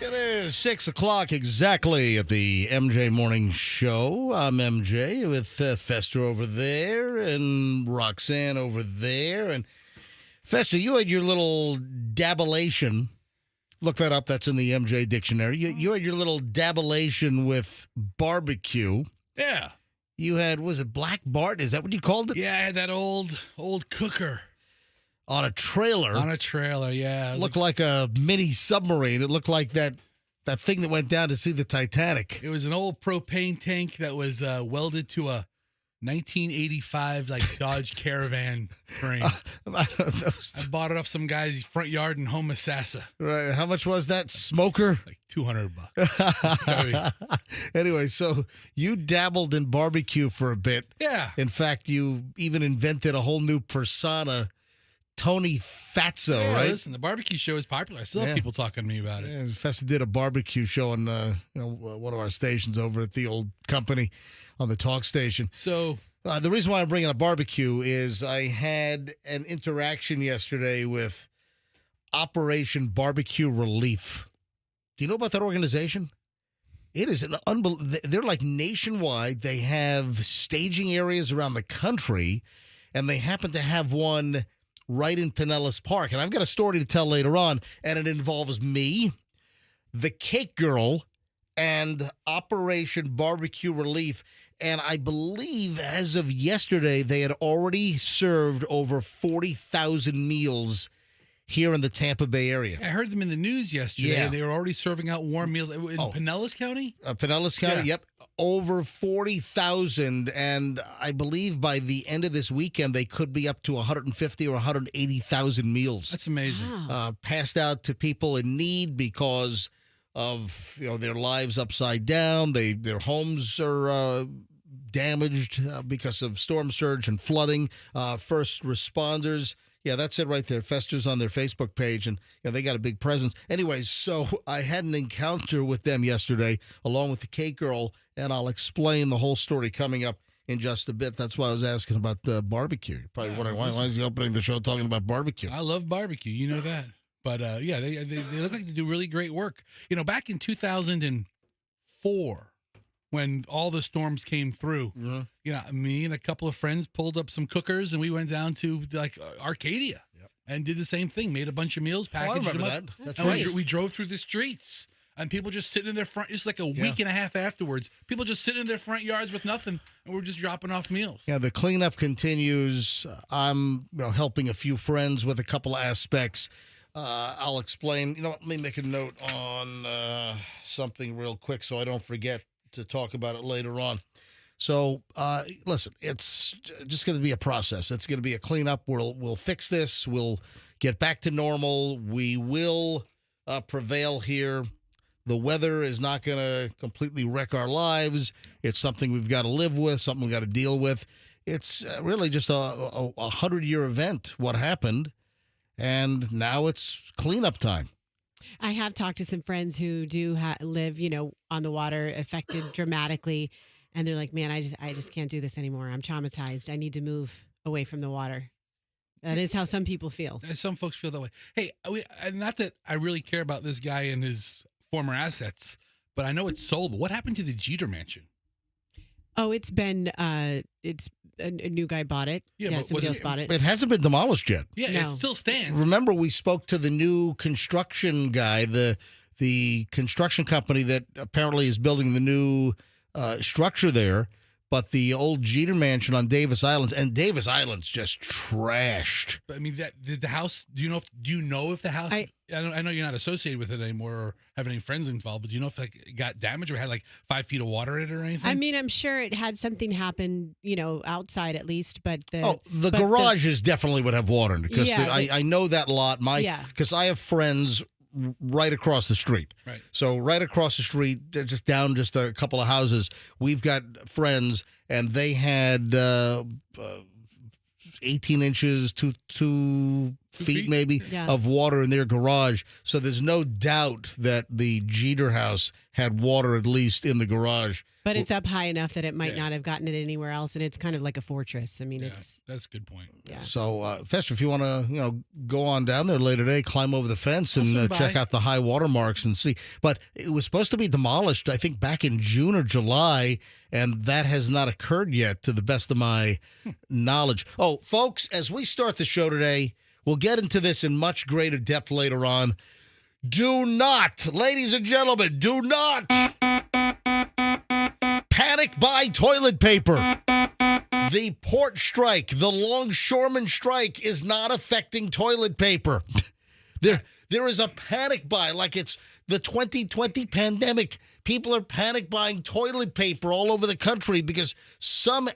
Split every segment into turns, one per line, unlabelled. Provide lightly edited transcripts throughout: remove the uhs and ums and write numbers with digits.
It is 6 o'clock exactly at the MJ Morning Show. I'm MJ with Fester over there and Roxanne over there. And Fester, you had your little dabblation. Look that up. That's in the MJ dictionary. You had your little dabblation with barbecue.
Yeah.
You had, was it Black Bart? Is that what you called it?
Yeah, I had that old cooker.
On a trailer.
On a trailer, yeah.
It looked like a mini submarine. It looked like that thing that went down to see the Titanic.
It was an old propane tank that was welded to a 1985 Dodge Caravan frame. I bought it off some guy's front yard in Homosassa.
Right. How much was that smoker?
Like $200.
Anyway, so you dabbled in barbecue for a bit.
Yeah.
In fact, you even invented a whole new persona, Tony Fatso,
yeah,
right?
Listen, the barbecue show is popular. I still have people talking to me about it.
Yeah, Festa did a barbecue show on one of our stations over at the old company on the talk station.
So
the reason why I'm bringing up barbecue is I had an interaction yesterday with Operation Barbecue Relief. Do you know about that organization? It is an they're like nationwide. They have staging areas around the country, and they happen to have one right in Pinellas Park. And I've got a story to tell later on, and it involves me, the Cake Girl, and Operation Barbecue Relief. And I believe as of yesterday, they had already served over 40,000 meals here in the Tampa Bay area.
I heard them in the news yesterday.
Yeah.
They were already serving out warm meals in Pinellas County?
Pinellas County,
Yeah.
Yep. Over 40,000. And I believe by the end of this weekend, they could be up to 150 or 180,000 meals.
That's amazing.
Wow.
Passed out to people in need because of their lives upside down. Their homes are damaged because of storm surge and flooding. First responders. Yeah, that's it right there. Fester's on their Facebook page, and they got a big presence. Anyways, so I had an encounter with them yesterday, along with the Cake Girl, and I'll explain the whole story coming up in just a bit. That's why I was asking about barbecue. You're probably wondering, why is he opening the show talking about barbecue?
I love barbecue. You know that. But, yeah, they look like they do really great work. Back in 2004, when all the storms came through, me and a couple of friends pulled up some cookers, and we went down to, Arcadia and did the same thing, made a bunch of meals, packaged them up.
That. That's
and
right.
we drove through the streets, and people just sitting in their front, just like a week and a half afterwards, people just sitting in their front yards with nothing, and we're just dropping off meals.
Yeah, the cleanup continues. I'm helping a few friends with a couple of aspects. I'll explain. Let me make a note on something real quick so I don't forget to talk about it later on. So, listen, it's just going to be a process. It's going to be a cleanup. We'll fix this. We'll get back to normal. We will prevail here. The weather is not going to completely wreck our lives. It's something we've got to live with, something we've got to deal with. It's really just a 100-year event, what happened, and now it's cleanup time.
I have talked to some friends who do live, on the water, affected dramatically, and they're like, "Man, I just can't do this anymore. I'm traumatized. I need to move away from the water." That is how some people feel.
Some folks feel that way. Hey, not that I really care about this guy and his former assets, but I know it's sold. But what happened to the Jeter Mansion?
Oh, it's been it's a new guy bought it.
Yeah,
somebody else bought it.
It hasn't been demolished yet.
Yeah,
No.
it still stands.
Remember, we spoke to the new construction guy, the construction company that apparently is building the new structure there. But the old Jeter Mansion on Davis Islands, and Davis Island's just trashed.
I mean, did the house? Do you know if the house? I know you're not associated with it anymore or have any friends involved, but do you know if it got damaged or had 5 feet of water in it or anything?
I mean, I'm sure it had something happen, outside at least. But
the garage is definitely would have water in it because
Yeah,
I know that lot. Because I have friends right across the street.
Right.
So right across the street, just down just a couple of houses, we've got friends, and they had 18 inches, two feet maybe
Yeah.
of water in their garage. So there's no doubt that the Jeter house had water at least in the garage.
But it's up high enough that it might
Yeah.
not have gotten it anywhere else, and it's kind of like a fortress. I mean,
Yeah,
it's
that's a good point.
yeah.
So, Fester, if you want to, go on down there later today, climb over the fence and
swing
check
by.
out the high water marks and see. But it was supposed to be demolished, I think, back in June or July, and that has not occurred yet, to the best of my knowledge. Oh, folks, as we start the show today, we'll get into this in much greater depth later on. Do not, ladies and gentlemen, do not panic buy toilet paper. The port strike, the longshoreman strike is not affecting toilet paper. There is a panic buy like it's the 2020 pandemic. People are panic buying toilet paper all over the country because some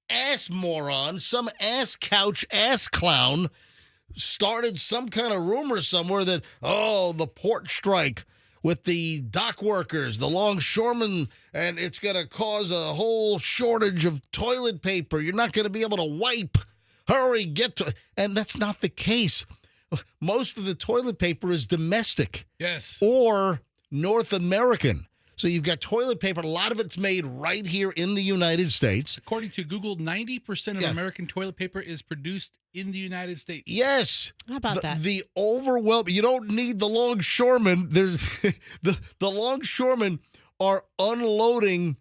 ass moron, some ass couch, ass clown started some kind of rumor somewhere that, the port strike with the dock workers, the longshoremen, and it's going to cause a whole shortage of toilet paper. You're not going to be able to wipe. Hurry, get to... And that's not the case. Most of the toilet paper is domestic.
Yes.
Or North American. So you've got toilet paper. A lot of it's made right here in the United States.
According to Google, 90% of
Yeah.
American toilet paper is produced in the United States.
Yes.
How about that?
The overwhelming, you don't need the longshoremen. There's the longshoremen are unloading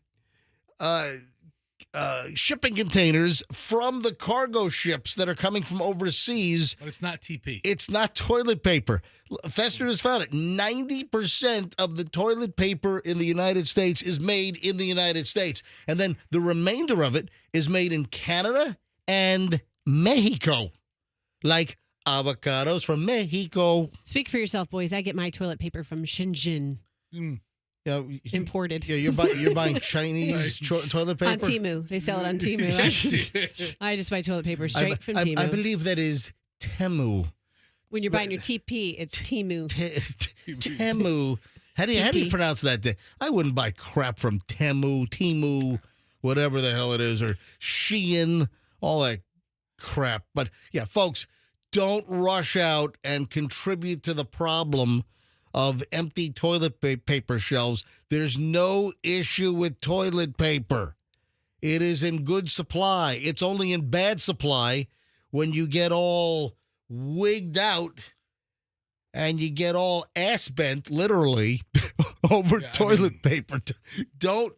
shipping containers from the cargo ships that are coming from overseas.
But it's not TP.
It's not toilet paper. Fester has found it. 90% of the toilet paper in the United States is made in the United States. And then the remainder of it is made in Canada and Mexico. Like avocados from Mexico.
Speak for yourself, boys. I get my toilet paper from Shenzhen,
Mm.
imported.
Yeah, you're buying Chinese toilet paper?
On Temu. They sell it on Temu. I just buy toilet paper straight from Temu.
I believe that is Temu.
When you're buying your TP, it's Temu.
Temu. How do you pronounce that? I wouldn't buy crap from Temu, whatever the hell it is, or Shein, all that crap. But yeah, folks, don't rush out and contribute to the problem of empty toilet paper shelves. There's no issue with toilet paper. It is in good supply. It's only in bad supply when you get all wigged out and you get all ass bent, literally, over toilet paper. Don't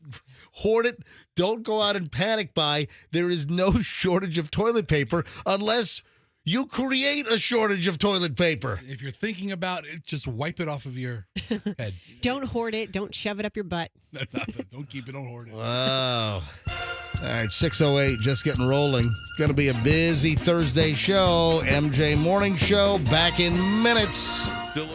hoard it. Don't go out and panic buy. There is no shortage of toilet paper unless you create a shortage of toilet paper.
If you're thinking about it, just wipe it off of your head.
Don't hoard it. Don't shove it up your butt.
Don't keep it. Don't hoard it.
Wow. All right, 6:08, just getting rolling. Going to be a busy Thursday show. MJ Morning Show, back in minutes.
Still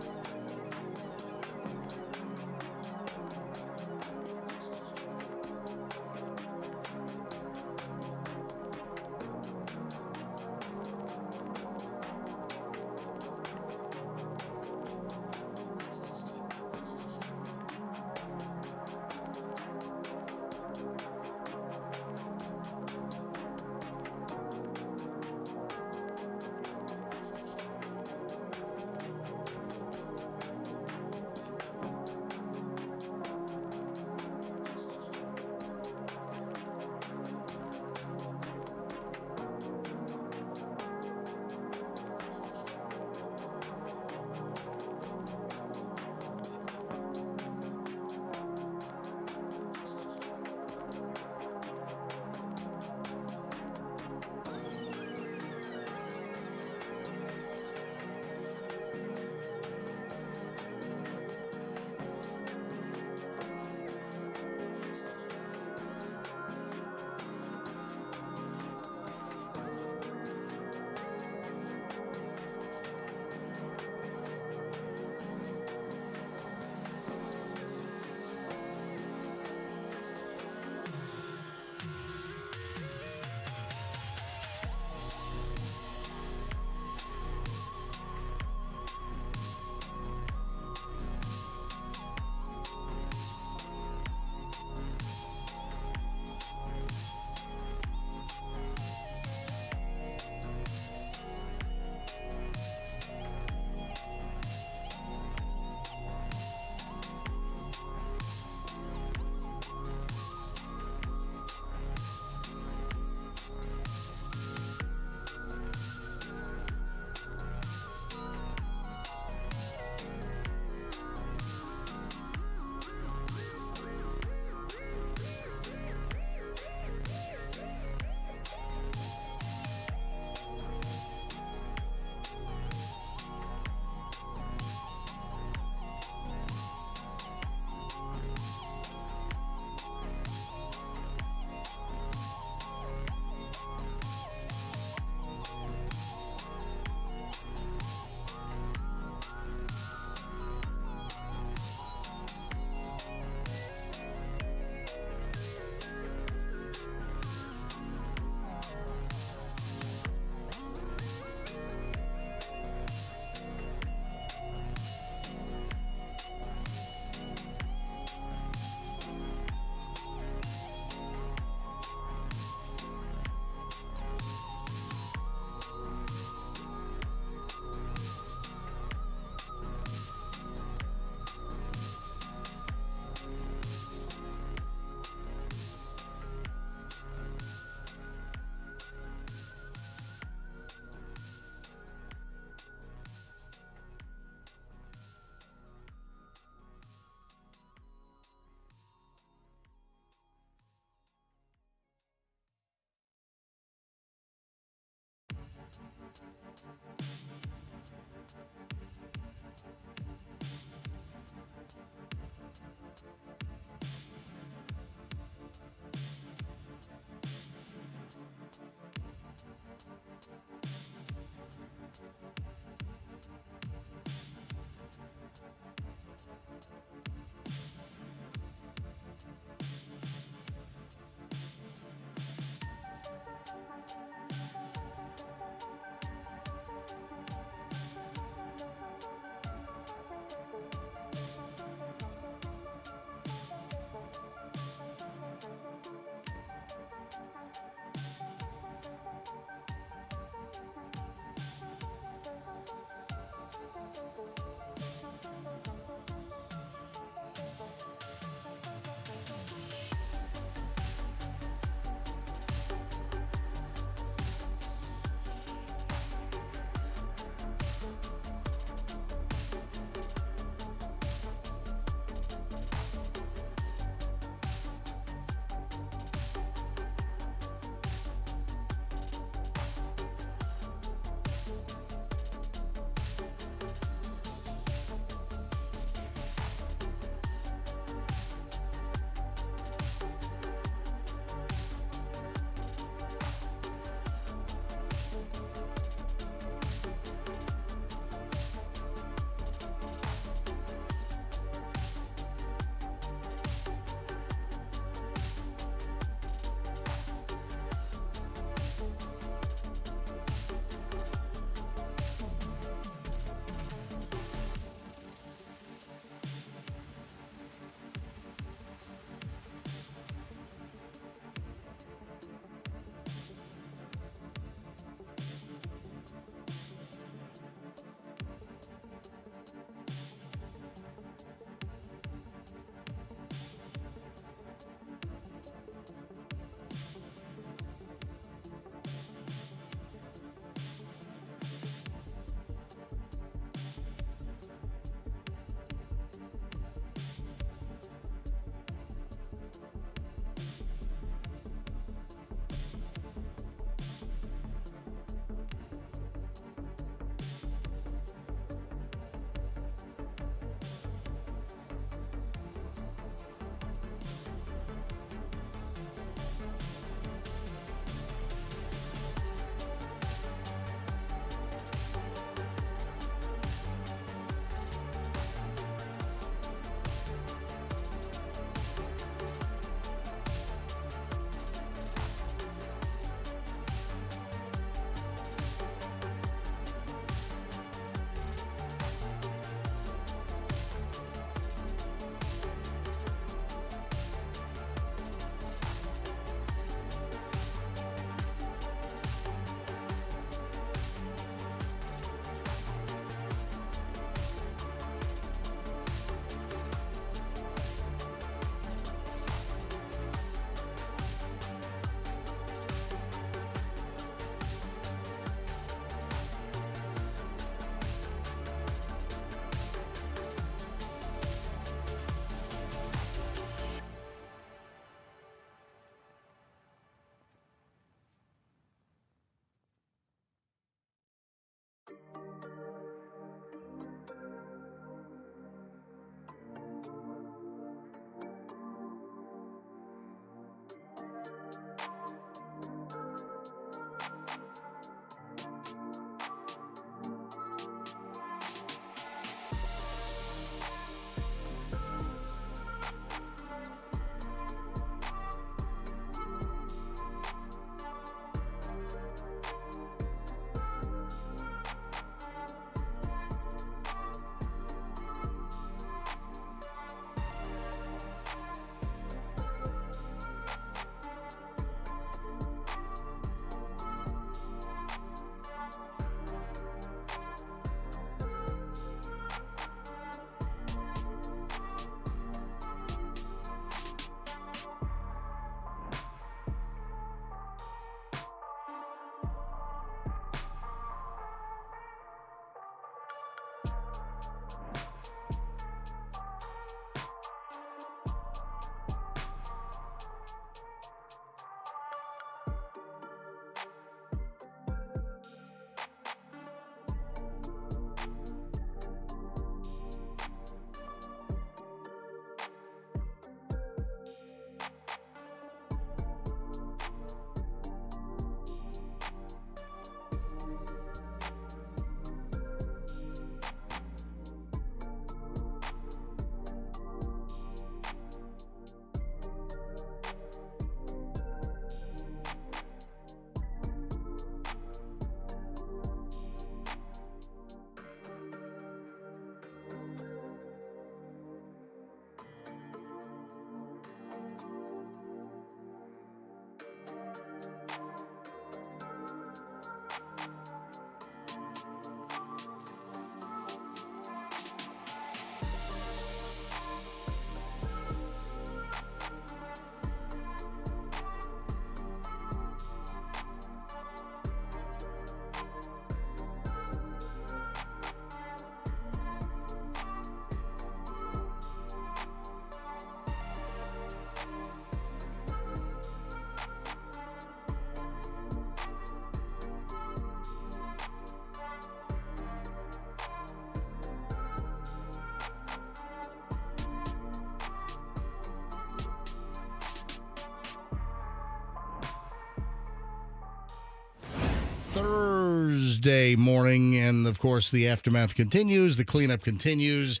Thursday morning, and of course, the aftermath continues. The cleanup continues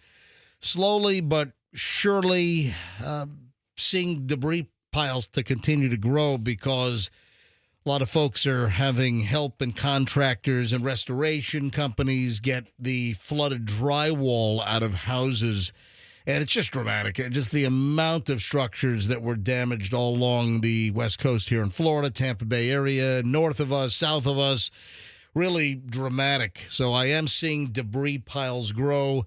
slowly but surely, seeing debris piles to continue to grow because a lot of folks are having help, and contractors and restoration companies get the flooded drywall out of houses. And it's just dramatic. Just the amount of structures that were damaged all along the West Coast here in Florida, Tampa Bay area, north of us, south of us. Really dramatic. So I am seeing debris piles grow.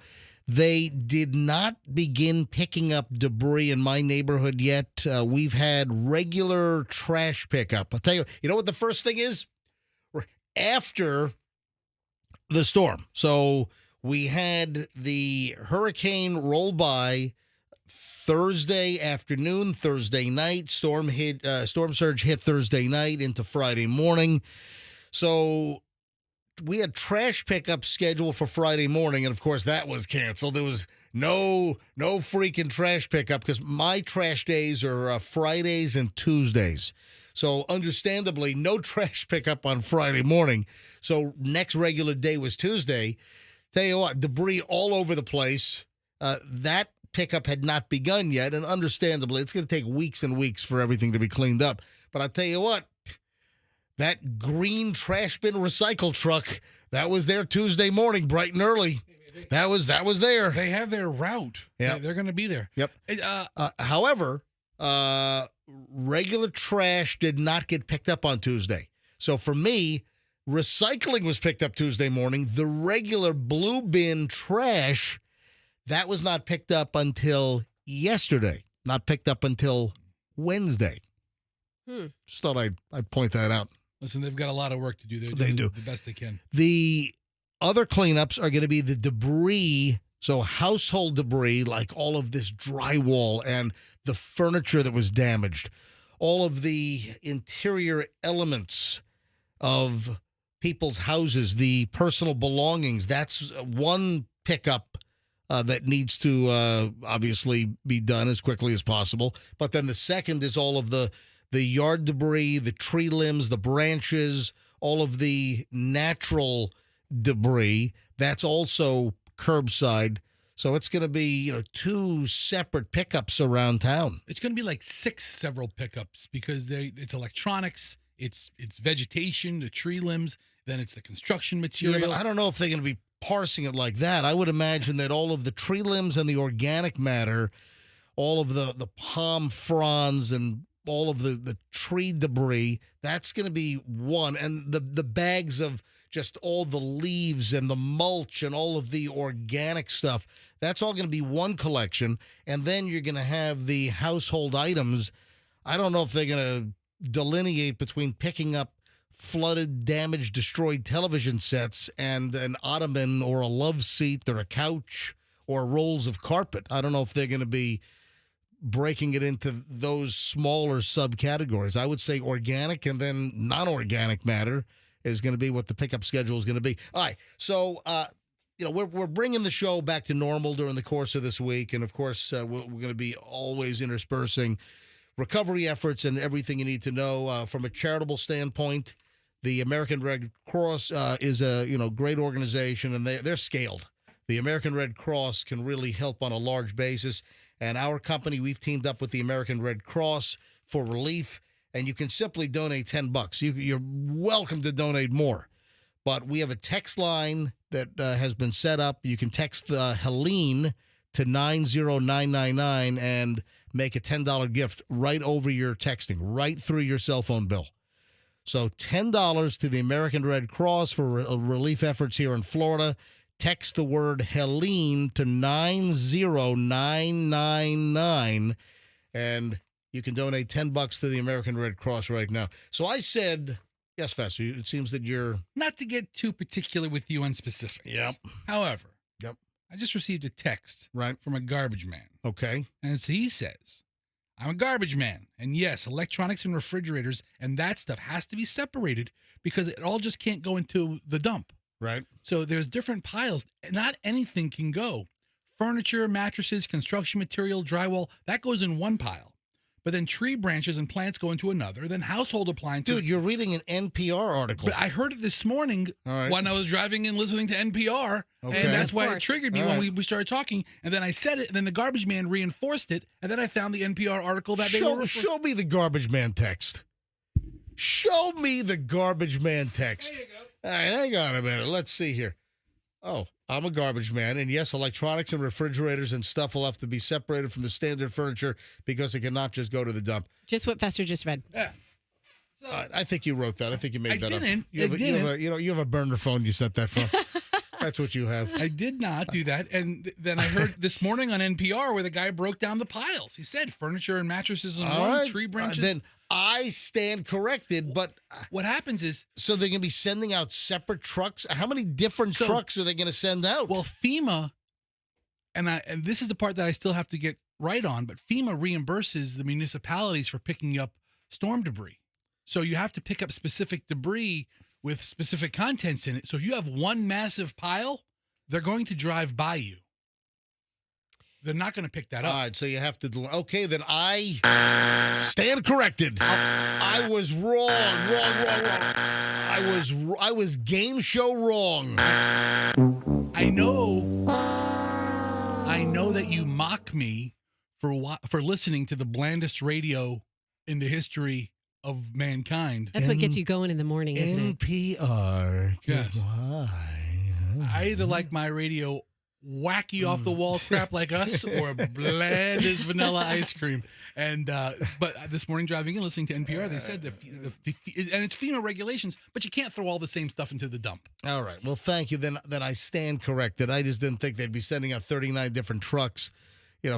They did not begin picking up debris in my neighborhood yet. We've had regular trash pickup. I'll tell you, you know what the first thing is? After the storm. So we had the hurricane roll by Thursday afternoon, Thursday night. Storm surge hit Thursday night into Friday morning. So we had trash pickup scheduled for Friday morning, and of course that was canceled. There was no freaking trash pickup because my trash days are Fridays and Tuesdays. So understandably, no trash pickup on Friday morning. So next regular day was Tuesday. Tell you what, debris all over the place. That pickup had not begun yet, and understandably, it's going to take weeks and weeks for everything to be cleaned up. But I'll tell you what, that green trash bin recycle truck, that was there Tuesday morning, bright and early. That was there.
They have their route.
Yeah,
they're going to be there.
Yep. However, regular trash did not get picked up on Tuesday. So for me, recycling was picked up Tuesday morning. The regular blue bin trash, that was not picked up until yesterday. Not picked up until Wednesday. Just thought I'd point that out.
Listen, they've got a lot of work to do.
They do
the best they can.
The other cleanups are going to be the debris, so household debris, like all of this drywall and the furniture that was damaged, all of the interior elements of people's houses, the personal belongings. That's one pickup that needs to obviously be done as quickly as possible. But then the second is all of the yard debris, the tree limbs, the branches, all of the natural debris. That's also curbside. So it's going to be, 2 separate pickups around town.
It's going to be like 6 several pickups because it's electronics, it's vegetation, the tree limbs, then it's the construction material.
Yeah, but I don't know if they're going to be parsing it like that. I would imagine that all of the tree limbs and the organic matter, all of the palm fronds and all of the tree debris, that's going to be one. And the bags of just all the leaves and the mulch and all of the organic stuff, that's all going to be one collection. And then you're going to have the household items. I don't know if they're going to delineate between picking up flooded, damaged, destroyed television sets and an ottoman or a love seat or a couch or rolls of carpet. I don't know if they're going to be breaking it into those smaller subcategories. I would say organic and then non-organic matter is going to be what the pickup schedule is going to be. All right, so we're bringing the show back to normal during the course of this week, and of course we're going to be always interspersing recovery efforts and everything you need to know from a charitable standpoint. The American Red Cross is a great organization, and they're scaled. The American Red Cross can really help on a large basis. And our company, we've teamed up with the American Red Cross for relief, and you can simply donate $10. You're welcome to donate more. But we have a text line that has been set up. You can text Helene to 90999 and make a $10 gift right over your texting, right through your cell phone bill. So $10 to the American Red Cross for relief efforts here in Florida. Text the word Helene to 90999, and you can donate $10 to the American Red Cross right now. So I said, yes, Fester, it seems that you're...
Not to get too particular with you on specifics.
Yep.
However,
yep,
I just received a text from a garbage man.
Okay.
And so he says, I'm a garbage man. And yes, electronics and refrigerators and that stuff has to be separated because it all just can't go into the dump.
Right.
So there's different piles. Not anything can go. Furniture, mattresses, construction material, drywall, that goes in one pile. but then tree branches and plants go into another, then household appliances.
Dude, you're reading an NPR article.
But I heard it this morning when I was driving and listening to NPR,
Okay.
and that's
Of
why it
course.
triggered me
All
when
right.
we started talking, and then I said it, and then the garbage man reinforced it, and then I found the NPR article that they were...
Show me the garbage man text. Show me the garbage man text.
There you go.
All right, hang on a minute. Let's see here. Oh, I'm a garbage man, and yes, electronics and refrigerators and stuff will have to be separated from the standard furniture because it cannot just go to the dump.
Just what Fester just read.
Yeah. So,
I think you wrote that. I think you made
I
that
didn't.
up. You have a burner phone you sent that from. That's what you have.
I did not do that. And then I heard this morning on NPR where the guy broke down the piles. He said furniture and mattresses and
All
one,
right.
tree branches.
Then I stand corrected, but
What happens is,
so they're going to be sending out separate trucks? How many different
So-
trucks are they going to send out?
well, FEMA, and this is the part that I still have to get right on, but FEMA reimburses the municipalities for picking up storm debris. So you have to pick up specific debris with specific contents in it. So if you have one massive pile, they're going to drive by you. They're not going to pick that
All
up.
right, so you have to. Okay, then I stand corrected. I was wrong. I was game show wrong.
I know that you mock me for listening to the blandest radio in the history of mankind.
That's what gets you going in the morning, isn't it?
NPR.
Yes.
Why?
I either like my radio wacky off the wall crap like us or bland as vanilla ice cream. And but this morning driving in listening to NPR, they said that and it's FEMA regulations, but you can't throw all the same stuff into the dump.
All right. Well, thank you. Then I stand corrected. I just didn't think they'd be sending out 39 different trucks,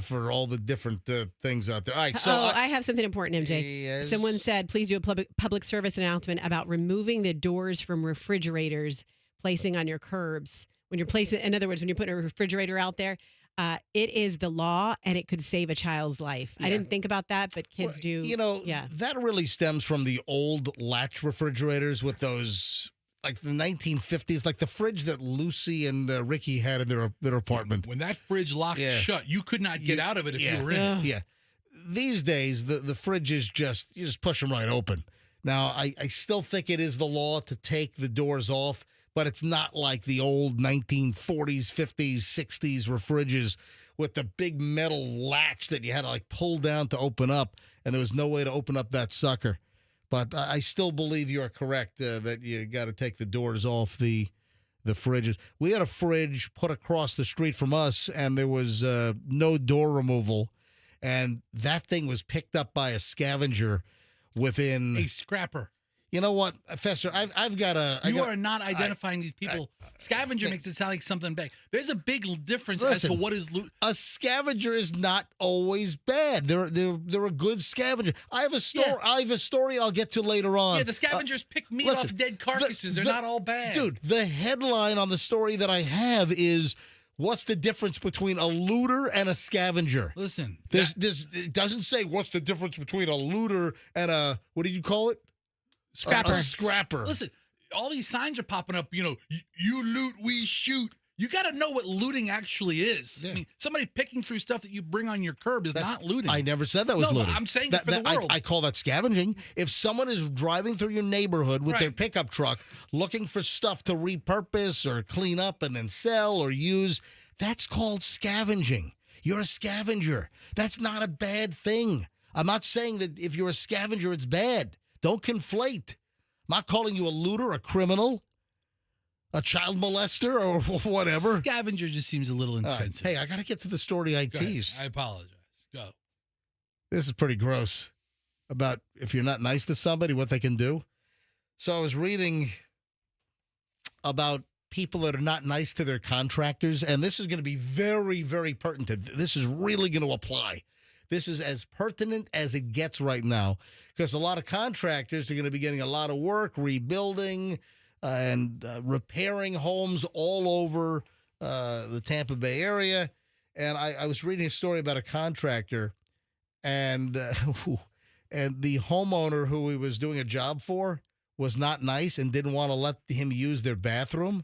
for all the different things out there. All right. So
I have something important, MJ.
Yes.
Someone said, please do a public service announcement about removing the doors from refrigerators, placing on your curbs. When you're placing, in other words, when you're putting a refrigerator out there, it is the law and it could save a child's life.
Yeah.
I didn't think about that, but kids do. Yeah.
That really stems from the old latch refrigerators with those, like the 1950s, like the fridge that Lucy and Ricky had in their apartment.
When that fridge locked shut, you could not get out of it if you were in it.
Yeah. These days, the fridge is you just push them right open. Now, I still think it is the law to take the doors off, but it's not like the old 1940s, 50s, 60s refriges with the big metal latch that you had to like pull down to open up, and there was no way to open up that sucker. But I still believe you are correct that you got to take the doors off the fridges. We had a fridge put across the street from us, and there was no door removal, and that thing was picked up by a scavenger within.
A scrapper.
You know what, Fester? I've got a.
You are not identifying these people. Scavenger makes it sound like something big. There's a big difference as to what is loot.
A scavenger is not always bad. They're a good scavenger. I have a story.
Yeah.
I have a story I'll get to later on.
Yeah, the scavengers pick meat
listen,
off dead carcasses. They're not all bad.
Dude, the headline on the story that I have is, "What's the difference between a looter and a scavenger?"
Listen,
it doesn't say what's the difference between a looter and a, what did you call it?
Scrapper.
A scrapper.
Listen, all these signs are popping up. You loot, we shoot. You got to know what looting actually is.
Yeah.
I mean, somebody picking through stuff that you bring on your curb is not looting.
I never said that was
No,
looting.
I'm saying it for the world.
I call that scavenging. If someone is driving through your neighborhood with their pickup truck looking for stuff to repurpose or clean up and then sell or use, that's called scavenging. You're a scavenger. That's not a bad thing. I'm not saying that if you're a scavenger, it's bad. Don't conflate. I'm not calling you a looter, a criminal, a child molester, or whatever.
Scavenger just seems a little insensitive.
Hey, I got to get to the story I
Go ahead.
teased.
I apologize. Go.
This is pretty gross about if you're not nice to somebody, what they can do. So I was reading about people that are not nice to their contractors, and this is going to be very, very pertinent. This is really going to apply. This is as pertinent as it gets right now because a lot of contractors are going to be getting a lot of work, rebuilding and repairing homes all over the Tampa Bay area. And I was reading a story about a contractor and and the homeowner who he was doing a job for was not nice and didn't want to let him use their bathroom.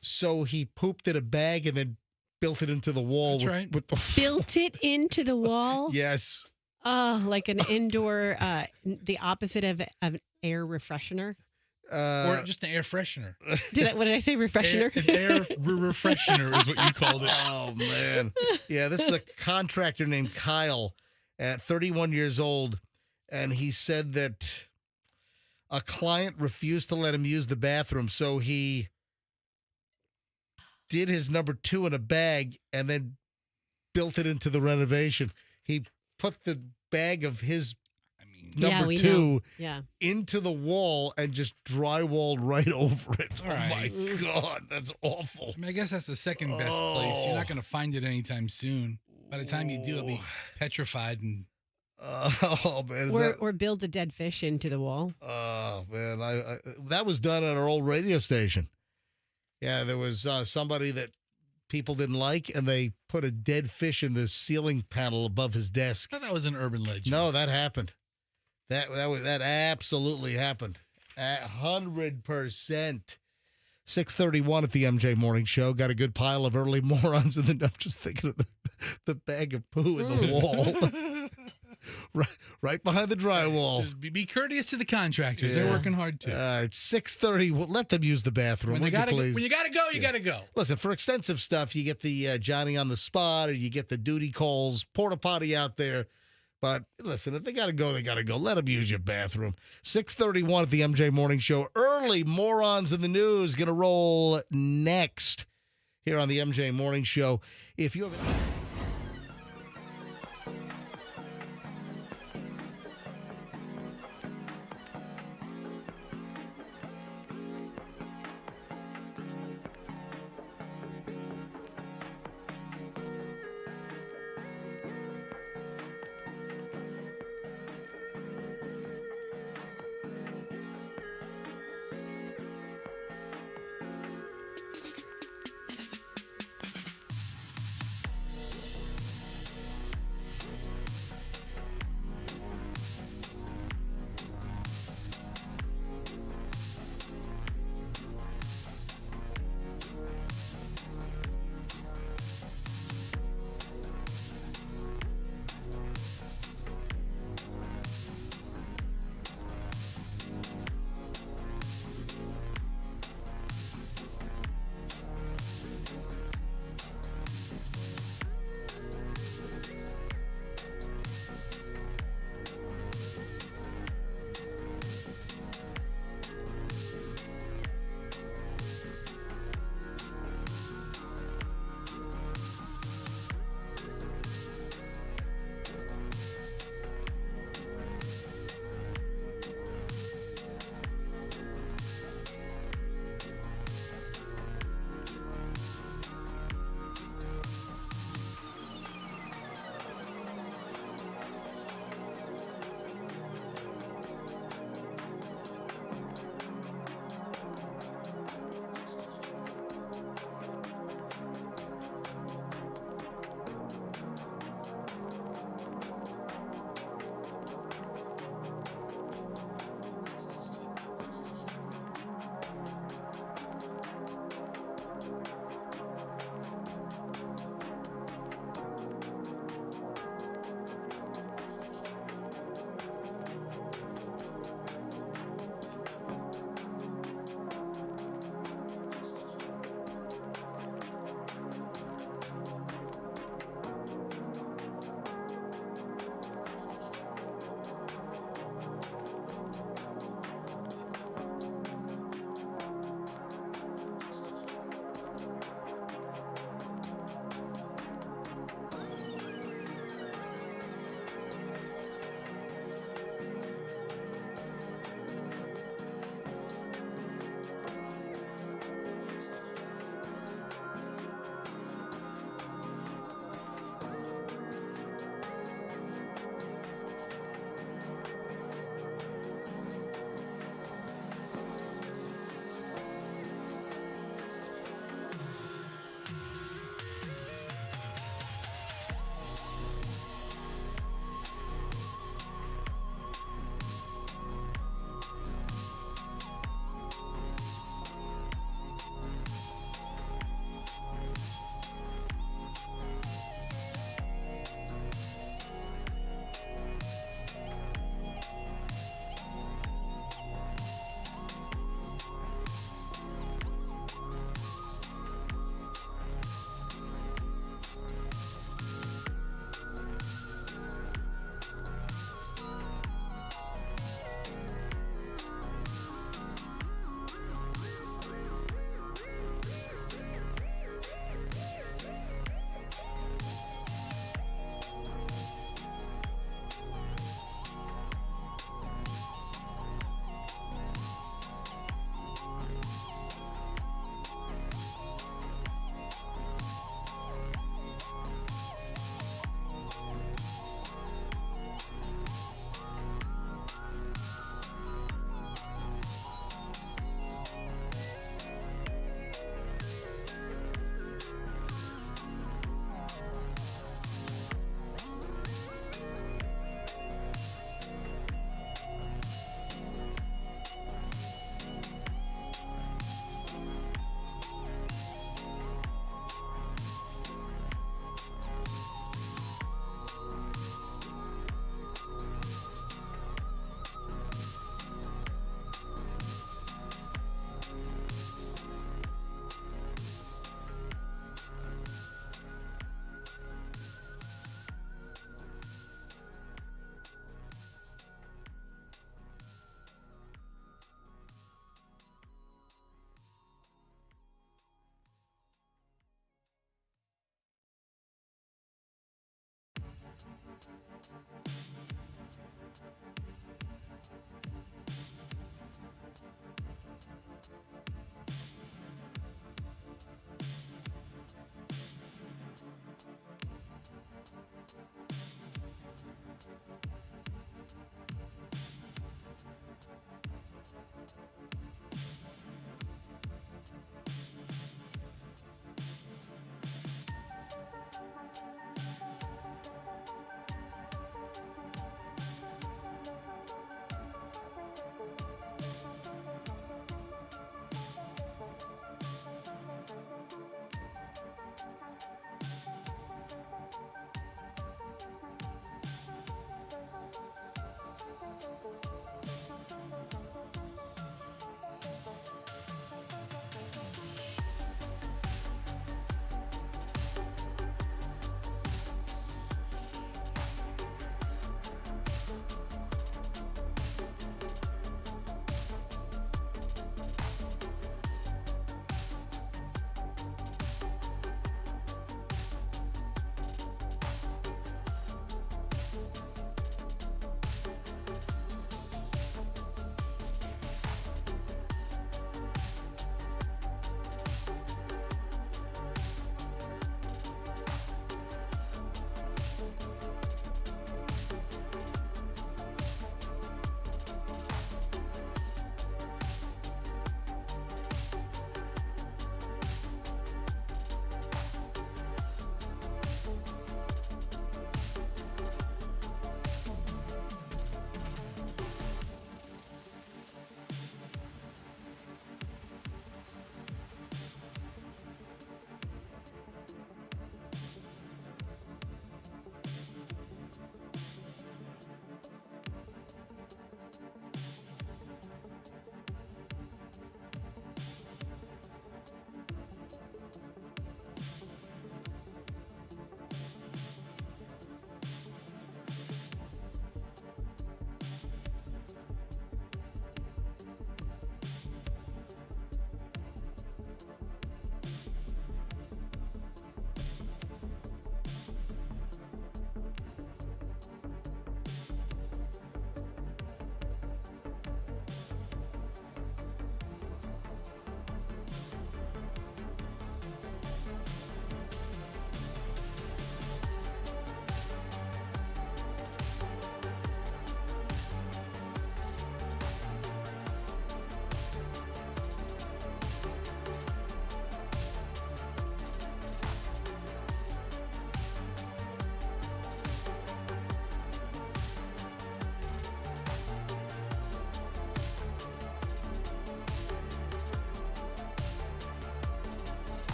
So he pooped in a bag and then built it into the wall.
That's right.
With the
Built it into the wall?
Yes.
Oh, like an indoor, the opposite of an air refreshener.
Or just an air freshener.
What did I say? Refreshener?
An air refreshener is what you called it.
Oh, man. Yeah, this is a contractor named Kyle at 31 years old. And he said that a client refused to let him use the bathroom. So he did his number 2 in a bag and then built it into the renovation. He put the bag of his number 2 into the wall and just drywalled right over it.
All right.
My God, that's awful.
I mean, I guess that's the second best place. You're not going to find it anytime soon. By the time you do, it'll be petrified and.
Oh man!
Or build a dead fish into the wall.
Oh man, I that was done at our old radio station. Yeah, there was somebody that people didn't like, and they put a dead fish in the ceiling panel above his desk.
I thought that was an urban legend.
No, that happened. That absolutely happened. 100%. 6:31 at the MJ Morning Show. Got a good pile of early morons, and then I'm just thinking of the bag of poo in the wall. Right behind the drywall.
Just be courteous to the contractors. They're working hard too.
It's 6:30. Well, let them use the bathroom.
When you gotta go, you gotta go.
Listen, for extensive stuff, you get the Johnny on the spot, or you get the duty calls, porta potty out there. But listen, if they gotta go, they gotta go. Let them use your bathroom. 6:31 at the MJ Morning Show. Early morons in the news gonna roll next here on the MJ Morning Show. If you have.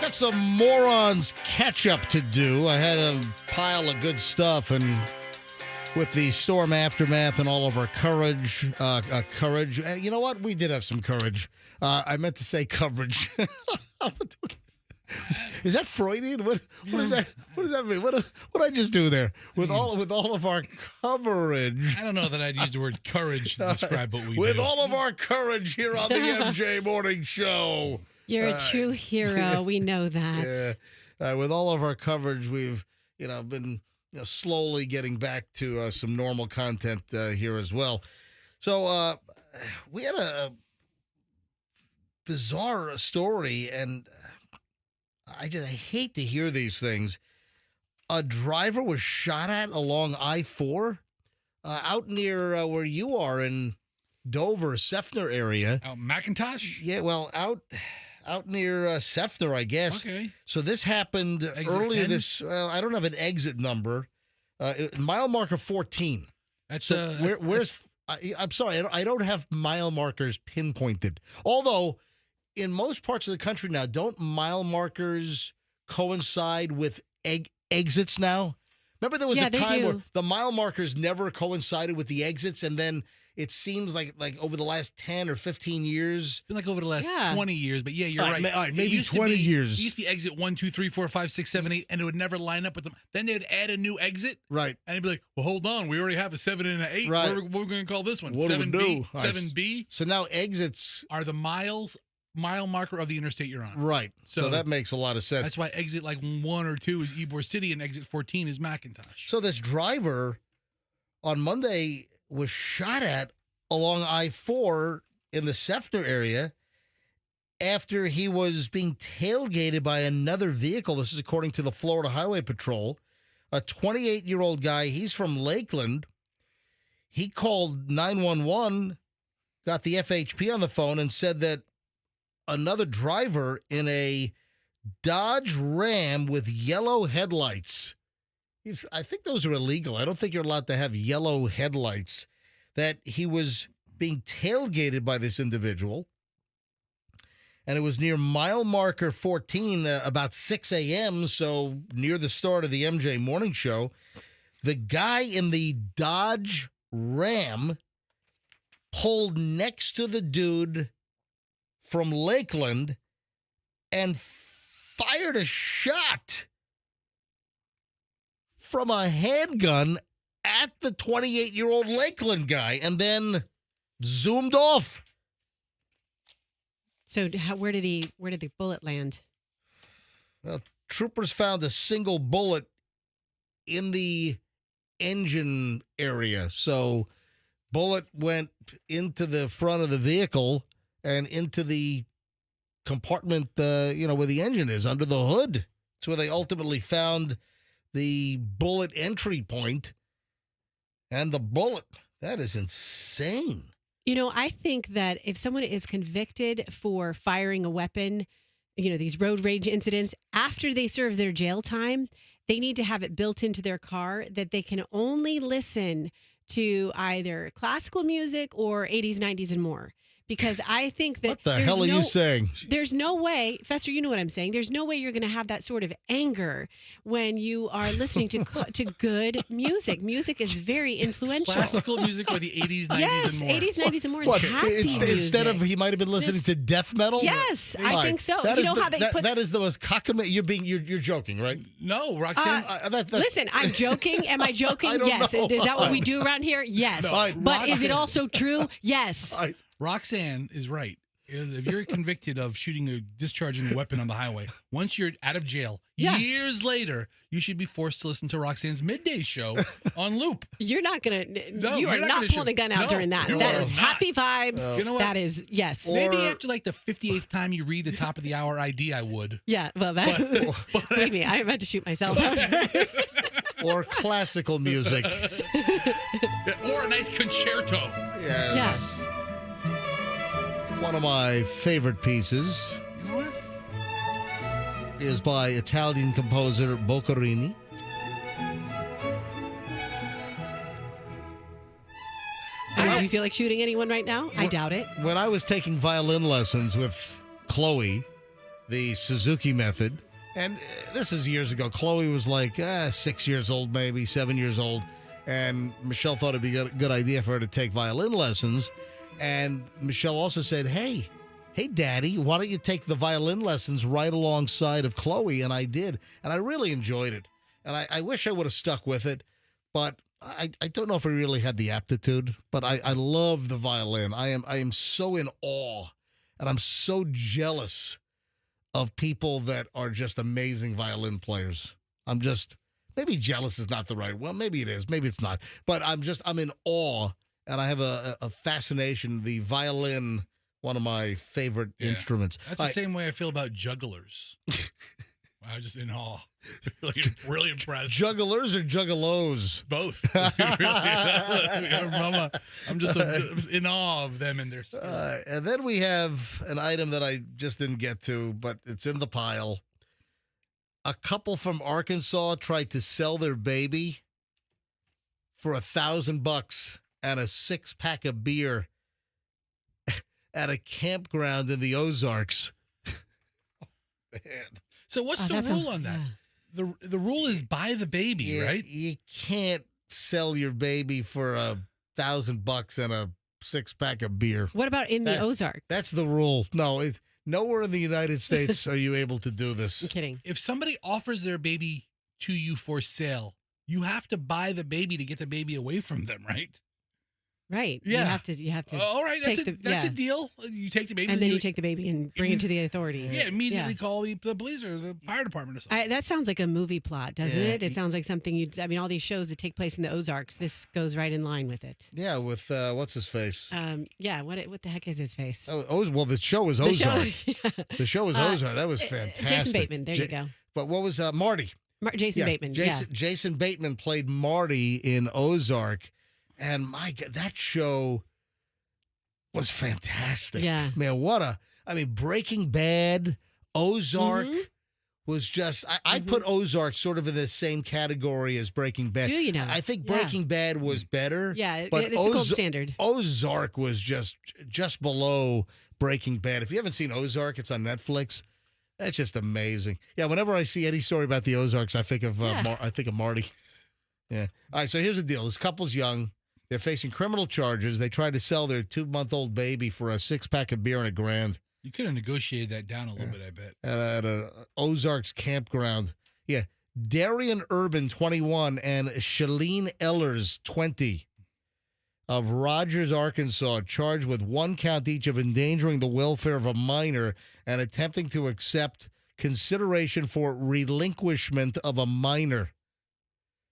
Some morons catch-up to do. I had a pile of good stuff, and with the storm aftermath and all of our courage, you know what? We did have some courage. I meant to say coverage. Is that Freudian? What is that? What does that mean? What did I just do there? With all of our coverage.
I don't know that I'd use the word courage to describe what we do.
With all of our courage here on the MJ Morning Show.
You're a true hero. We know that.
Yeah. With all of our coverage, we've been slowly getting back to some normal content here as well. So we had a bizarre story, and I hate to hear these things. A driver was shot at along I-4 out near where you are in Dover, Sefner area.
Out McIntosh?
Yeah, well, out near Sefner, I guess.
Okay.
So this happened
Exit
earlier
10?
I don't have an exit number. Mile marker 14.
That's
where's I'm sorry, I don't have mile markers pinpointed. Although in most parts of the country now, don't mile markers coincide with exits now? Remember there was
Yeah,
a
they
time where
do.
the mile markers never coincided with the exits, and then it seems like over the last 10 or 15 years.
It's been like over the last
Yeah.
20 years, but yeah, you're
All
right.
right, all right,
It
maybe
used to
20
be-
years.
It used to be exit 1, 2, 3, 4, 5, 6, 7, 8, and it would never line up with them. Then they'd add a new exit,
Right.
and it'd be like, well, hold on, we already have a 7 and an 8.
Right.
What are we going to call this one?
What do we
7B?
do? All right.
7B
So now exits,
are the mile marker of the interstate you're on.
right. So
So
that makes a lot of sense.
That's why exit like 1 or 2 is Ybor City and exit 14 is McIntosh.
So this driver on Monday was shot at along I-4 in the Sefner area after he was being tailgated by another vehicle. This is according to the Florida Highway Patrol. A 28-year-old guy, he's from Lakeland. He called 911, got the FHP on the phone, and said that another driver in a Dodge Ram with yellow headlights. I think those are illegal. I don't think you're allowed to have yellow headlights. That he was being tailgated by this individual. And it was near mile marker 14, about 6 a.m., so near the start of the MJ Morning Show. The guy in the Dodge Ram pulled next to the dude from Lakeland and fired a shot from a handgun at the 28-year-old Lakeland guy and then zoomed off.
So where did the bullet land?
Well, troopers found a single bullet in the engine area. So bullet went into the front of the vehicle and into the compartment, where the engine is, under the hood. It's where they ultimately found the bullet entry point and the bullet. That is insane.
I think that if someone is convicted for firing a weapon, these road rage incidents, after they serve their jail time, they need to have it built into their car that they can only listen to either classical music or 80s, 90s, and more. Because I think that
what the hell are you saying?
There's no way, Fester, you know what I'm saying. There's no way you're going to have that sort of anger when you are listening to good music. Music is very influential.
Classical music for the 80s, 90s,
Yes,
and more.
80s, 90s, and more is
What,
happy music.
instead of he might have been listening to death metal?
Yes, I
All
think so.
That
You
is
know
the-
how they
that-
put-
that is the most cockamamie. You're joking, right?
No, Roxanne.
Listen, I'm joking. Am I joking?
I don't
Yes.
know.
Is that what we do around here? Yes.
No,
But is it
Roxanne.
also true? Yes.
Roxanne is right. If you're convicted of discharging a weapon on the highway, once you're out of jail,
Yeah.
years later, you should be forced to listen to Roxanne's midday show on loop.
You're not going to,
No,
you are
you're not
not
gonna
pulling a
shoot.
gun out
No,
during that.
you
That
are
is
not.
happy vibes.
You know what?
That is, yes.
Or-
Maybe after like the 58th time you read the top of the hour ID, I would.
Yeah. Well, that, believe me, I'm about to shoot myself.
Or classical music.
Or a nice concerto.
Yeah.
One of my favorite pieces
You know what?
is by Italian composer Boccherini.
Do you feel like shooting anyone right now? I doubt it.
When I was taking violin lessons with Chloe, the Suzuki method, and this is years ago, Chloe was like 6 years old, maybe 7 years old, and Michelle thought it'd be a good idea for her to take violin lessons. And Michelle also said, hey, Daddy, why don't you take the violin lessons right alongside of Chloe? And I did. And I really enjoyed it. And I wish I would have stuck with it, but I don't know if I really had the aptitude, but I love the violin. I am so in awe, and I'm so jealous of people that are just amazing violin players. Maybe jealous is not the right. Well, maybe it is. Maybe it's not. But I'm in awe, and I have a fascination. The violin, one of my favorite instruments.
That's the same way I feel about jugglers. I'm just in awe. Really impressed.
Jugglers or juggalos?
Both. I'm just in awe of them and their skill.
And then we have an item that I just didn't get to, but it's in the pile. A couple from Arkansas tried to sell their baby for $1,000 and a 6-pack of beer at a campground in the Ozarks. Man.
So what's the
that's
rule on that? the rule is buy the baby,
Yeah,
right?
You can't sell your baby for $1,000 and a 6-pack of beer.
What about in the Ozarks?
That's the rule. No, nowhere in the United States are you able to do this.
I'm kidding.
If somebody offers their baby to you for sale, you have to buy the baby to get the baby away from them, right?
Right.
Yeah.
You have to.
All right, that's
take
a deal. You take the baby,
And then you take the baby and bring it to the authorities.
Yeah, immediately call the police or the fire department or something.
That sounds like a movie plot, doesn't
Yeah.
it? It sounds like something you'd. I mean, all these shows that take place in the Ozarks. This goes right in line with it.
Yeah, with what's his face?
Yeah. What the heck is his face?
Well, the show was
The show-
Ozark. The show was Ozark. That was fantastic.
Jason Bateman. There you go.
But what was Marty?
Jason Bateman.
Jason Bateman played Marty in Ozark, and my God, that show was fantastic.
Yeah.
Man, Breaking Bad, Ozark
Mhm.
was just, I put Ozark sort of in the same category as Breaking Bad.
Do you know?
I think
Yeah.
Breaking Bad was better.
Yeah.
but
It's the gold standard.
Ozark was just below Breaking Bad. If you haven't seen Ozark, it's on Netflix. That's just amazing. Yeah, whenever I see any story about the Ozarks, I think of Marty. Yeah. All right, so here's the deal. This couple's young. They're facing criminal charges. They tried to sell their 2-month-old baby for a 6-pack of beer and $1,000
You could have negotiated that down a little bit, I bet.
at a Ozarks campground. Yeah. Darian Urban, 21, and Shalene Ellers, 20, of Rogers, Arkansas, charged with 1 count each of endangering the welfare of a minor and attempting to accept consideration for relinquishment of a minor.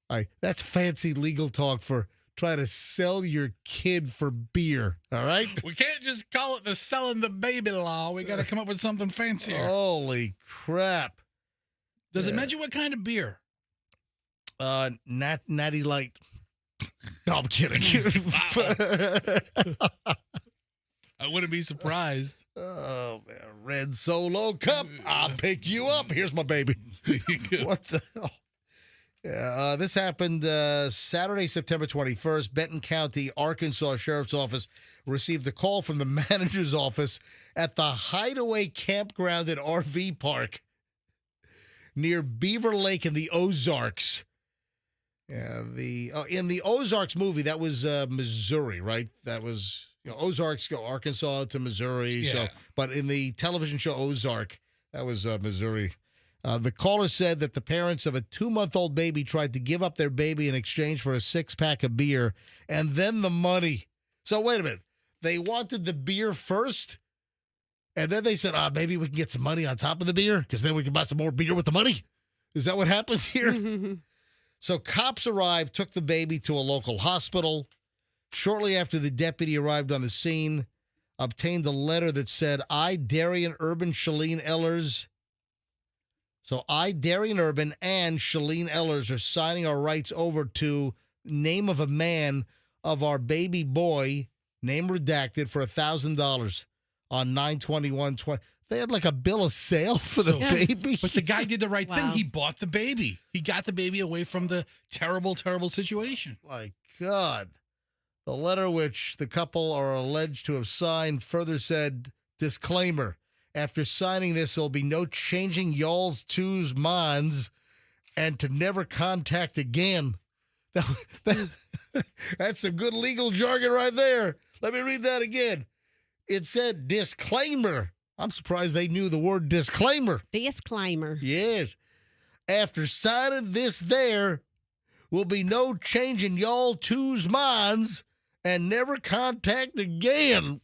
All right, that's fancy legal talk for trying to sell your kid for beer, all right?
We can't just call it the selling the baby law. We got to come up with something fancier.
Holy crap.
Does it mention what kind of beer?
Natty Light. No, I'm kidding.
I wouldn't be surprised.
Oh, man. Red Solo Cup. I'll pick you up. Here's my baby. What the hell? Yeah, this happened Saturday, September 21st. Benton County, Arkansas Sheriff's Office received a call from the manager's office at the Hideaway Campground and RV Park near Beaver Lake in the Ozarks. Yeah, in the Ozarks movie, that was Missouri, right? That was Ozarks go Arkansas to Missouri.
Yeah.
So, but in the television show Ozark, that was Missouri. The caller said that the parents of a 2-month-old baby tried to give up their baby in exchange for a 6-pack of beer and then the money. So wait a minute. They wanted the beer first, and then they said, maybe we can get some money on top of the beer because then we can buy some more beer with the money. Is that what happened here? So cops arrived, took the baby to a local hospital. Shortly after the deputy arrived on the scene, obtained a letter that said, I, Darian Urban, Shalene Ellers. So I, Darian Urban, and Shalene Ellers are signing our rights over to name of a man of our baby boy, name redacted, for $1,000 on 9/21/20. They had like a bill of sale for the baby.
But the guy did the right thing.
Wow.
He bought the baby. He got the baby away from the terrible, terrible situation.
My God. The letter, which the couple are alleged to have signed, further said, disclaimer, after signing this, there'll be no changing y'all's twos minds and to never contact again. That's some good legal jargon right there. Let me read that again. It said disclaimer. I'm surprised they knew the word disclaimer.
Disclaimer.
Yes. After signing this there, will be no changing y'all twos minds and never contact again.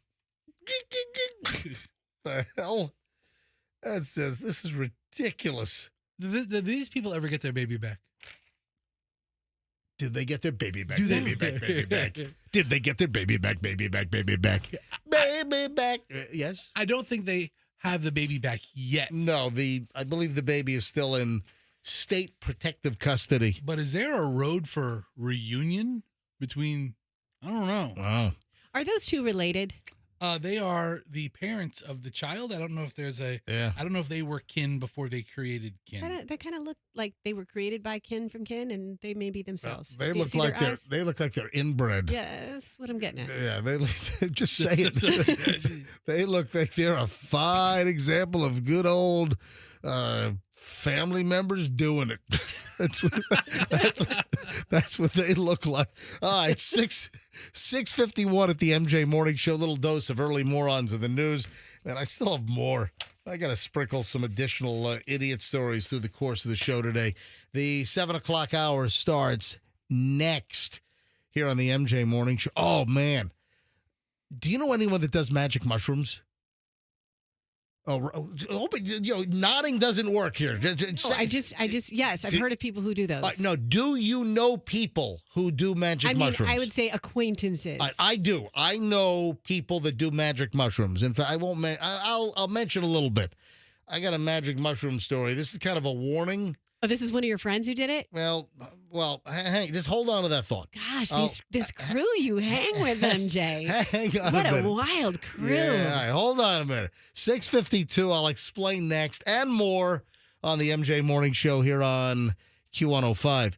The hell? That's just, this is ridiculous.
Did these people ever get their baby back?
Did they get their baby back?
Do they-
Baby back, baby back. Did they get their baby back, baby back, baby back? Baby back. Yes?
I don't think they have the baby back yet.
No, I believe the baby is still in state protective custody.
But is there a road for reunion between, I don't know.
Wow.
Are those two related?
They are the parents of the child. I don't know if there's I don't know if they were kin before they created kin.
They kind of look like they were created by kin from kin, and they may be themselves.
They
See-
look
see
like
their
they're
eyes?
they look like they're inbred.
Yeah, that's what I'm getting at.
Yeah, they just say it. They look like they're a fine example of good old family members doing it. That's what, that's what they look like. It's 6:51 at the MJ Morning Show. Little dose of early morons of the news. And I still have more. I got to sprinkle some additional idiot stories through the course of the show today. The 7 o'clock hour starts next here on the MJ Morning Show. Oh, man. Do you know anyone that does magic mushrooms? Oh, but, nodding doesn't work here.
Yes, I've heard of people who do those.
No, do you know people who do magic mushrooms?
I would say acquaintances.
I do. I know people that do magic mushrooms. In fact, I won't. I'll mention a little bit. I got a magic mushroom story. This is kind of a warning.
Oh, this is one of your friends who did it?
Well, hang. Just hold on to that thought.
Gosh, this crew you hang with, MJ.
Hang on
what
a minute.
Wild crew.
Yeah, all right, hold on a minute. 6:52. I'll explain next and more on the MJ Morning Show here on Q105.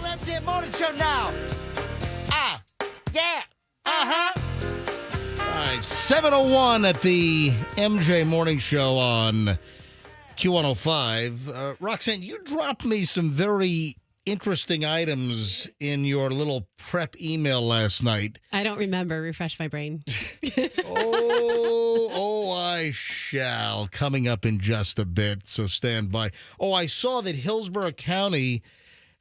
Wednesday morning show now. Yeah. All right, 7:01 at the MJ Morning Show on Q105. Roxanne, you dropped me some very interesting items in your little prep email last night.
I don't remember. Refresh my brain.
I shall. Coming up in just a bit, so stand by. Oh, I saw that Hillsborough County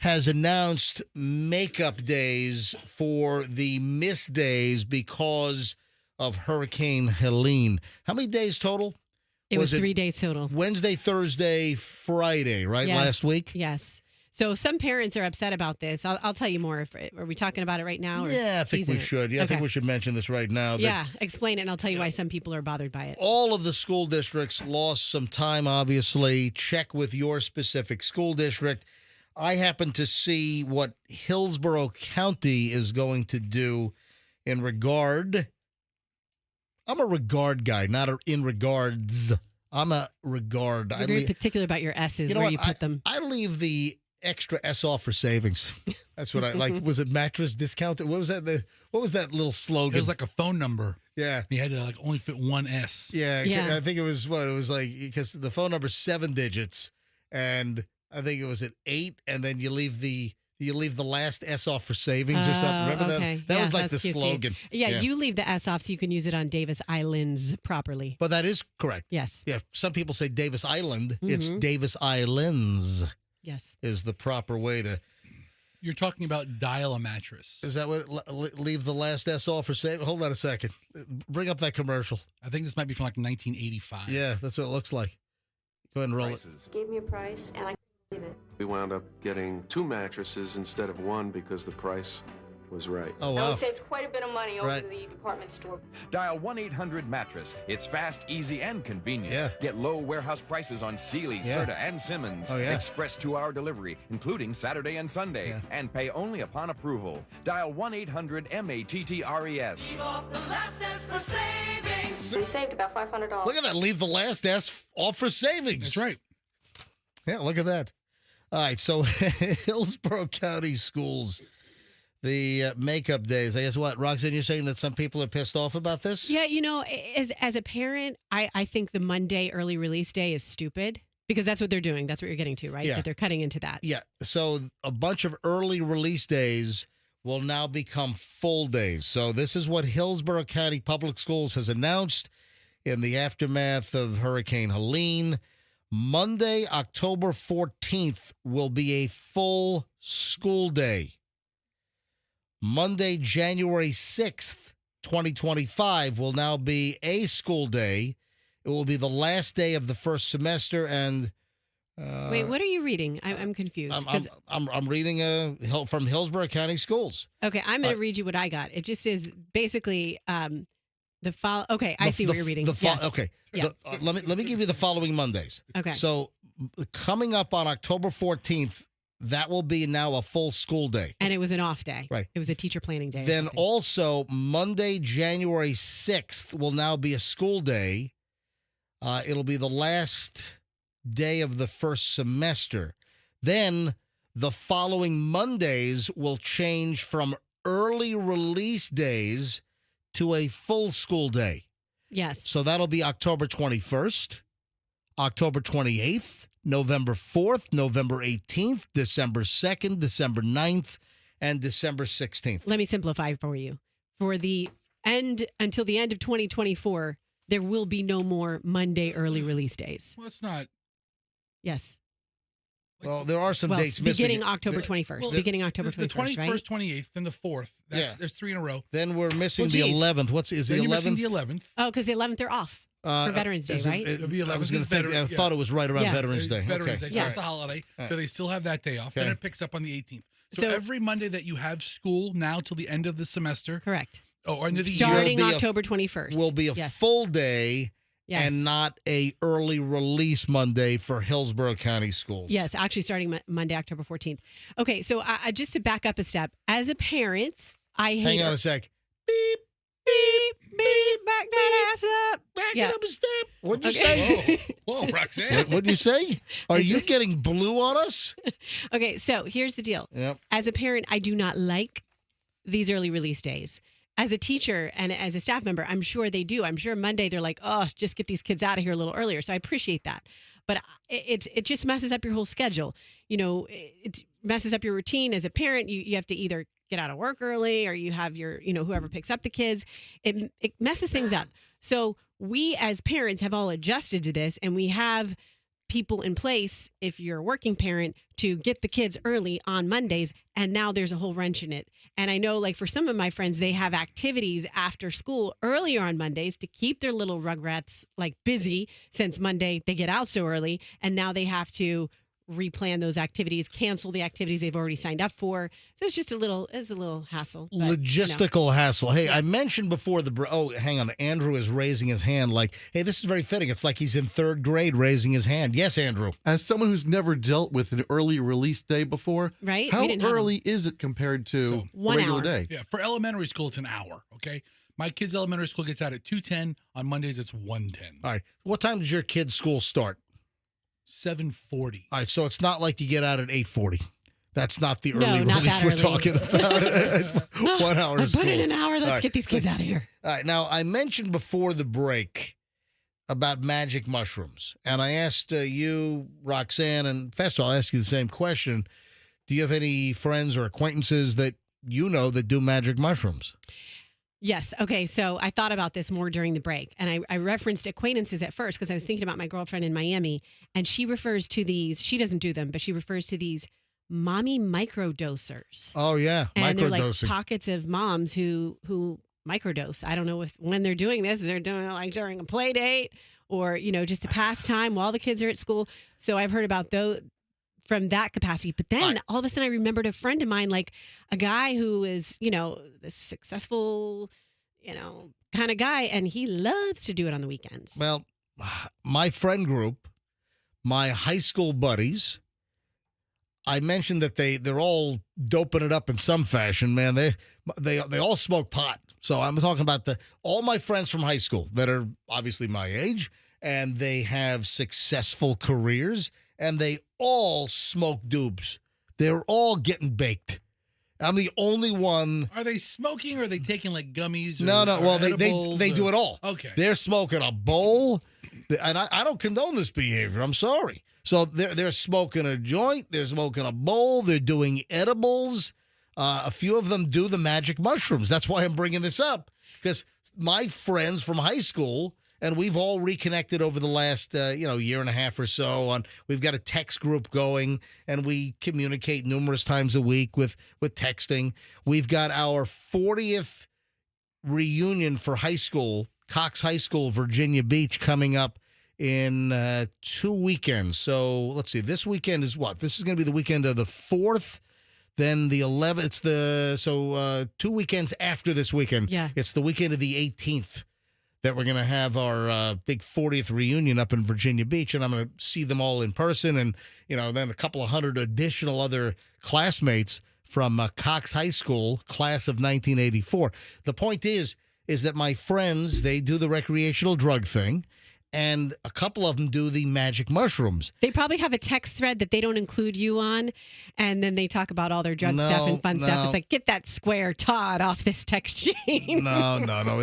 has announced makeup days for the missed days because of Hurricane Helene. How many days total?
It was 3 days total.
Wednesday, Thursday, Friday, right?
Yes,
last week?
Yes. So some parents are upset about this. I'll tell you more. Are we talking about it right now? Or
Yeah, I think we should. Yeah, I think we should mention this right now.
Yeah, explain it, and I'll tell you why some people are bothered by it.
All of the school districts lost some time, obviously. Check with your specific school district. I happen to see what Hillsborough County is going to do in regard. I'm a regard guy, not in regards. I'm a regard.
You're very particular about your S's, where you put them.
I leave the extra S off for savings. That's what I like. Was it mattress discount? What was that? What was that little slogan?
It was like a phone number.
Yeah.
You had to only fit one S.
Yeah. I think it was it was like, because the phone number's 7 digits, and I think it was at 8, and then you leave the last S off for savings or something. Remember that? That was like the slogan.
Yeah, you leave the S off so you can use it on Davis Islands properly.
But that is correct.
Yes.
Yeah. Some people say Davis Island. Mm-hmm. It's Davis Islands.
Yes.
Is the proper way to
You're talking about Dial a Mattress.
Is that what leave the last S off for save? Hold on a second. Bring up that commercial.
I think this might be from like 1985.
Yeah, that's what it looks like. Go ahead and roll
Prices.
Gave me a price, and I couldn't believe it.
We wound up getting 2 mattresses instead of 1 because the price was right.
Oh,
And
wow.
we saved quite a bit of money over
Right.
the department store.
Dial 1-800-MATTRESS. It's fast, easy, and convenient.
Yeah.
Get low warehouse prices on Sealy,
Yeah.
Serta, and Simmons.
Oh, yeah.
Express 2-hour delivery, including Saturday and Sunday.
Yeah.
And pay only upon approval. Dial 1-800-MATTRES.
We saved about $500.
Look at that. Leave the last S off for savings.
That's right.
Yeah, look at that. All right, so Hillsborough County Schools, the makeup days. I guess what, Roxanne, you're saying that some people are pissed off about this?
Yeah, as a parent, I think the Monday early release day is stupid because that's what they're doing. That's what you're getting to, right?
Yeah.
That they're cutting into that.
Yeah, so a bunch of early release days will now become full days. So this is what Hillsborough County Public Schools has announced in the aftermath of Hurricane Helene. Monday, October 14th will be a full school day. Monday, January 6th, 2025 will now be a school day. It will be the last day of the first semester and
Wait, what are you reading? I'm confused.
I'm reading from Hillsborough County Schools.
Okay, I'm going to read you what I got. It just is basically the follow. Okay, I see what you're reading. Yes.
Okay,
Yeah.
let me give you the following Mondays.
Okay.
So coming up on October 14th, that will be now a full school day.
And it was an off day.
Right.
It was a teacher planning day. or
Then
something.
also Monday, January 6th will now be a school day. It'll be the last day of the first semester. Then the following Mondays will change from early release days to a full school day.
Yes.
So that'll be October 21st, October 28th, November 4th, November 18th, December 2nd, December 9th, and December 16th.
Let me simplify for you. For the end until the end of 2024, there will be no more Monday early release days.
Well, it's not.
Yes.
Well, there are some
Well,
dates missing.
beginning October 21st.
Well,
beginning October 21st,
The 21st,
right?
28th, then the 4th.
Yeah.
There's 3 in a row.
Then we're missing
Well,
the
geez.
11th. Is the
Then you're
11th?
missing the 11th.
Oh, because the 11th they're off for Veterans Day,
is it-
right?
The
I was
11th
going
is
to think. I
veteran-
thought it was right around
Yeah.
Veterans Day.
Veterans
Okay.
Day. So
Yeah.
that's a holiday.
Right.
So they still have that day off.
Okay.
Then it picks up on the 18th. So,
So-
every Monday that you have school now till the end of the semester,
Correct.
or end of the
Starting
Will be a-
October 21st.
Will be a
Yes.
full day
Yes.
and not a early release Monday for Hillsborough County Schools.
Yes, actually starting Monday, October 14th. Okay, so just to back up a step, as a parent, I hate
Hang on a sec. Beep,
beep, beep, back that ass up.
back
Yeah.
it up a step. What'd you
Okay.
say?
Whoa, Roxanne.
What'd you say? Are you getting blue on us?
Okay, so here's the deal.
Yep.
As a parent, I do not like these early release days. As a teacher and as a staff member, I'm sure they do. I'm sure Monday they're like, oh, just get these kids out of here a little earlier. So I appreciate that. But it just messes up your whole schedule. It messes up your routine. As a parent, you have to either get out of work early or you have your, whoever picks up the kids. It messes things up. So we as parents have all adjusted to this, and we have people in place, if you're a working parent, to get the kids early on Mondays. And now there's a whole wrench in it. And I know, like, for some of my friends, they have activities after school earlier on Mondays to keep their little rugrats like busy, since Monday they get out so early. And now they have to replan those activities, cancel the activities they've already signed up for. So it's just a little hassle. But,
Logistical hassle. Hey, I mentioned before hang on. Andrew is raising his hand like, hey, this is very fitting. It's like he's in 3rd grade raising his hand. Yes, Andrew.
As someone who's never dealt with an early release day before,
Right?
how
We didn't have
early is it compared to
So,
a
1
regular
hour.
day?
Yeah, for elementary school, it's an hour. Okay, my kid's elementary school gets out at 2:10. On Mondays, it's 1:10.
All right. What time does your kid's school start?
7:40.
All right. So it's not like you get out at 8:40. That's not the early
No, not
release
that
we're
early.
talking about. 1 hour
I
of school.
put in an hour. Let's
All right.
get these kids out of here.
All right. Now, I mentioned before the break about magic mushrooms, and I asked you, Roxanne, and Festo, I'll ask you the same question. Do you have any friends or acquaintances that you know that do magic mushrooms?
Yes. Okay. So I thought about this more during the break, and I referenced acquaintances at first because I was thinking about my girlfriend in Miami, and she refers to these. She doesn't do them, but she refers to these mommy microdosers.
Oh, yeah.
And they're like
Microdosing.
pockets of moms who microdose. I don't know if when they're doing this, they're doing it like during a play date or, just a pastime while the kids are at school. So I've heard about those from that capacity. But then all of a sudden I remembered a friend of mine, like a guy who is, this successful, kind of guy, and he loves to do it on the weekends.
Well, my friend group, my high school buddies, I mentioned that they're all doping it up in some fashion, man. They all smoke pot. So I'm talking about all my friends from high school that are obviously my age, and they have successful careers, and they all smoke doobs. They're all getting baked. I'm the only one.
Are they smoking or are they taking like gummies?
No. Well, they
edibles
do it all.
Okay.
They're smoking a bowl, and I don't condone this behavior. I'm sorry. So they're smoking a joint. They're smoking a bowl. They're doing edibles. A few of them do the magic mushrooms. That's why I'm bringing this up, because my friends from high school, and we've all reconnected over the last year and a half or so. We've got a text group going, and we communicate numerous times a week with texting. We've got our 40th reunion for high school, Cox High School, Virginia Beach, coming up in 2 weekends. So let's see. This weekend is what? This is going to be the weekend of the 4th. Then the 11th. It's 2 weekends after this weekend.
Yeah.
It's the weekend of the 18th that we're going to have our big 40th reunion up in Virginia Beach, and I'm going to see them all in person, and then a couple of hundred additional other classmates from Cox High School, class of 1984. The point is that my friends, they do the recreational drug thing, and a couple of them do the magic mushrooms.
They probably have a text thread that they don't include you on, and then they talk about all their drug stuff and fun stuff. It's like, get that square Todd off this text chain.
No.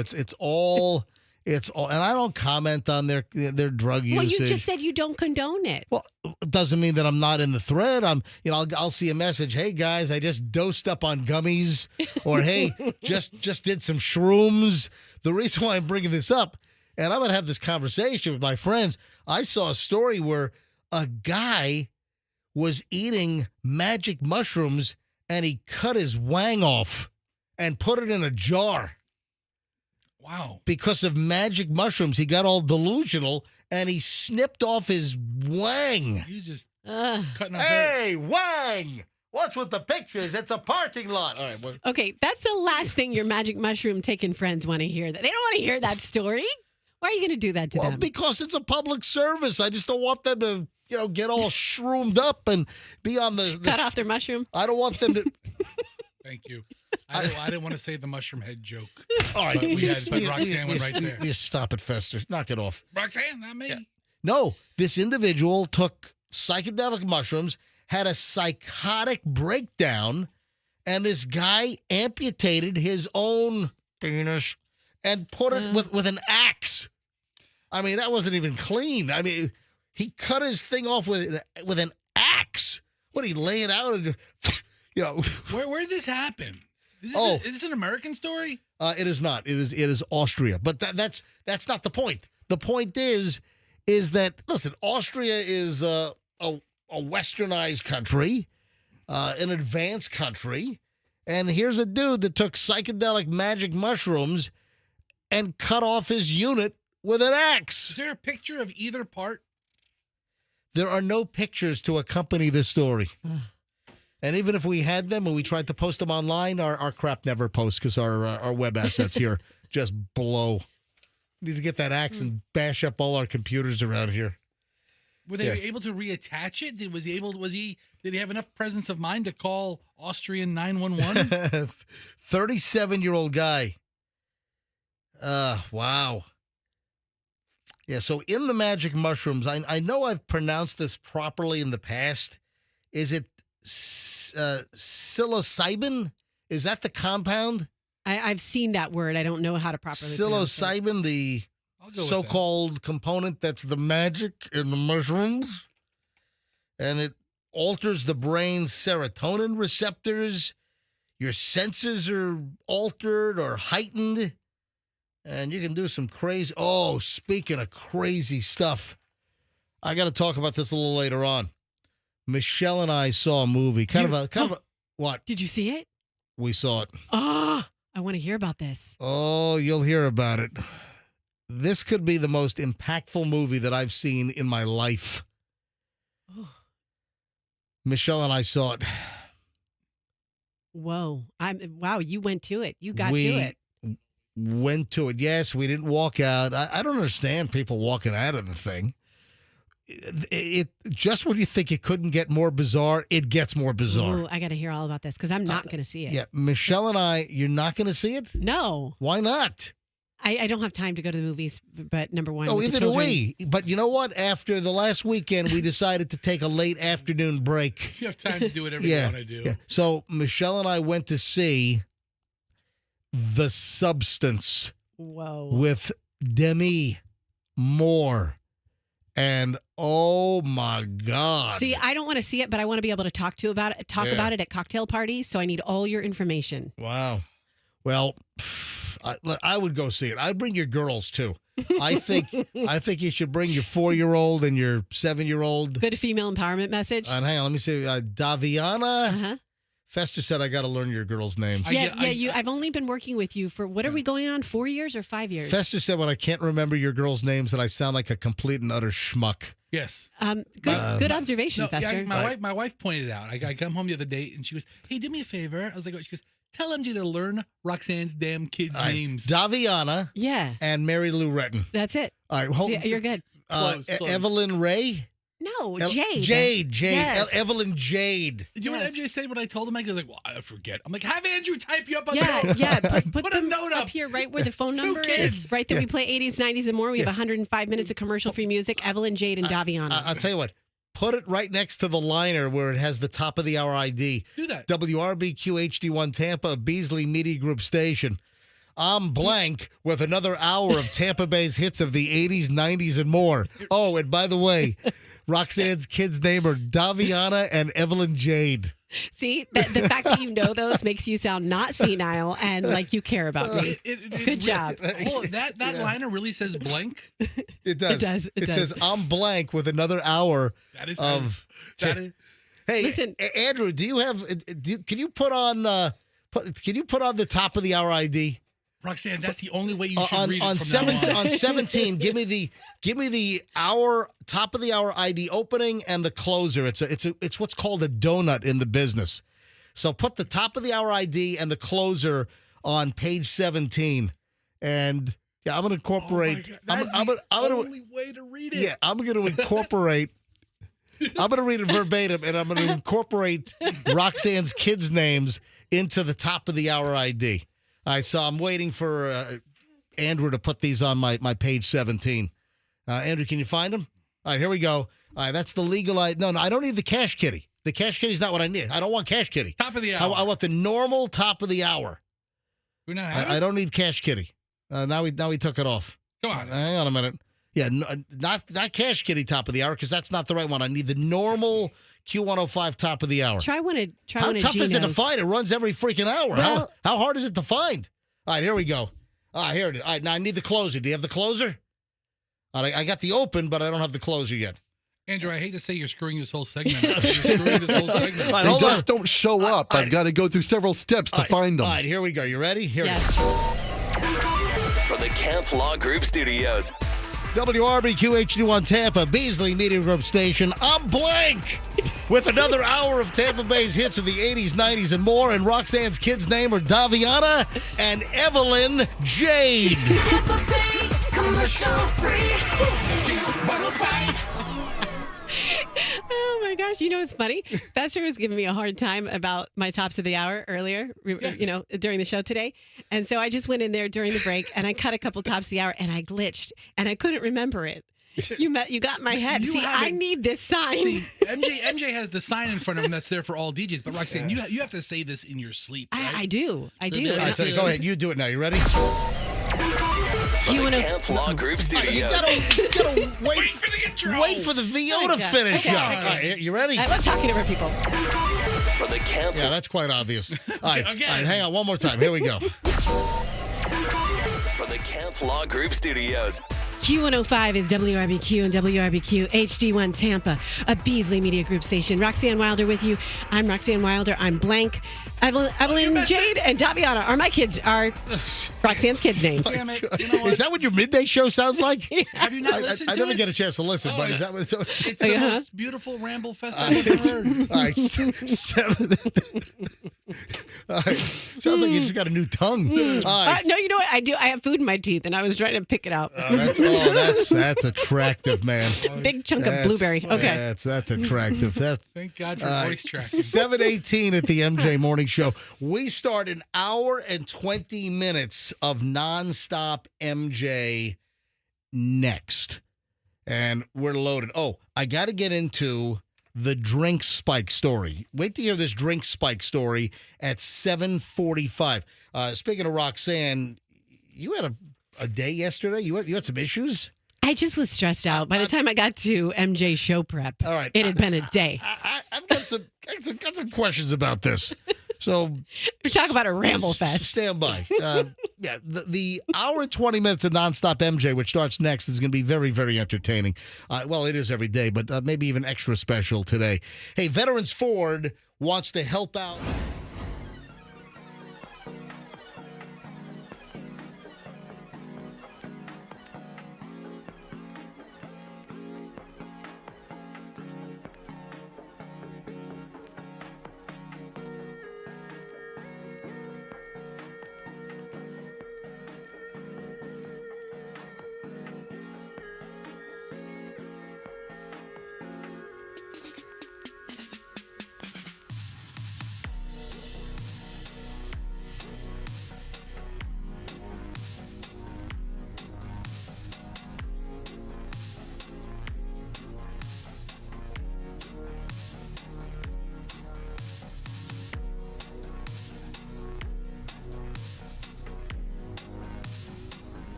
It's all, and I don't comment on their drug usage.
Well, you just said you don't condone it.
Well, it doesn't mean that I'm not in the thread. I'll see a message. Hey guys, I just dosed up on gummies, or hey, just did some shrooms. The reason why I'm bringing this up, and I'm going to have this conversation with my friends. I saw a story where a guy was eating magic mushrooms and he cut his wang off and put it in a jar.
Wow.
Because of magic mushrooms, he got all delusional and he snipped off his wang.
He's just cutting off
Hey, wang! What's with the pictures? It's a parking lot. All right. Well,
Okay, that's the last thing your magic mushroom taking friends want to hear. They don't want to hear that story. Why are you going to do that to them?
because it's a public service. I just don't want them to, get all shroomed up and be on the
Cut off their mushroom.
I don't want them to.
Thank you. I didn't want to say the mushroom head joke.
All right.
But Roxanne went right there.
You stop it, Fester. Knock it off.
Roxanne, not me.
Yeah. No, this individual took psychedelic mushrooms, had a psychotic breakdown, and this guy amputated his own penis and put it with an axe. I mean, that wasn't even clean. I mean, he cut his thing off with an axe. What, did he lay it out and,
Where did this happen? Is this an American story?
It is not. It is Austria. But that's not the point. The point is that, listen, Austria is a westernized country, an advanced country, and here's a dude that took psychedelic magic mushrooms and cut off his unit with an axe.
Is there a picture of either part?
There are no pictures to accompany this story. And even if we had them and we tried to post them online, our crap never posts because our web assets here just blow. We need to get that axe and bash up all our computers around here.
Were they able to reattach it? Did he have enough presence of mind to call Austrian 911?
37-year-old guy. Wow. Yeah, so in the magic mushrooms, I know I've pronounced this properly in the past. Is it psilocybin? Is that the compound?
I've seen that word. I don't know how to properly pronounce it.
Psilocybin, the so-called component that's the magic in the mushrooms. And it alters the brain's serotonin receptors. Your senses are altered or heightened. And you can do some crazy... Oh, speaking of crazy stuff, I got to talk about this a little later on. Michelle and I saw a movie. Kind of a what?
Did you see it?
We saw it.
Oh, I want to hear about this.
Oh, you'll hear about it. This could be the most impactful movie that I've seen in my life.
Oh.
Michelle and I saw it.
Whoa. Wow, you went to it. You got to it.
Went to it. Yes, we didn't walk out. I don't understand people walking out of the thing. It just when you think it couldn't get more bizarre, it gets more bizarre.
Ooh, I got to hear all about this because I'm not going to see it.
Yeah, Michelle and I, you're not going to see it?
No.
Why not?
I don't have time to go to the movies, but number one.
Oh,
with the
either do
children-
we. But you know what? After the last weekend, we decided to take a late afternoon break.
You have time to do whatever you want to do.
Yeah. So Michelle and I went to see The Substance
Whoa.
with Demi Moore. And oh my God.
See, I don't want to see it, but I want to be able to talk about it at cocktail parties. So I need all your information.
Wow. Well, I would go see it. I'd bring your girls too. I think you should bring your 4-year-old and your 7-year-old.
Good female empowerment message.
And hang on, let me see. Daviana.
Uh-huh.
Fester said I got to learn your girls' names.
I've only been working with you for, what are we going on, 4 years or 5 years?
Fester said when I can't remember your girls' names that I sound like a complete and utter schmuck.
Yes.
Good observation,
No,
Fester.
yeah, my wife pointed out. I come home the other day and she goes, "Hey, do me a favor." I was like, "What?" She goes, "Tell MJ to learn Roxanne's damn kids' names."
Daviana
Yeah.
and Mary Lou Retton.
That's it.
All right,
See, you're good.
Close.
Evelyn Ray?
No,
Jade.
Jade. Yes.
Evelyn Jade.
Did you know what
Yes.
MJ said when I told him? I was like, "Well, I forget." I'm like, "Have Andrew type you up on
Yeah,
the
yeah. Put
a
them
note
up
up
here, right where the phone
Two
number
kids.
is. Right that we play 80s, 90s, and more. We have 105 minutes of commercial-free music. Evelyn, Jade, and Daviana.
I'll tell you what. Put it right next to the liner where it has the top of the hour ID.
Do that.
WRBQ HD1 Tampa, Beasley Media Group Station. I'm blank with another hour of Tampa Bay's hits of the 80s, 90s, and more. Oh, and by the way, Roxanne's kids' name are Daviana and Evelyn Jade.
See, the fact that you know those makes you sound not senile and like you care about me. Good job.
That liner really says blank.
It does.
It does.
It says, I'm blank with another hour
That is
of...
that is,
Hey,
Listen.
Andrew, do you have... can you put on the top of the hour ID?
Roxanne, that's the only way you should read it
on
from now on.
on 17. Give me the hour top of the hour ID opening and the closer. It's what's called a donut in the business. So put the top of the hour ID and the closer on page 17, and yeah, I'm going to incorporate.
That's the only way to read it.
Yeah, I'm going to incorporate. I'm going to read it verbatim, and I'm going to incorporate Roxanne's kids' names into the top of the hour ID. All right, so I'm waiting for Andrew to put these on my page 17. Andrew, can you find them? All right, here we go. All right, that's the legal ID. No, I don't need the cash kitty. The cash kitty's not what I need. I don't want cash kitty.
Top of the hour.
I want the normal top of the hour.
We're not having
I don't need cash kitty. Now we took it off.
Come on.
Hang on a minute. Yeah, not cash kitty top of the hour because that's not the right one. I need the normal Q105 top of the hour.
Try one of
How tough is it to find? It runs every freaking hour.
Well-
How hard is it to find? All right, here we go. Here it is. All right, now I need the closer. Do you have the closer? All right, I got the open, but I don't have the closer yet.
Andrew, I hate to say you're screwing this whole segment. You're screwing this whole segment.
All right,
They
hold on.
just don't show up. I've got to go through several steps to find them.
All right, here we go. You ready? Here it is.
Yes.
From the Camp Law Group Studios.
WRBQ HD1 Tampa, Beasley Media Group Station. I'm blank with another hour of Tampa Bay's hits of the 80s, 90s, and more. And Roxanne's kids' name are Daviana and Evelyn Jade.
Tampa Bay is commercial free.
Oh my gosh, you know what's funny? Fester was giving me a hard time about my tops of the hour earlier, during the show today. And so I just went in there during the break and I cut a couple tops of the hour and I glitched and I couldn't remember it. You got my head.
You
See, I
haven't-
need this sign.
See, MJ has the sign in front of him that's there for all DJs. But Roxanne, you have to say this in your sleep, right?
I do.
All right, so go ahead. You do it now. You ready?
From the Camp Law Group
You
Studios.
gotta
Wait for the intro.
wait for the VO
Oh,
to
God.
finish.
Okay,
All
okay.
right, you ready?
I love talking over people.
From the Camp
Yeah, that's quite obvious. All right,
Again.
all right, hang on one more time. Here we go.
From the Camp Law Group Studios.
Q105 is WRBQ and WRBQ HD1 Tampa, a Beasley Media Group station. Roxanne Wilder with you. I'm Roxanne Wilder. I'm blank. Evelyn, Jade, and Daviana are my kids. Are Roxanne's kids' names.
Damn it. You know what?
Is that what your midday show sounds like?
Have you not listened
I
to
never
it?
get a chance to listen,
Oh,
but is that what
It's the most beautiful ramble fest I've ever
it's-
heard.
all right, all right. Sounds like you just got a new tongue. All right.
No, you know what? I do. I have food in my teeth, and I was trying to pick it out.
That's attractive, man.
Big chunk of blueberry. Okay.
That's attractive.
Thank God for voice tracking.
7:18 at the MJ Morning Show. We start an hour and 20 minutes of nonstop MJ next, and we're loaded. Oh, I got to get into the drink spike story. Wait to hear this drink spike story at 7:45. Speaking of Roxanne, you had a day yesterday. You had some issues.
I just was stressed out. By the time I got to MJ show prep,
All right,
it had been a day.
I've got some questions about this. So
We talk about a ramble fest.
stand by. Yeah, the hour and 20 minutes of nonstop MJ, which starts next, is going to be very, very entertaining. Well, it is every day, but maybe even extra special today. Hey, Veterans Ford wants to help out.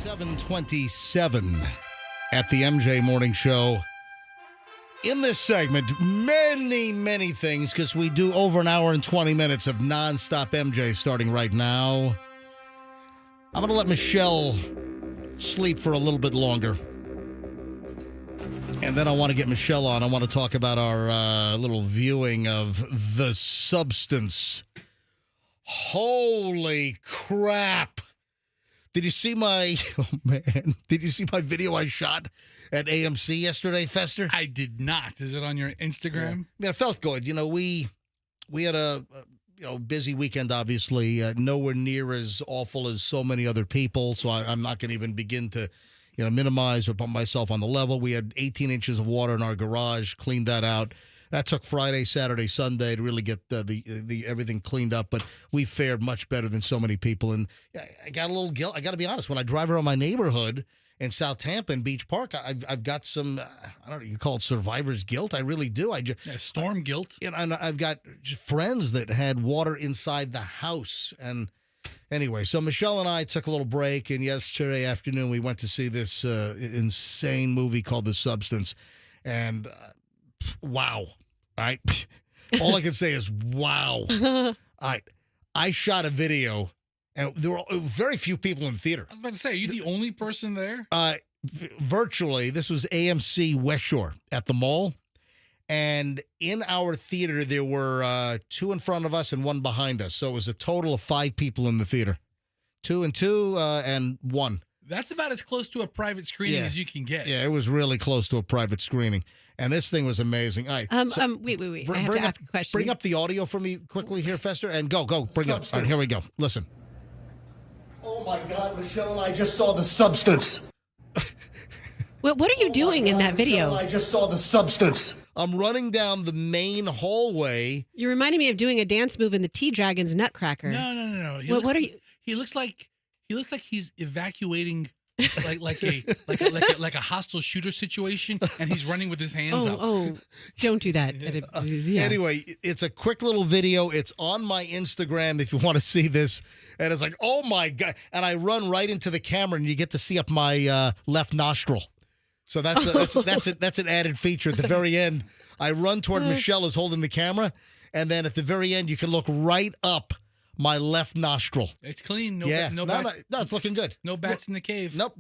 7:27 at the MJ Morning Show. In this segment, many things, because we do over an hour and 20 minutes of nonstop MJ starting right now. I'm going to let Michelle sleep for a little bit longer. And then I want to get Michelle on. I want to talk about our little viewing of The Substance. Holy crap. Did you see my, did you see my video I shot at AMC yesterday, Fester?
I did not. Is it on your Instagram?
Yeah, it felt good. You know, we had a busy weekend, obviously, nowhere near as awful as so many other people. So I'm not going to even begin to, minimize or put myself on the level. We had 18 inches of water in our garage, cleaned that out. That took Friday, Saturday, Sunday to really get the everything cleaned up. But we fared much better than so many people. And I got a little guilt. I got to be honest. When I drive around my neighborhood in South Tampa and Beach Park, I've got some, I don't know, you call it survivor's guilt. I really do.
Storm guilt.
And I've got friends that had water inside the house. And anyway, so Michelle and I took a little break. And yesterday afternoon, we went to see this insane movie called The Substance. And wow. All right. All I can say is wow. All right. I shot a video, and there were very few people in the theater.
I was about to say, are you the only person there?
Virtually. This was AMC West Shore at the mall. And in our theater, there were 2 in front of us and 1 behind us. So it was a total of 5 people in the theater. 2 and 2 and 1.
That's about as close to a private screening as you can get.
Yeah, it was really close to a private screening. And this thing was amazing. All right.
Wait. I have to ask a question.
Bring up the audio for me quickly here, Fester, and go. Bring it up. All right, here we go. Listen. Oh, my God, Michelle and I just saw The Substance.
What are you doing in that video?
Michelle and I just saw The Substance. I'm running down the main hallway.
You're reminding me of doing a dance move in the T-Dragon's Nutcracker.
No.
What are you?
He looks like he's evacuating like a hostile shooter situation, and he's running with his hands up.
Oh, don't do that. Yeah.
Anyway, it's a quick little video. It's on my Instagram if you want to see this. And it's like, oh my God. And I run right into the camera and you get to see up my left nostril. So that's an added feature. At the very end, I run toward Michelle who's holding the camera. And then at the very end, you can look right up my left nostril.
It's clean. No,
it's looking good.
No bats in the cave.
Nope.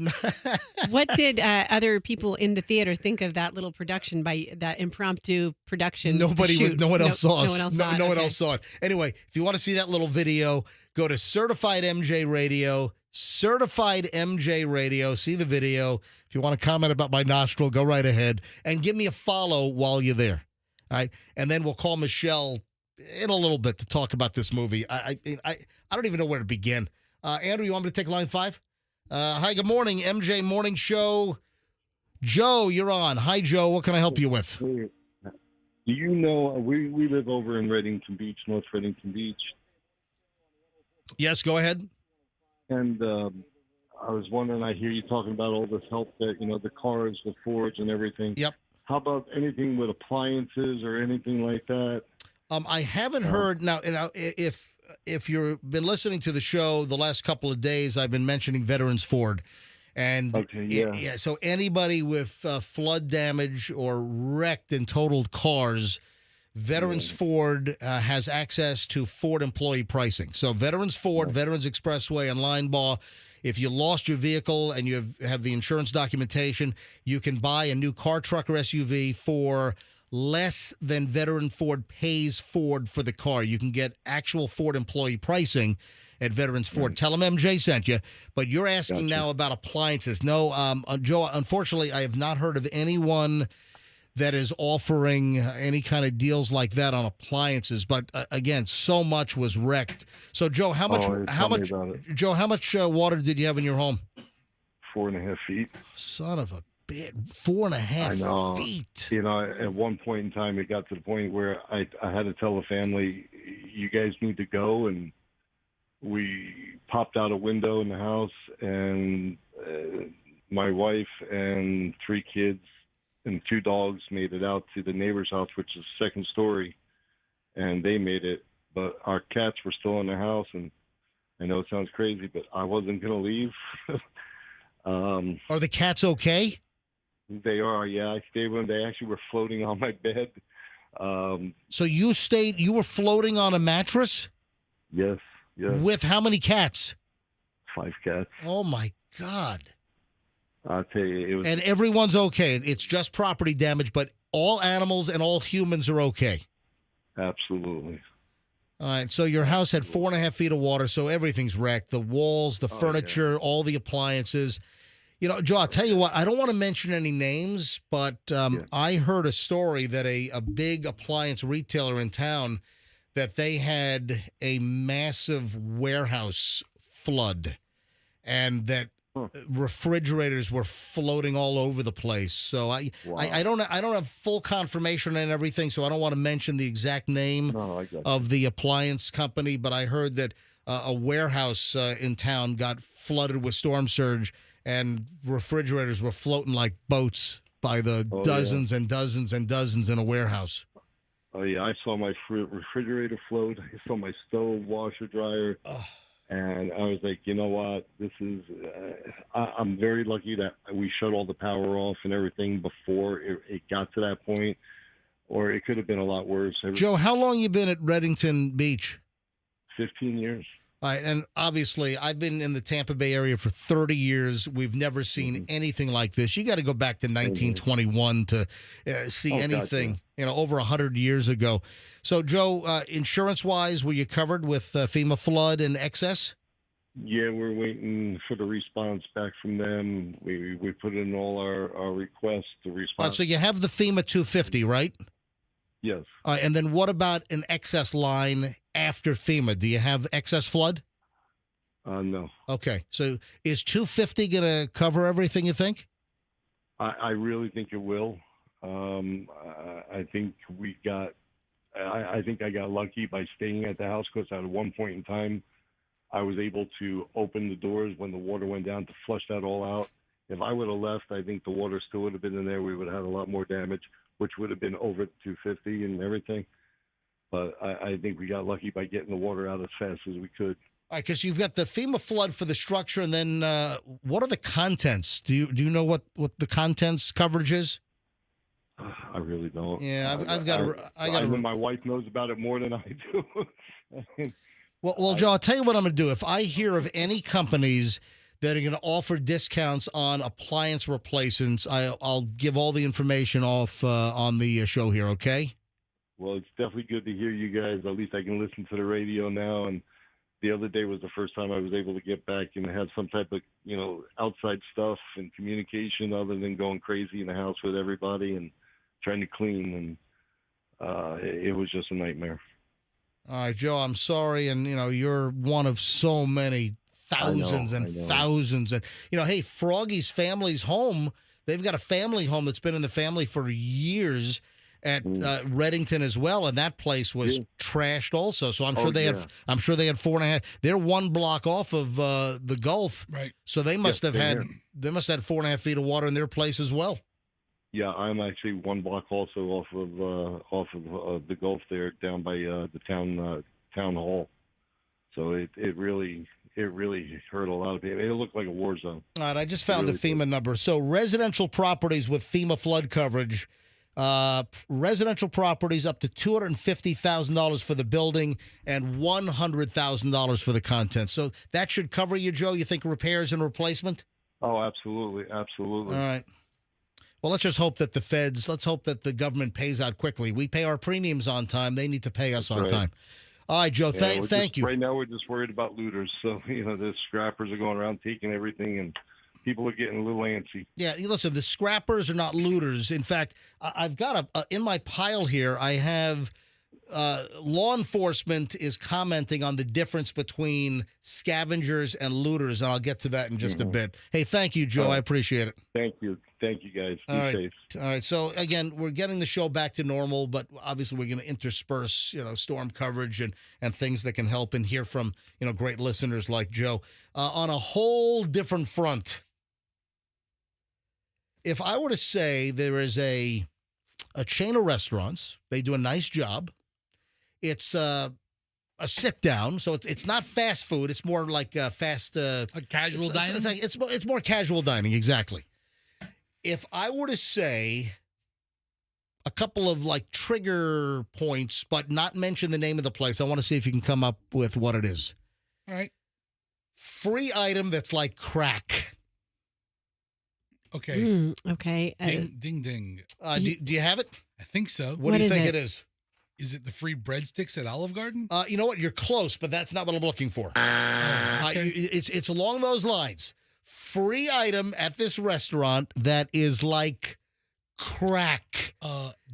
What did other people in the theater think of that little production, by that impromptu production?
No one else saw us. No one
Okay.
else saw it. Anyway, if you want to see that little video, go to Certified MJ Radio. Certified MJ Radio. See the video. If you want to comment about my nostril, go right ahead and give me a follow while you're there. All right, and then we'll call Michelle in a little bit to talk about this movie. I don't even know where to begin. Andrew, you want me to take line 5? Hi, good morning, MJ Morning Show. Joe, you're on. Hi, Joe. What can I help you with?
Do you know, we live over in Reddington Beach, North Reddington Beach.
Yes, go ahead.
And I was wondering, I hear you talking about all this help that, the cars, the Fords and everything.
Yep.
How about anything with appliances or anything like that?
I haven't heard now. If you've been listening to the show the last couple of days, I've been mentioning Veterans Ford, and so anybody with flood damage or wrecked and totaled cars, Veterans Ford has access to Ford employee pricing. So Veterans Ford, Veterans Expressway, and Linebaugh. If you lost your vehicle and you have the insurance documentation, you can buy a new car, truck, or SUV for less than Veteran Ford pays Ford for the car. You can get actual Ford employee pricing at Veterans Ford. Tell them MJ sent you. But you're asking now about appliances. No, Joe, unfortunately, I have not heard of anyone that is offering any kind of deals like that on appliances. But again, so much was wrecked. So Joe, how much water did you have in your home?
4.5 feet.
Son of a bitch. 4.5 feet.
At one point in time, it got to the point where I had to tell the family, you guys need to go. And we popped out a window in the house, and my wife and 3 kids and 2 dogs made it out to the neighbor's house, which is second story, and they made it. But our cats were still in the house, and I know it sounds crazy, but I wasn't going to leave.
Are the cats okay?
They are, yeah. I stayed with them. They actually were floating on my bed.
So you were floating on a mattress?
Yes.
With how many cats?
5 cats.
Oh, my God.
I'll tell you, it was.
And everyone's okay. It's just property damage, but all animals and all humans are okay.
Absolutely.
All right. So your house had 4.5 feet of water, so everything's wrecked. The walls, the furniture, all the appliances. Joe, I'll tell you what, I don't want to mention any names, but I heard a story that a big appliance retailer in town, that they had a massive warehouse flood, and that refrigerators were floating all over the place. So I don't have full confirmation and everything, so I don't want to mention the exact name of the appliance company, but I heard that a warehouse in town got flooded with storm surge, and refrigerators were floating like boats by the dozens and dozens and dozens in a warehouse.
Oh, yeah. I saw my refrigerator float. I saw my stove, washer, dryer. And I was like, you know what? This is, I'm very lucky that we shut all the power off and everything before it got to that point, or it could have been a lot worse.
Joe, how long you been at Reddington Beach?
15 years.
All right, and obviously, I've been in the Tampa Bay area for 30 years. We've never seen anything like this. You got to go back to 1921 to see anything, over 100 years ago. So, Joe, insurance-wise, were you covered with FEMA flood and excess?
Yeah, we're waiting for the response back from them. We put in all our requests to respond.
All right, so you have the FEMA 250, right?
Yes.
All right, and then what about an excess line after FEMA? Do you have excess flood?
No.
Okay, so is 250 going to cover everything, you think?
I really think it will. I think I think I got lucky by staying at the house, because at one point in time, I was able to open the doors when the water went down to flush that all out. If I would have left, I think the water still would have been in there. We would have had a lot more damage, which would have been over 250 and everything. But I think we got lucky by getting the water out as fast as we could.
All right, because you've got the FEMA flood for the structure, and then what are the contents? Do you know what the contents coverage is?
I really don't.
Yeah, I've got to.
My wife knows about it more than I do.
Well, Joe, I'll tell you what I'm going to do. If I hear of any companies that are going to offer discounts on appliance replacements, I'll give all the information off on the show here, okay?
Well, it's definitely good to hear you guys. At least I can listen to the radio now. And the other day was the first time I was able to get back and have some type of, outside stuff and communication other than going crazy in the house with everybody and trying to clean. And it was just a nightmare.
All right, Joe, I'm sorry. And, you're one of so many thousands and thousands. And, hey, Froggy's family's home, they've got a family home that's been in the family for years at Reddington as well, and that place was trashed also. So I'm sure they had 4.5. They're one block off of the Gulf,
right?
So they must have had 4.5 feet of water in their place as well.
Yeah, I'm actually one block also off of the Gulf there, down by the town hall. So it really hurt a lot of people. It looked like a war zone.
All right, I just found the FEMA number. So residential properties with FEMA flood coverage. Residential properties up to $250,000 for the building and $100,000 for the contents. So that should cover you, Joe. You think repairs and replacement?
Oh, absolutely. All
right. Well, let's just hope that the government pays out quickly. We pay our premiums on time. They need to pay us on time. All right, Joe. Thank you.
Right now, we're just worried about looters. So the scrappers are going around taking everything, and people are getting a little antsy.
Yeah, listen, the scrappers are not looters. In fact, I've got in my pile here, I have law enforcement is commenting on the difference between scavengers and looters, and I'll get to that in just a bit. Hey, thank you, Joe. I appreciate it.
Thank you. Thank you, guys. Be safe.
All right. So, again, we're getting the show back to normal, but obviously we're going to intersperse, storm coverage and things that can help and hear from, great listeners like Joe. On a whole different front, if I were to say there is a chain of restaurants, they do a nice job. It's a sit down, so it's not fast food. It's more like fast,
casual dining.
It's more casual dining, exactly. If I were to say a couple of trigger points, but not mention the name of the place, I want to see if you can come up with what it is.
All right.
Free item that's like crack.
Okay.
Okay.
Ding, ding.
Do you have it?
I think so.
What do you think it is?
Is it the free breadsticks at Olive Garden?
You know what? You're close, but that's not what I'm looking for.
Okay.
It's along those lines. Free item at this restaurant that is like crack.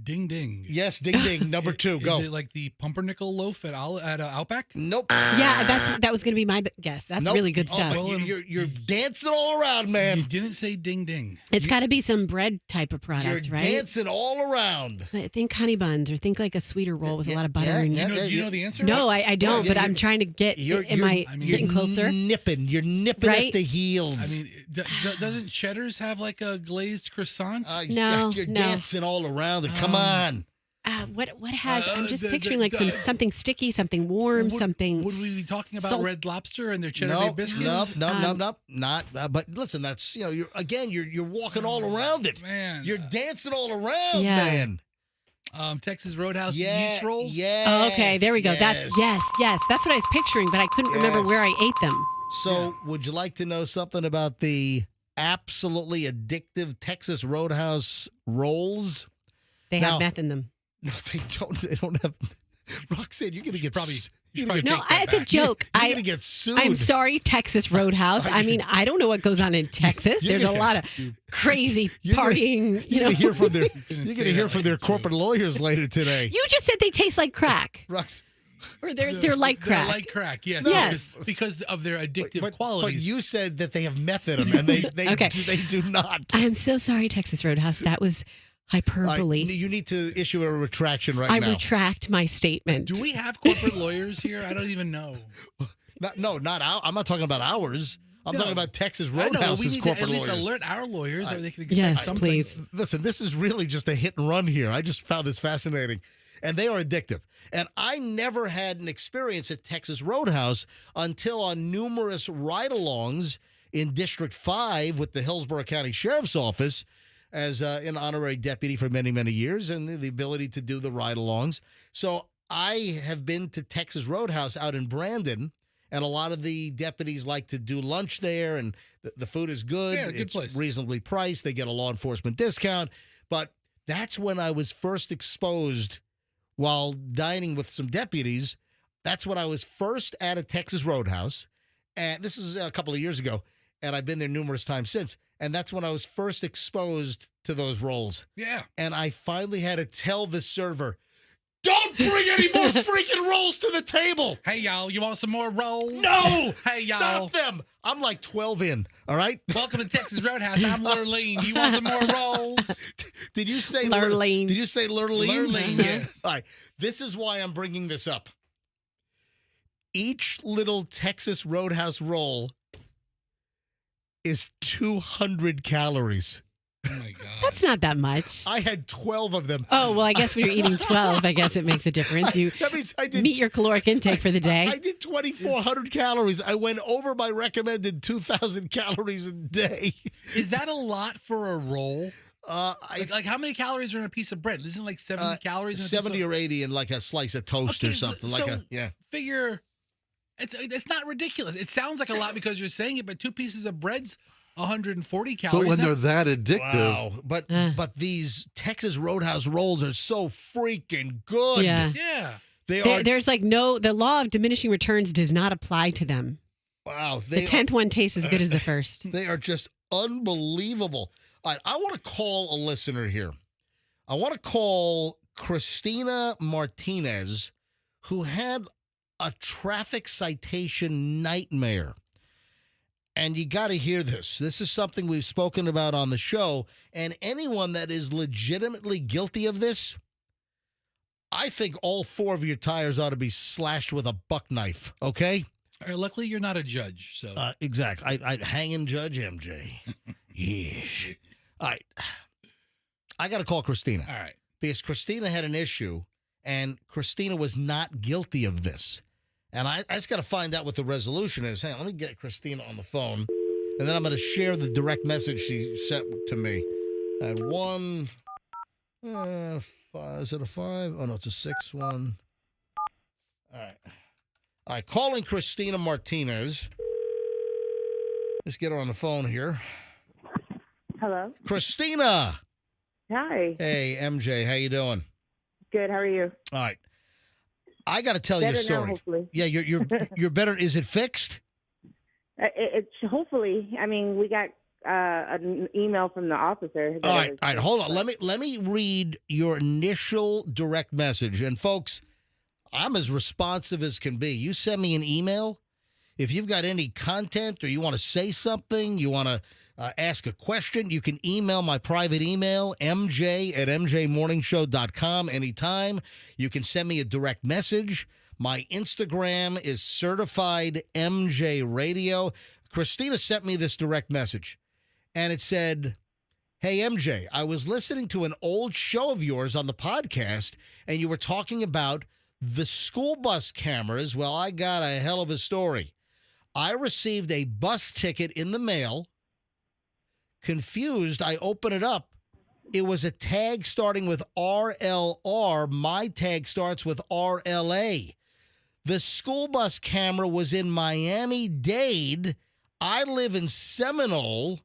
Ding, ding.
Yes, ding, ding. Number 2, go.
Is it like the pumpernickel loaf at Outback?
Nope.
Yeah, that was going to be my guess. That's really good stuff.
But you're dancing all around, man.
You didn't say ding, ding.
It's got to be some bread type of product,
you're
right?
Dancing all around.
I think honey buns, or think like a sweeter roll with a lot of butter.
Do you know the answer?
No, I don't, but I'm trying to get, am I getting closer?
You're nipping
Right?
at the heels.
I mean, doesn't Cheddar's have like a glazed croissant?
No,
You're
no.
dancing all around it. Come on.
What has? I'm just picturing like something sticky, something warm, something.
Would we be talking about
salt-
Red Lobster and their cheddar bay biscuits?
No, not. But listen, that's you're walking all around it.
Man,
You're dancing all around,
Yeah.
man.
Texas Roadhouse yeast rolls.
Yes.
Oh, okay, there we go. That's yes. That's what I was picturing, but I couldn't remember where I ate them.
So, would you like to know something about the absolutely addictive Texas Roadhouse rolls?
They have meth in them.
No, they don't. They don't have. Roxanne, you're going to get
probably.
No, it's a joke.
You're going to get sued.
I'm sorry, Texas Roadhouse. I mean, I don't know what goes on in Texas. There's a lot of crazy partying.
You're going to hear from their corporate lawyers later today.
You just said they taste like crack.
Rox.
Or they're like crack.
They're like crack, yes.
Yes.
Because of their addictive qualities.
But you said that they have meth in them, and they do not.
I'm so sorry, Texas Roadhouse. That was hyperbole.
You need to issue a retraction now.
I retract my statement.
Do we have corporate lawyers here? I don't even know.
Not I'm not talking about ours. I'm talking about Texas
I know, but we
Roadhouse's
need
corporate
to at least
lawyers.
alert our lawyers that they can expect
Yes,
something.
please.
Listen, this is really just a hit and run here. I just found this fascinating. And they are addictive. And I never had an experience at Texas Roadhouse until on numerous ride-alongs in District 5 with the Hillsborough County Sheriff's Office as an honorary deputy for many, many years and the ability to do the ride-alongs. So I have been to Texas Roadhouse out in Brandon, and a lot of the deputies like to do lunch there, and the food is good.
Yeah, good
it's
place.
reasonably priced. They get a law enforcement discount. But that's when I was first exposed while dining with some deputies. That's when I was first at a Texas Roadhouse. And this is a couple of years ago, and I've been there numerous times since. And that's when I was first exposed to those rolls.
Yeah.
And I finally had to tell the server, don't bring any more freaking rolls to the table.
Hey, y'all, you want some more rolls?
No!
Hey, y'all.
Stop them. I'm like 12 in, all right?
Welcome to Texas Roadhouse. I'm Lurleen. You want some more rolls?
Did you say
Lurleen.
Did you say Lurleen?
Lurleen, yes.
All right. This is why I'm bringing this up. Each little Texas Roadhouse roll is 200 calories.
Oh, my God.
That's not that much.
I had 12 of them.
Oh, well, I guess when you're eating 12, I guess it makes a difference. You
That means I did
meet your caloric intake for the day.
I did 2,400 calories. I went over my recommended 2,000 calories a day.
Is that a lot for a roll?
I
Like how many calories are in a piece of bread? Isn't it like 70 calories? In a piece
70
of...
or 80 in like a slice of toast
Okay,
or something. Yeah.
Figure, it's not ridiculous. It sounds like a lot because you're saying it, but 2 pieces of bread's 140 calories.
But when they're that addictive,
Wow. But these Texas Roadhouse rolls are so freaking good.
Yeah.
Yeah.
There's like the law of diminishing returns does not apply to them.
Wow.
The 10th one tastes as good as the first.
They are just unbelievable. All right, I want to call a listener here. I want to call Christina Martinez, who had a traffic citation nightmare. And you got to hear this. This is something we've spoken about on the show. And anyone that is legitimately guilty of this, I think all 4 of your tires ought to be slashed with a buck knife, okay?
All right, luckily, you're not a judge, so.
Exactly. I'd hang and judge MJ. Yeesh. All right. I got to call Christina.
All right.
Because Christina had an issue, and Christina was not guilty of this. And I just got to find out what the resolution is. Hang on, let me get Christina on the phone, and then I'm going to share the direct message she sent to me. I had one, is it a 5? Oh, no, it's a 6 one. All right, calling Christina Martinez. Let's get her on the phone here.
Hello.
Christina.
Hi.
Hey, MJ, how you doing?
Good. How are you?
All right. I got to tell you a
Better
story.
now, hopefully.
Yeah, you're better. Is it fixed?
It's hopefully. I mean, we got an email from the officer.
All right. Hold on. Let me read your initial direct message. And folks, I'm as responsive as can be. You send me an email if you've got any content or you want to say something, you want to ask a question, you can email my private email, mj@mjmorningshow.com anytime. You can send me a direct message. My Instagram is certified MJ Radio. Christina sent me this direct message, and it said, hey, MJ, I was listening to an old show of yours on the podcast, and you were talking about the school bus cameras. Well, I got a hell of a story. I received a bus ticket in the mail. Confused, I open it up. It was a tag starting with RLR. My tag starts with RLA. The school bus camera was in Miami-Dade. I live in Seminole.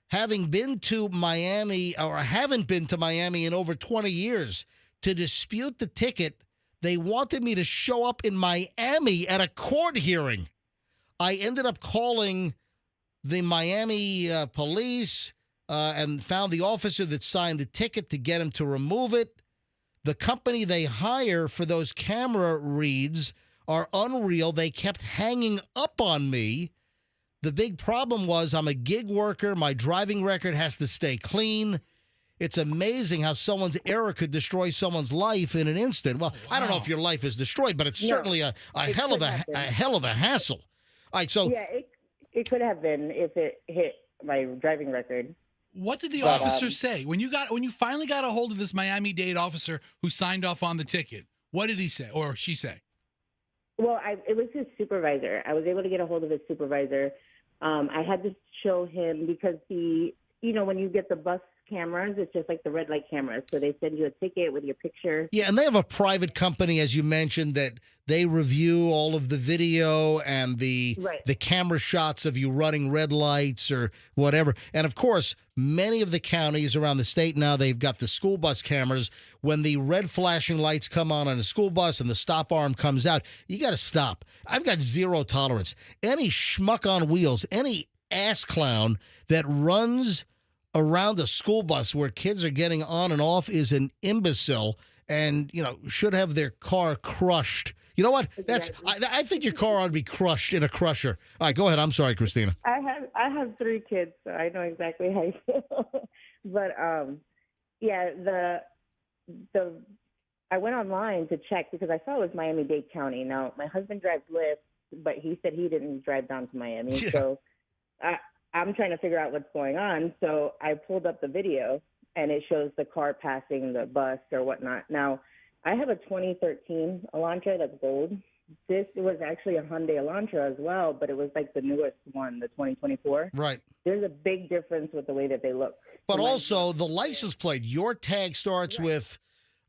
Having been to Miami, or haven't been to Miami in over 20 years, to dispute the ticket, they wanted me to show up in Miami at a court hearing. I ended up calling the Miami police and found the officer that signed the ticket to get him to remove it. The company they hire for those camera reads are unreal. They kept hanging up on me. The big problem was I'm a gig worker. My driving record has to stay clean. it's amazing how someone's error could destroy someone's life in an instant. Well, I don't know if your life is destroyed, but it's certainly a hell of a hassle. All right, so
yeah, it could have been if it hit my driving record.
What did the officer say when you finally got a hold of this Miami-Dade officer who signed off on the ticket? What did he say or she say?
Well, it was his supervisor. I was able to get a hold of his supervisor. I had to show him because when you get the bus cameras, it's just like the red light cameras. So they send you a ticket with your picture.
Yeah, and they have a private company, as you mentioned, that they review all of the video and the camera shots of you running red lights or whatever. And of course, many of the counties around the state now, they've got the school bus cameras. When the red flashing lights come on a school bus and the stop arm comes out, you got to stop. I've got zero tolerance. Any schmuck on wheels, any ass clown that runs around a school bus where kids are getting on and off is an imbecile and, should have their car crushed. You know what? I think your car ought to be crushed in a crusher. All right, go ahead. I'm sorry, Christina.
I have 3 kids, so I know exactly how you feel. But I went online to check because I saw it was Miami-Dade County. Now, my husband drives Lyft, but he said he didn't drive down to Miami. Yeah. So I'm trying to figure out what's going on. So I pulled up the video, and it shows the car passing the bus or whatnot. Now, I have a 2013 Elantra that's gold. This was actually a Hyundai Elantra as well, but it was like the newest one, the 2024.
Right.
There's a big difference with the way that they look.
But also the license plate. Your tag starts with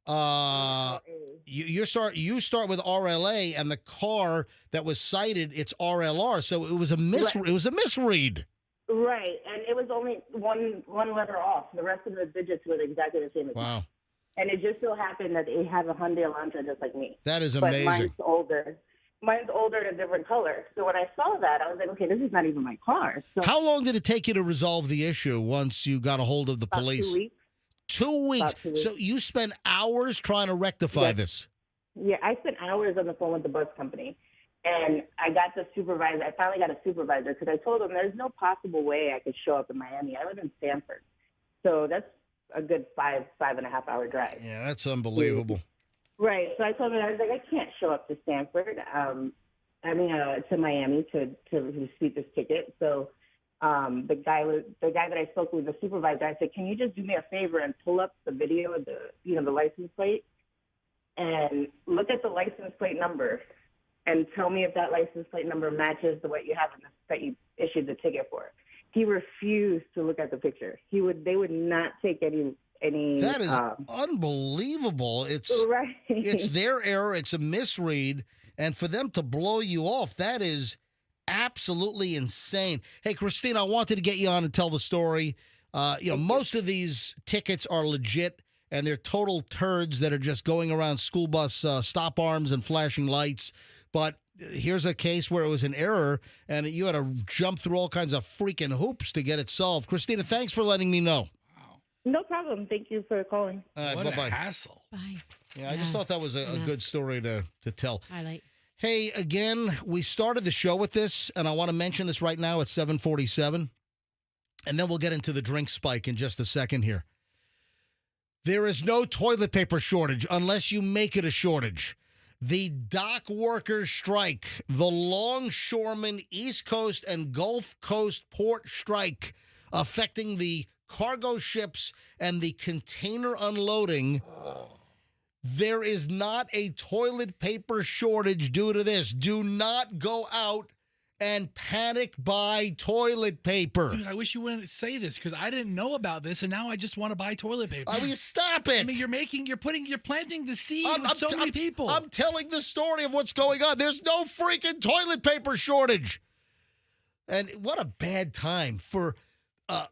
you start with RLA, and the car that was cited, it's RLR. So it was a misread.
Right, and it was only one letter off. The rest of the digits were exactly the same as mine. And it just so happened that they have a Hyundai Elantra just like me.
That is amazing.
But mine's older. Mine's older and a different color. So when I saw that, I was like, okay, this is not even my car. So
how long did it take you to resolve the issue once you got a hold of the police?
2 weeks.
2 weeks.
2 weeks.
So you spent hours trying to rectify this.
Yeah, I spent hours on the phone with the bus company. And I got the supervisor. I finally got a supervisor because I told him there's no possible way I could show up in Miami. I live in Stanford. So that's a good 5.5 hour drive.
Yeah, that's unbelievable.
Right. So I told him, I was like, I can't show up to Stanford. To Miami to dispute this ticket. So the guy that I spoke with, the supervisor, I said, can you just do me a favor and pull up the video of the license plate and look at the license plate number and tell me if that license plate number matches the what you have that you issued the ticket for. He refused to look at the picture. They would not take any.
That is unbelievable. It's their error. It's a misread, and for them to blow you off, that is absolutely insane. Hey, Christina, I wanted to get you on and tell the story. Most of these tickets are legit, and they're total turds that are just going around school bus stop arms and flashing lights. But here's a case where it was an error, and you had to jump through all kinds of freaking hoops to get it solved. Christina, thanks for letting me know.
No problem. Thank you for calling.
What a hassle.
Bye.
Yeah, I just thought that was a good story to tell.
Highlight.
Hey, again, we started the show with this, and I want to mention this right now at 7:47, and then we'll get into the drink spike in just a second here. There is no toilet paper shortage unless you make it a shortage. The dock workers strike, the longshoremen East Coast and Gulf Coast port strike, affecting the cargo ships and the container unloading. There is not a toilet paper shortage due to this. Do not go out and panic buy toilet paper.
Dude, I wish you wouldn't say this because I didn't know about this, and now I just want to buy toilet paper.
I mean, stop it.
I mean, you're planting the seed with so many people.
I'm telling the story of what's going on. There's no freaking toilet paper shortage. And what a bad time for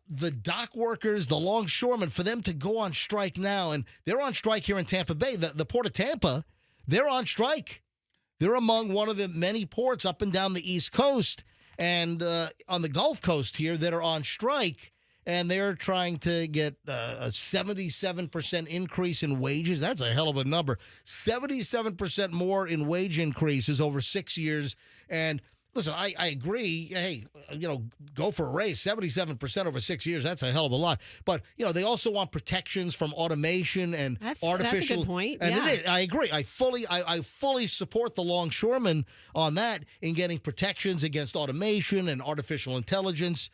the dock workers, the longshoremen, for them to go on strike now. And they're on strike here in Tampa Bay. The Port of Tampa, they're on strike. They're among one of the many ports up and down the East Coast and on the Gulf Coast here that are on strike, and they're trying to get a 77% increase in wages. That's a hell of a number. 77% more in wage increases over 6 years, and listen, I agree. Hey, go for a raise. 77% over 6 years. That's a hell of a lot. But, they also want protections from automation and artificial.
That's a good point.
And
yeah.
it is. I agree. I fully support the longshoremen on that in getting protections against automation and artificial intelligence,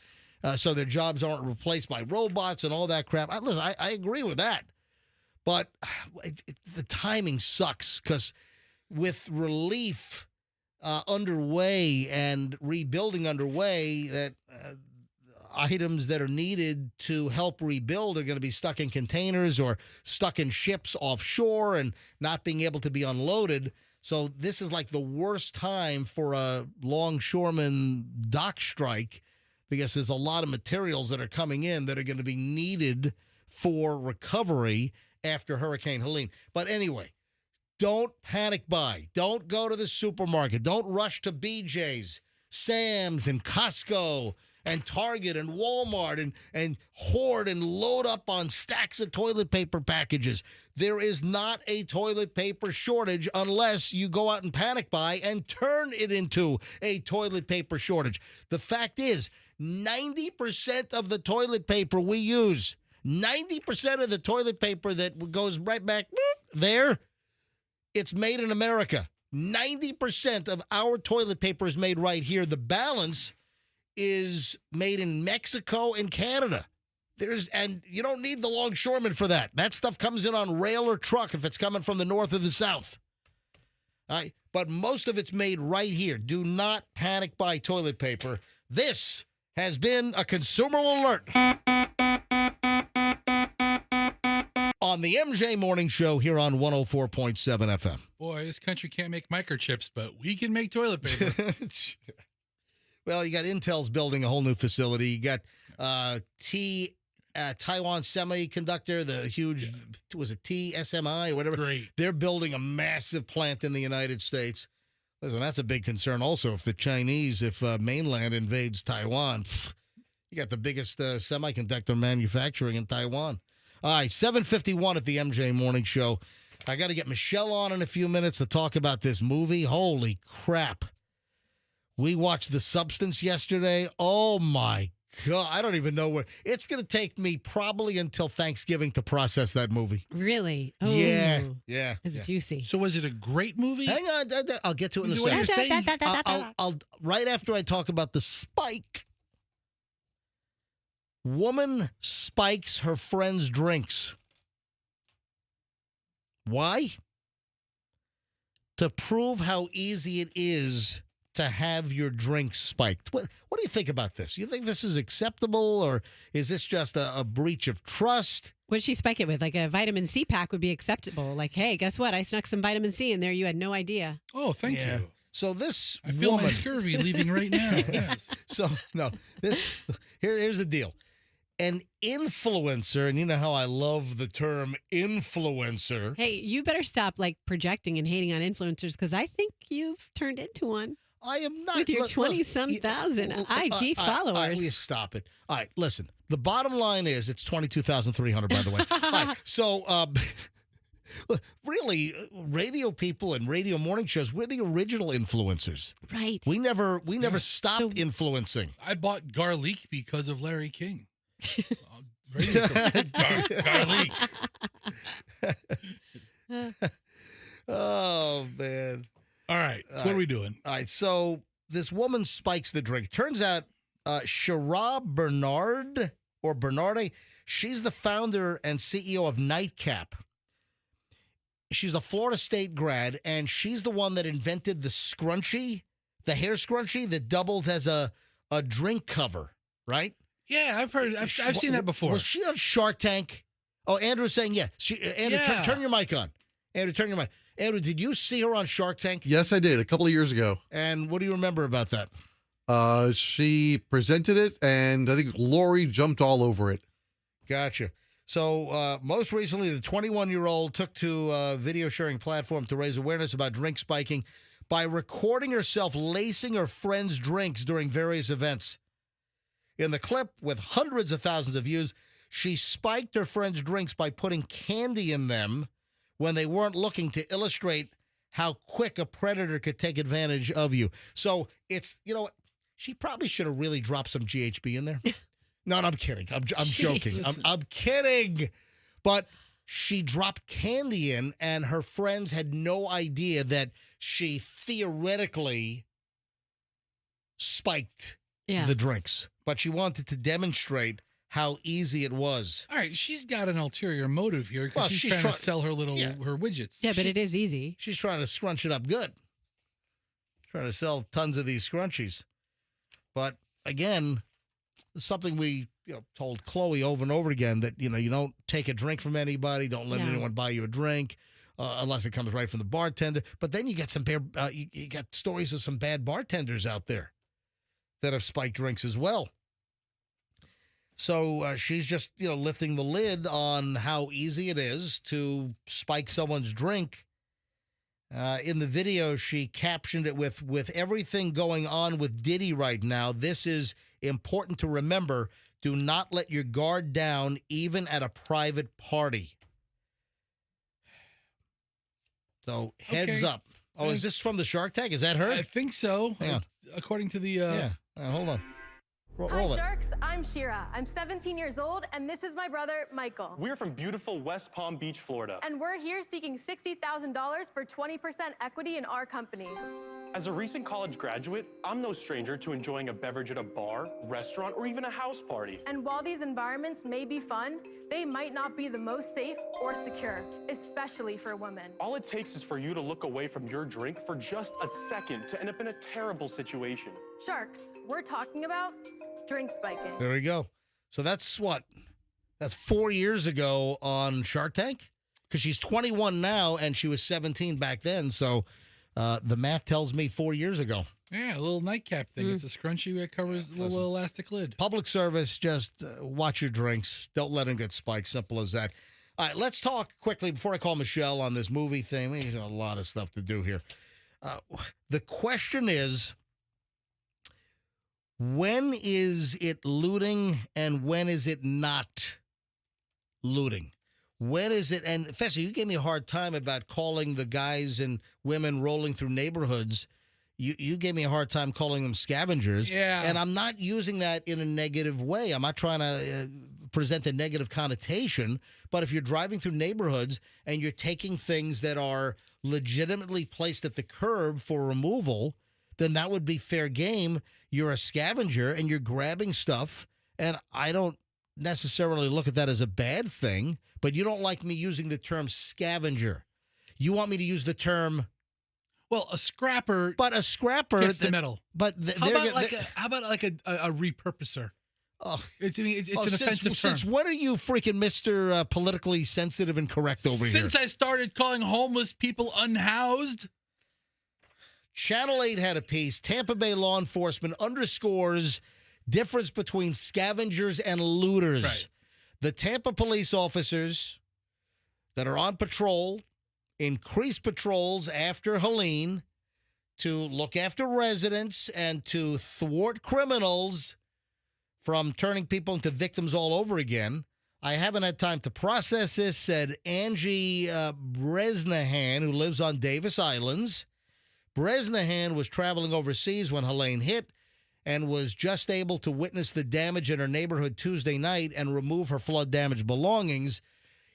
so their jobs aren't replaced by robots and all that crap. I agree with that. But the timing sucks because with relief underway and rebuilding underway, that items that are needed to help rebuild are going to be stuck in containers or stuck in ships offshore and not being able to be unloaded. So this is like the worst time for a longshoreman dock strike because there's a lot of materials that are coming in that are going to be needed for recovery after Hurricane Helene. But anyway, don't panic buy. Don't go to the supermarket. Don't rush to BJ's, Sam's, and Costco, and Target, and Walmart, and hoard and load up on stacks of toilet paper packages. There is not a toilet paper shortage unless you go out and panic buy and turn it into a toilet paper shortage. The fact is, 90% of the toilet paper we use, 90% of the toilet paper that goes right back there, it's made in America. 90% of our toilet paper is made right here. The balance is made in Mexico and Canada. And you don't need the longshoreman for that. That stuff comes in on rail or truck if it's coming from the north or the south. All right? But most of it's made right here. Do not panic buy toilet paper. This has been a consumer alert on the MJ Morning Show here on 104.7 FM.
Boy, this country can't make microchips, but we can make toilet paper.
Well, you got Intel's building a whole new facility. You got Taiwan Semiconductor, the huge, was it TSMI or whatever?
Great.
They're building a massive plant in the United States. Listen, that's a big concern also if mainland invades Taiwan. You got the biggest semiconductor manufacturing in Taiwan. All right, 7:51 at the MJ Morning Show. I got to get Michelle on in a few minutes to talk about this movie. Holy crap. We watched The Substance yesterday. Oh, my God. I don't even know where. It's going to take me probably until Thanksgiving to process that movie.
Really? Oh,
Yeah.
It's juicy.
So was it a great movie?
Hang on. I'll get to it in a
The way you're
second.
saying-
I'll right after I talk about the spike. Woman spikes her friend's drinks. Why? To prove how easy it is to have your drink spiked. What do you think about this? You think this is acceptable, or is this just a breach of trust?
What did she spike it with? Like a vitamin C pack would be acceptable. Like, hey, guess what? I snuck some vitamin C in there. You had no idea.
Oh, thank you.
So this
I feel
woman,
my scurvy leaving right now. Yes.
So no, here's the deal. An influencer, and you know how I love the term influencer.
Hey, you better stop projecting and hating on influencers because I think you've turned into one.
I am not.
With your 20-some thousand IG followers.
Please stop it. All right, listen. The bottom line is it's 22,300, by the way. All right, so really, radio people and radio morning shows, we're the original influencers.
Right.
We never stopped influencing.
I bought garlic because of Larry King. Garlic.
Oh, man.
All right. So what are we doing?
All right. So this woman spikes the drink. Turns out Shara Bernard or Bernarde, she's the founder and CEO of Nightcap. She's a Florida State grad, and she's the one that invented the scrunchie, the hair scrunchie that doubles as a drink cover, right?
Yeah, I've heard. I've seen that before.
Was she on Shark Tank? Oh, Andrew's saying yeah. Andrew,
Yeah.
turn your mic on. Andrew, turn your mic. Andrew, did you see her on Shark Tank?
Yes, I did a couple of years ago.
And what do you remember about that?
She presented it, and I think Lori jumped all over it.
Gotcha. So most recently, the 21-year-old took to a video sharing platform to raise awareness about drink spiking by recording herself lacing her friends' drinks during various events. In the clip, with hundreds of thousands of views, she spiked her friends' drinks by putting candy in them when they weren't looking to illustrate how quick a predator could take advantage of you. So it's, what? She probably should have really dropped some GHB in there. No, I'm kidding. I'm joking. I'm kidding. But she dropped candy in, and her friends had no idea that she theoretically spiked the drinks. But she wanted to demonstrate how easy it was.
All right, she's got an ulterior motive here because she's trying to sell her her widgets.
Yeah, but it is easy.
She's trying to scrunch it up good. Trying to sell tons of these scrunchies. But again, something we told Chloe over and over again, that you don't take a drink from anybody, don't let anyone buy you a drink unless it comes right from the bartender. But then you get some you got stories of some bad bartenders out there that have spiked drinks as well. So she's just lifting the lid on how easy it is to spike someone's drink. In the video, she captioned it with everything going on with Diddy right now. This is important to remember. Do not let your guard down, even at a private party. So heads up. Oh, is this from the Shark Tank? Is that her?
I think so.
Hang on.
According to the...
Yeah. Hold on. Roll it.
Hi, Sharks. I'm Shira. I'm 17 years old, and this is my brother, Michael.
We're from beautiful West Palm Beach, Florida.
And we're here seeking $60,000 for 20% equity in our company.
As a recent college graduate, I'm no stranger to enjoying a beverage at a bar, restaurant, or even a house party.
And while these environments may be fun, they might not be the most safe or secure, especially for women.
All it takes is for you to look away from your drink for just a second to end up in a terrible situation.
Sharks, we're talking about drink spiking.
There we go. So that's what? That's 4 years ago on Shark Tank? Because she's 21 now, and she was 17 back then, so... the math tells me 4 years ago.
Yeah, a little nightcap thing. It's a scrunchie that covers a little elastic lid.
Public service, just watch your drinks. Don't let them get spiked. Simple as that. All right, let's talk quickly before I call Michelle on this movie thing. There's a lot of stuff to do here. The question is, when is it looting and when is it not looting? When is it? And Fessy, you gave me a hard time about calling the guys and women rolling through neighborhoods. You gave me a hard time calling them scavengers.
Yeah.
And I'm not using that in a negative way. I'm not trying to present a negative connotation. But if you're driving through neighborhoods and you're taking things that are legitimately placed at the curb for removal, then that would be fair game. You're a scavenger and you're grabbing stuff. And I don't necessarily look at that as a bad thing. But you don't like me using the term scavenger. You want me to use the term...
Well, a scrapper...
But a scrapper...
gets the metal.
But
how about like a repurposer?
Oh,
it's an offensive term.
Since when are you freaking Mr. Politically sensitive and correct over here?
Since I started calling homeless people unhoused.
Channel 8 had a piece. Tampa Bay law enforcement underscores difference between scavengers and looters.
Right.
The Tampa police officers that are on patrol increased patrols after Helene to look after residents and to thwart criminals from turning people into victims all over again. I haven't had time to process this, said Angie Bresnahan, who lives on Davis Islands. Bresnahan was traveling overseas when Helene hit and was just able to witness the damage in her neighborhood Tuesday night and remove her flood-damaged belongings.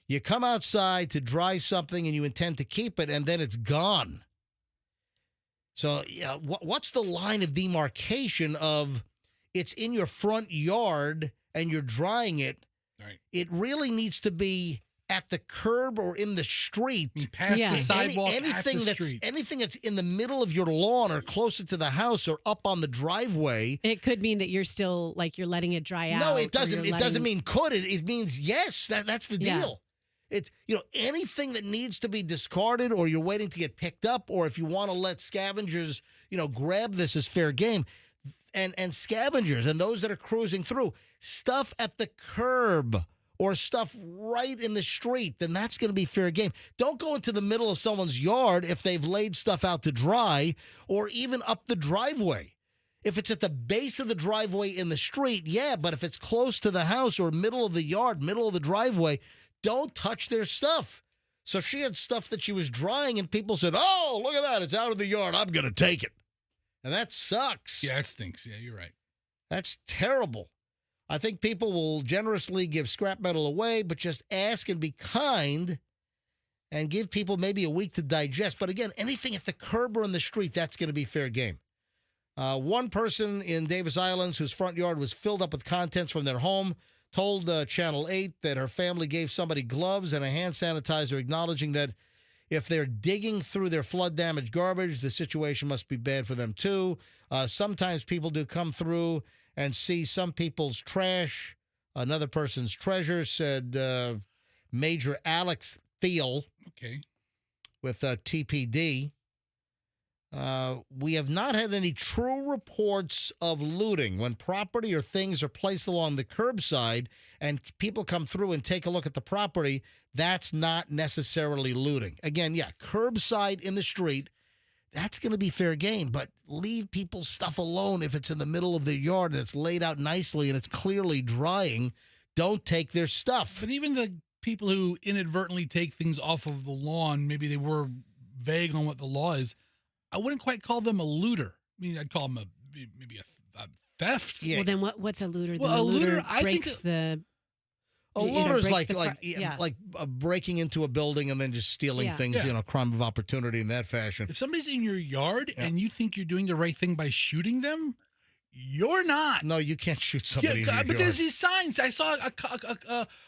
You come outside to dry something and you intend to keep it, and then it's gone. So, what's the line of demarcation of it's in your front yard and you're drying it?
Right.
It really needs to be at the curb or in the street.
Past the sidewalk,
anything
at the
that's
street.
anything that's in the middle of your lawn or closer to the house or up on the driveway.
It could mean that you're still you're letting it dry out.
No, it doesn't. It doesn't mean could. It means yes. That's the deal. It's anything that needs to be discarded or you're waiting to get picked up, or if you want to let scavengers grab this as fair game, and scavengers and those that are cruising through stuff at the curb or stuff right in the street, then that's going to be fair game. Don't go into the middle of someone's yard if they've laid stuff out to dry, or even up the driveway. If it's at the base of the driveway in the street, yeah, but if it's close to the house or middle of the yard, middle of the driveway, don't touch their stuff. So she had stuff that she was drying, and people said, "Oh, look at that. It's out of the yard. I'm going to take it." And that sucks.
Yeah, it stinks. Yeah, you're right.
That's terrible. I think people will generously give scrap metal away, but just ask and be kind and give people maybe a week to digest. But again, anything at the curb or in the street, that's going to be fair game. One person in Davis Islands whose front yard was filled up with contents from their home told Channel 8 that her family gave somebody gloves and a hand sanitizer, acknowledging that if they're digging through their flood-damaged garbage, the situation must be bad for them, too. Sometimes people do come through and see some people's trash, another person's treasure, said Major Alex Thiel with TPD. We have not had any true reports of looting. When property or things are placed along the curbside and people come through and take a look at the property, that's not necessarily looting. Again, yeah, curbside in the street, that's going to be fair game, but leave people's stuff alone if it's in the middle of their yard and it's laid out nicely and it's clearly drying. Don't take their stuff.
But even the people who inadvertently take things off of the lawn, maybe they were vague on what the law is, I wouldn't quite call them a looter. I mean, I'd call them maybe a theft.
Yeah. Well, then what's a looter?
Well, a looter
breaks the.
A looter's like
yeah.
breaking into a building and then just stealing things, crime of opportunity in that fashion.
If somebody's in your yard and you think you're doing the right thing by shooting them, you're not.
No, you can't shoot somebody in your
but
yard.
there's these signs. I saw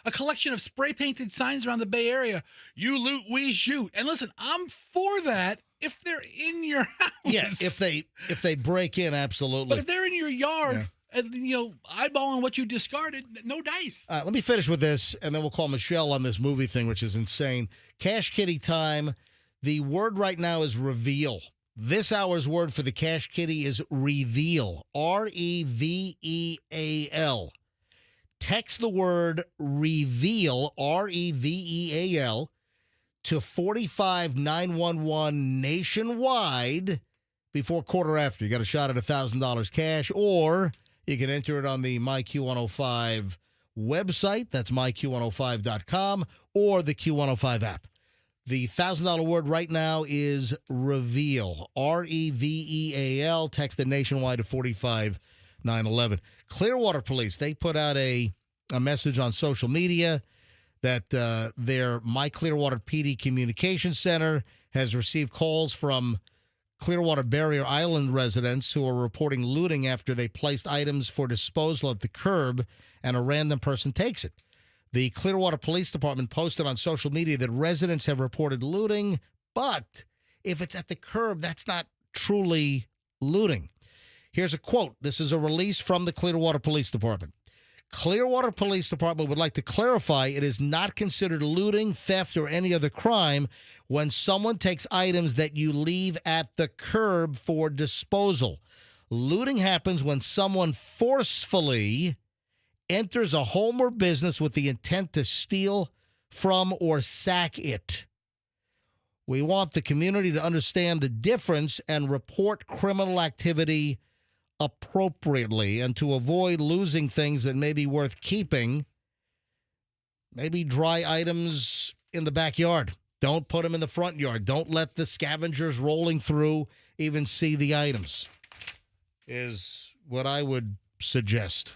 a collection of spray-painted signs around the Bay Area. You loot, we shoot. And listen, I'm for that if they're in your house.
Yeah, if they break in, absolutely.
But if they're in your yard, eyeballing what you discarded, no dice.
Let me finish with this, and then we'll call Michelle on this movie thing, which is insane. Cash Kitty time. The word right now is reveal. This hour's word for the Cash Kitty is reveal. R-E-V-E-A-L. Text the word reveal, R-E-V-E-A-L, to 45911 nationwide before quarter after. You got a shot at $1,000 cash, or you can enter it on the MyQ105 website. That's myq105.com, or the Q105 app. The $1,000 word right now is reveal. R-E-V-E-A-L. Text it nationwide to 45911. Clearwater Police, they put out a message on social media that their My Clearwater PD Communication Center has received calls from Clearwater Barrier Island residents who are reporting looting after they placed items for disposal at the curb and a random person takes it. The Clearwater Police Department posted on social media that residents have reported looting, but if it's at the curb, that's not truly looting. Here's a quote. This is a release from the Clearwater Police Department. Clearwater Police Department would like to clarify it is not considered looting, theft, or any other crime when someone takes items that you leave at the curb for disposal. Looting happens when someone forcefully enters a home or business with the intent to steal from or sack it. We want the community to understand the difference and report criminal activity appropriately, and to avoid losing things that may be worth keeping. Maybe dry items in the backyard. Don't put them in the front yard. Don't let the scavengers rolling through even see the items, is what I would suggest.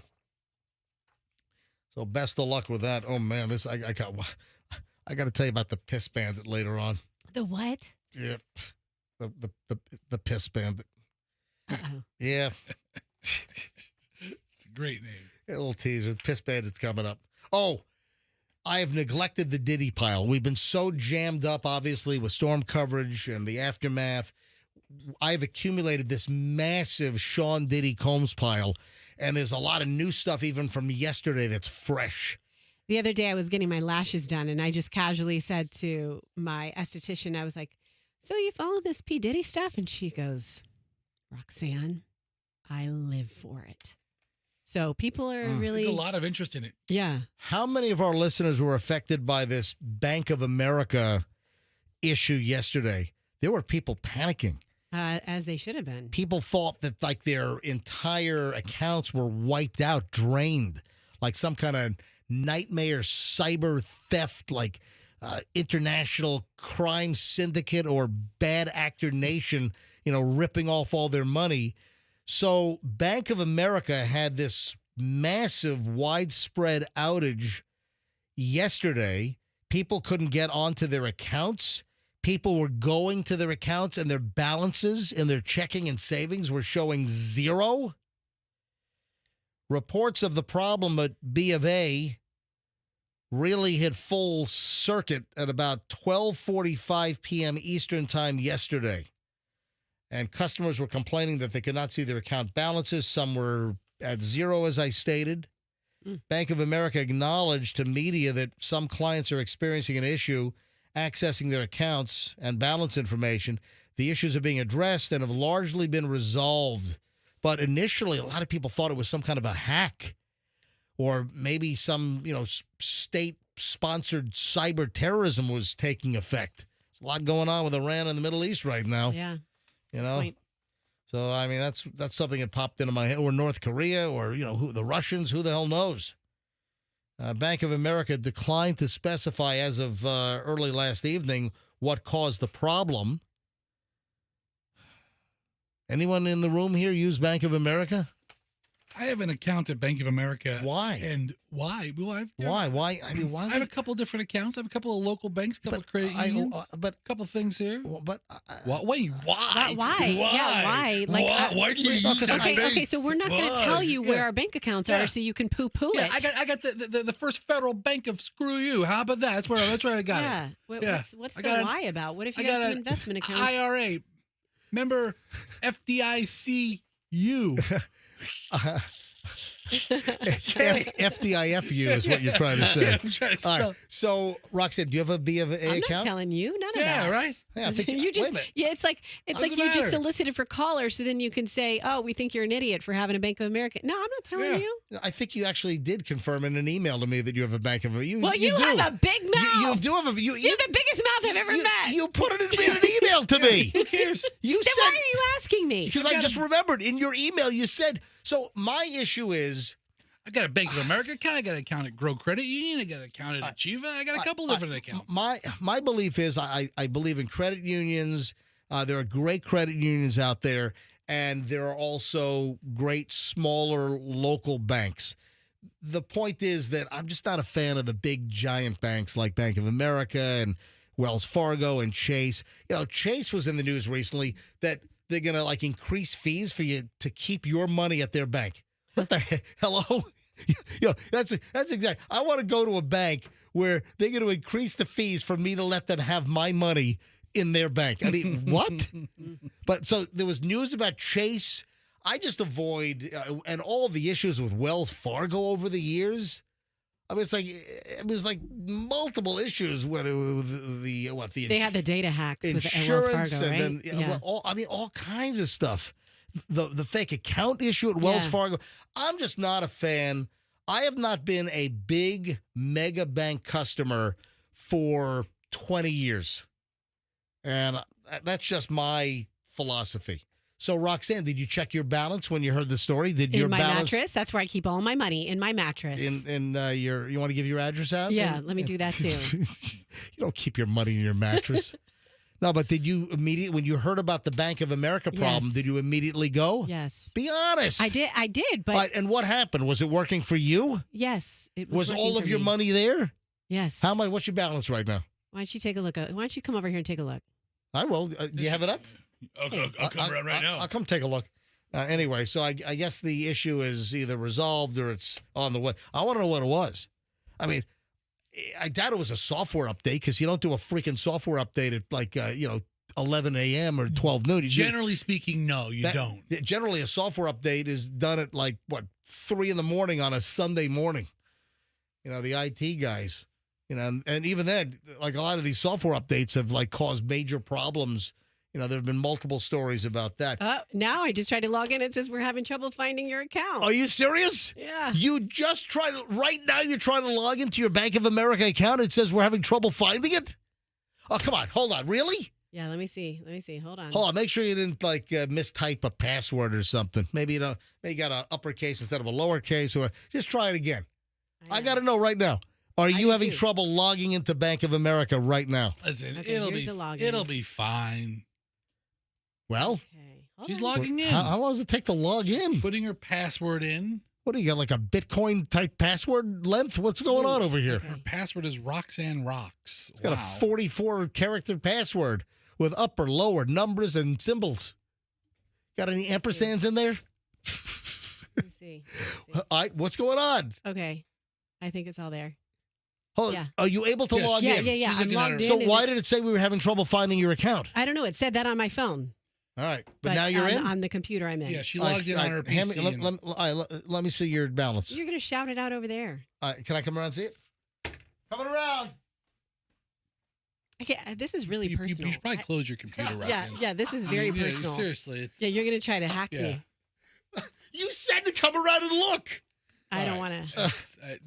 So best of luck with that. Oh man, this I got to tell you about the piss bandit later on.
The what?
Yep. The piss bandit.
Uh-oh.
Yeah.
It's a great name.
A little teaser. Piss bandit's coming up. Oh, I have neglected the Diddy pile. We've been so jammed up, obviously, with storm coverage and the aftermath. I've accumulated this massive Sean Diddy Combs pile, and there's a lot of new stuff even from yesterday that's fresh.
The other day I was getting my lashes done, and I just casually said to my esthetician, I was like, so you follow this P. Diddy stuff? And she goes, Roxanne, I live for it. So people are really...
There's a lot of interest in it.
Yeah.
How many of our listeners were affected by this Bank of America issue yesterday? There were people panicking.
As they should have been.
People thought that like their entire accounts were wiped out, drained, like some kind of nightmare cyber theft, like international crime syndicate or bad actor nation, ripping off all their money. So Bank of America had this massive, widespread outage yesterday. People couldn't get onto their accounts. People were going to their accounts and their balances in their checking and savings were showing zero. Reports of the problem at B of A really hit full circuit at about 12:45 p.m. Eastern time yesterday. And customers were complaining that they could not see their account balances. Some were at zero, as I stated. Bank of America acknowledged to media that some clients are experiencing an issue accessing their accounts and balance information. The issues are being addressed and have largely been resolved. But initially, a lot of people thought it was some kind of a hack or maybe some, state-sponsored cyber terrorism was taking effect. There's a lot going on with Iran and the Middle East right now.
Yeah.
Point. So, I mean, that's something that popped into my head. Or North Korea or, who the Russians, who the hell knows? Bank of America declined to specify as of early last evening what caused the problem. Anyone in the room here use Bank of America?
I have an account at Bank of America.
Why?
And why? Well,
Why? I mean, why?
I have a couple different accounts. I have a couple of local banks, a couple of credit unions,
but
a couple of things here.
But
wait, why?
Why? Yeah, why?
Why do you use
Okay, so we're not going to tell you where our bank accounts are, so you can poo-poo it.
I got the First Federal Bank of screw you. How about that? That's where I got it.
What's the lie about? What if you got some investment accounts?
IRA. Remember FDICU.
FDIFU is what you're trying to say.
Yeah, I'm trying to
All right. So, Roxanne, do you have a B of A account?
I'm not telling you. None of that.
Yeah, right.
Yeah, I think,
you just,
wait a minute.
it's like you just solicited for callers, so then you can say, "Oh, we think you're an idiot for having a Bank of America." No, I'm not telling you.
I think you actually did confirm in an email to me that you have a Bank of America.
You have a big mouth.
You do have a. You
have the biggest mouth I've ever met.
You put it in an email to me.
Who cares?
Then why are you asking me?
Because I just remembered in your email you said. So my issue is.
I got a Bank of America account. I got an account at Grow Credit Union. I got an account at Achieva. I got a couple different accounts.
My belief is I believe in credit unions. There are great credit unions out there, and there are also great smaller local banks. The point is that I'm just not a fan of the big giant banks like Bank of America and Wells Fargo and Chase. Chase was in the news recently that they're going to increase fees for you to keep your money at their bank. What the hell? Hello? That's exactly. I want to go to a bank where they're going to increase the fees for me to let them have my money in their bank. I mean, what? But so there was news about Chase. I just avoid and all the issues with Wells Fargo over the years. I mean, it was like multiple issues. Whether
they had the data hacks with
insurance
Wells Fargo, right?
and then all kinds of stuff. The fake account issue at Wells Fargo. I'm just not a fan. I have not been a big mega bank customer for 20 years. And that's just my philosophy. So, Roxanne, did you check your balance when you heard the story? Did your balance
mattress? That's where I keep all my money, in my mattress.
You want to give your address out?
Yeah, let me do that too.
You don't keep your money in your mattress. No, but did you immediately, when you heard about the Bank of America problem, did you immediately go?
Yes.
Be honest.
I did, but...
Right, and what happened? Was it working for you?
Yes, it
was all of your money there?
Yes.
What's your balance right now?
Why don't you take a look? Why don't you come over here and take a look?
I will. Do you have it up?
I'll come around right now.
I'll come take a look. Anyway, so I guess the issue is either resolved or it's on the way. I want to know what it was. I mean... I doubt it was a software update because you don't do a freaking software update at 11 a.m. or 12 noon.
Generally speaking, no, you don't.
Generally, a software update is done at 3 in the morning on a Sunday morning. The IT guys, and even then, a lot of these software updates have caused major problems. There have been multiple stories about that.
Now I just tried to log in. It says we're having trouble finding your account.
Are you serious?
Yeah.
You just tried right now. You're trying to log into your Bank of America account. It says we're having trouble finding it. Oh, come on. Hold on. Really?
Yeah. Let me see. Hold on.
Hold on. Make sure you didn't mistype a password or something. Maybe you got an uppercase instead of a lowercase, or just try it again. I got to know right now. Are you
do
having
too.
trouble logging into Bank of America right now?
Listen,
Okay, here's the login.
it'll be fine.
Well,
Okay. Hold
She's
on.
logging in,
how long does it take to log in?
putting her password in.
What do you got, like a Bitcoin type password length? What's going on over here?
Okay.
Her password is Roxanne Rocks.
It's got a 44-character password with upper, lower numbers and symbols. Got any ampersands in there?
Let's see.
All right, what's going on?
Okay. I think it's all there.
Hold on.
Yeah.
Are you able to
Yes.
log
Yeah,
in?
yeah, yeah.
She's
I'm
looking at
logged
her-
in.
So
and
why did it say we were having trouble finding your account?
I don't know. It said that on my phone.
All right, but now you're in?
On the computer I'm in.
Yeah, she
All right,
logged in
all
on her
right, hand
PC.
me-
and-
let me see your balance.
You're going to shout it out over there.
All right, can I come around and see it? Coming around.
Okay, this is really
you
personal.
should probably close your computer,
Yeah,
Roxanne.
yeah, this is
I
very
mean, yeah,
personal.
seriously, it's
Yeah, you're going to try to hack
Yeah.
me.
You said to come around and look.
I don't
All
want
right.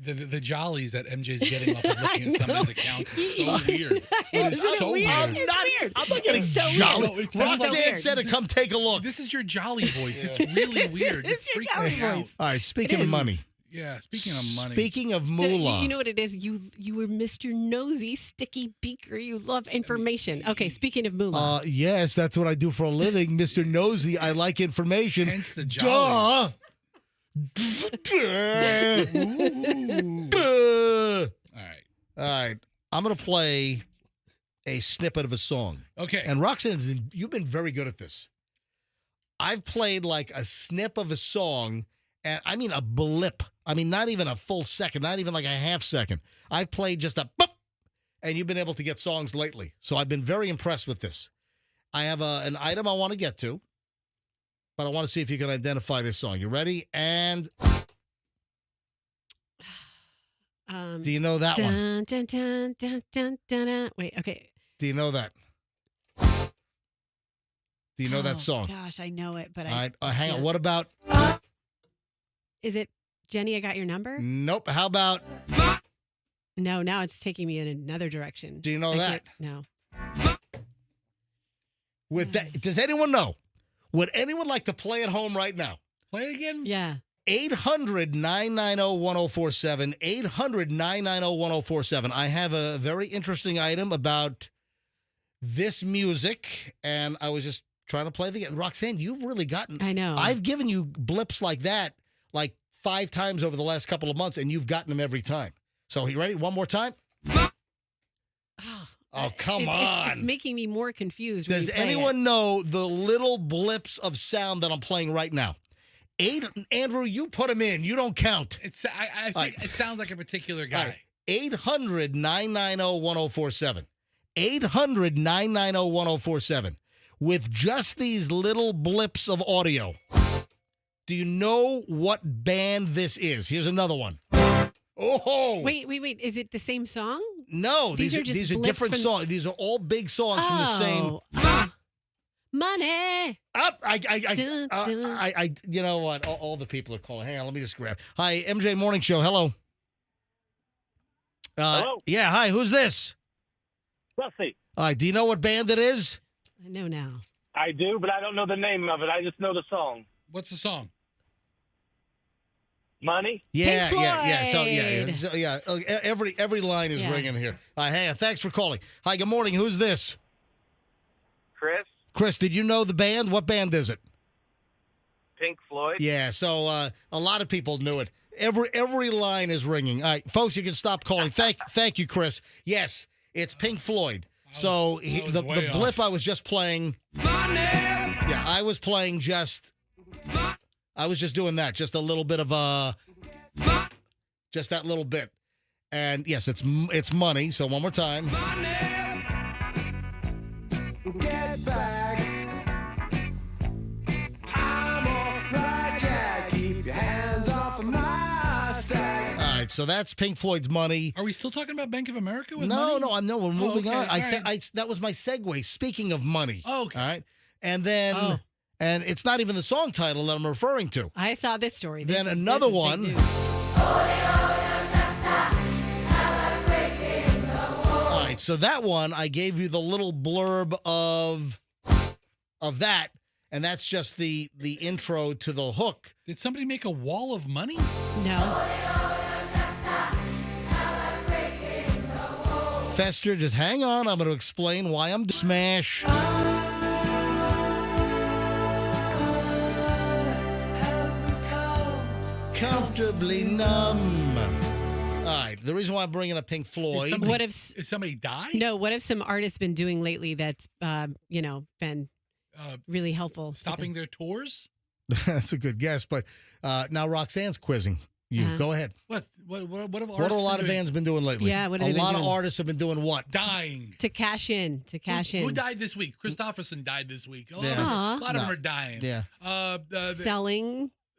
to.
The jollies that MJ's getting off of
I
looking at somebody's
know.
accounts is so weird. It is
Isn't it
so
weird?
weird.
I'm not getting
It's so
jolly.
weird. No, it sounds
Roxanne
weird.
said to come take a look.
This is your jolly voice. It's really weird.
It's your
freaking
jolly
me out.
voice.
All right, speaking
It
of
is.
money.
Yeah, speaking of money.
Speaking of
So,
moolah.
you know what it is? You were Mr. Nosy Sticky Beaker. You love information. Okay, speaking of moolah.
Yes, that's what I do for a living, Mr. Nosy. I like information.
Hence the
Duh.
jollies. All right.
All right. I'm going to play a snippet of a song.
Okay.
And Roxanne, you've been very good at this. I've played like a snip of a song, and I mean a blip. I mean, not even a full second, not even like a half second. I've played just a boop, and you've been able to get songs lately. So I've been very impressed with this. I have an item I want to get to, but I want to see if you can identify this song. You ready? And do you know that one?
Dun, dun, dun, dun, dun, dun. Wait, okay.
Do you know that? Do you know
Oh,
that song?
Gosh, I know it, but
All right, hang on.
yeah.
What about?
Is it Jenny, I Got Your Number?
Nope. How about?
No, now it's taking me in another direction.
Do you know
I
that?
can't- No.
With that, does anyone know? Would anyone like to play at home right now?
Play it again?
Yeah.
800-990-1047. 800-990-1047. I have a very interesting item about this music, and I was just trying to play the game. Roxanne, you've really gotten.
I know.
I've given you blips like that like 5 times over the last couple of months, and you've gotten them every time. So, you ready? One more time? Oh, come on.
It's making me more confused. when
Does
you play
anyone
it.
know the little blips of sound that I'm playing right now? Andrew, you put them in. You don't count.
I think it sounds like a particular
All
guy.
right. 800-990-1047. 800-990-1047. With just these little blips of audio. Do you know what band this is? Here's another one. Oh!
Wait. Is it the same song?
No,
These
these
are just
are
blips
different
from-
songs. These are all big songs from the same.
Money.
Up,
Dun, dun.
you know what? All the people are calling. Hang on, let me just grab. Hi, MJ Morning Show. Hello.
Hello.
Yeah, hi. Who's this?
Rusty.
Do you know what band it is?
I know now.
I do, but I don't know the name of it. I just know the song.
What's the song?
Money.
Yeah,
Pink
yeah. So
Floyd.
Every line is
Yeah.
ringing here. Hang on. Thanks for calling. Hi, good morning. Who's this?
Chris.
Chris, did you know the band? What band is it?
Pink Floyd.
Yeah, so a lot of people knew it. Every line is ringing. All right, folks, you can stop calling. Thank you, Chris. Yes, it's Pink Floyd. So the blip I was just playing. Yeah, I was playing just. I was just doing that, just a little bit of just that little bit, and yes, it's money. So one more time.
Get back. I'm alright, Jack. Keep your hands off of my stack.
All right, so that's Pink Floyd's Money.
Are we still talking about Bank of America? With
No,
money?
no, we're moving
okay,
on. I
all
said
right.
that was my segue. Speaking of money.
Oh, okay.
All right, and then and it's not even the song title that I'm referring to.
I saw this story.
Then
This is
another
big
one.
news.
All right, so that one I gave you the little blurb of that, and that's just the intro to the hook.
Did somebody make a wall of money?
No.
Fester, just hang on. I'm going to explain why I'm smash. Comfortably numb. All right. The reason why I'm bringing up Pink Floyd.
Did somebody die?
No, what have some artists been doing lately that's, been really helpful?
Stopping their tours?
That's a good guess. But now Roxanne's quizzing you.
Uh-huh.
Go ahead.
What have
What have a lot of bands been doing lately?
Yeah, what have
a
they been
lot
doing?
of artists have been doing what?
Dying.
To cash in.
Who died this week? Christopherson died this week. A lot,
Yeah.
of them are dying.
Yeah.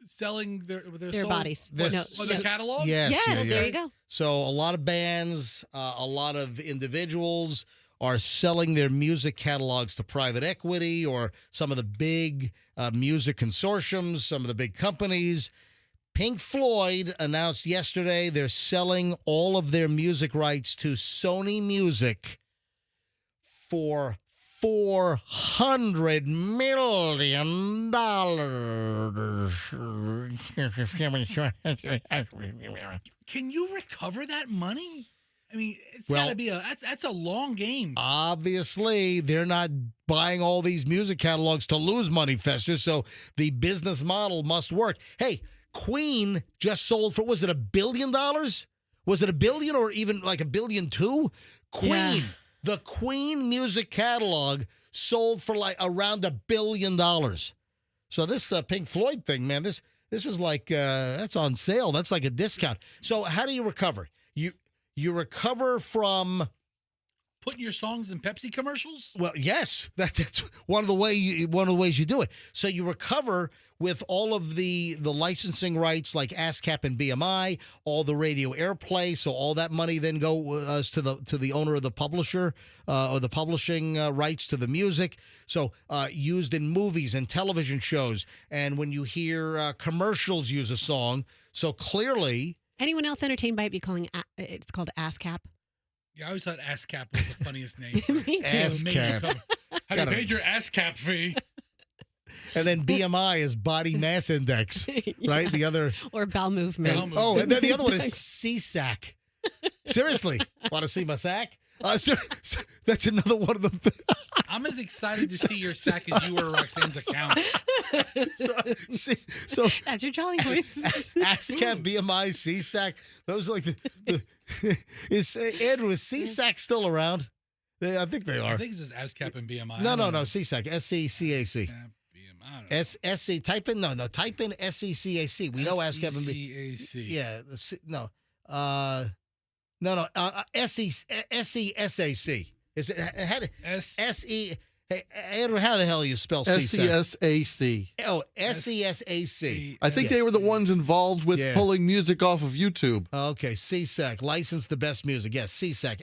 Selling
their
their
souls?
bodies.
The catalog?
Yes.
Yes, there you go.
So a lot of bands, a lot of individuals are selling their music catalogs to private equity or some of the big music consortiums, some of the big companies. Pink Floyd announced yesterday they're selling all of their music rights to Sony Music for $400 million.
Can you recover that money? I mean, it's
Well-
got to be that's a long game.
Obviously, they're not buying all these music catalogs to lose money, Fester, so the business model must work. Hey, Queen just sold for, was it $1 billion? Was it $1 billion or even like $1.2 billion? Queen,
Yeah.
the Queen music catalog sold for like around $1 billion. So this Pink Floyd thing, man, this is like, that's on sale. That's like a discount. So how do you recover? You recover from...
Putting your songs in Pepsi commercials?
Well, yes, that's one of the ways you do it. So you recover with all of the licensing rights, like ASCAP and BMI, all the radio airplay. So all that money then goes to the owner of the publisher or the publishing rights to the music. So used in movies and television shows, and when you hear commercials use a song. So clearly,
Anyone else entertained by it be calling it's called ASCAP?
Yeah, I always thought ASCAP was the funniest name.
Me too.
ASCAP.
Have you paid your ASCAP fee?
And then BMI is body mass index, right? The other
or bowel movement.
And then the other one is CSAC. Seriously, want to see my sack? That's another one of the.
I'm as excited to see your sack as you were Roxanne's account.
So
that's your jolly voice.
ASCAP, BMI, CSAC. Those are like the is Andrew, is CSAC still around? I think they are.
I think it's just ASCAP and BMI.
No, CSAC, SCCAC. SC. Type in SCCAC. We know ASCAP and
SCCAC.
Yeah. SCSAC. Is it SE? Hey, Andrew, how the hell you spell CSAC?
SCSAC.
Oh, SCSAC.
I think they were the ones involved with pulling music off of YouTube.
Okay, CSAC, license the best music. Yes, CSAC.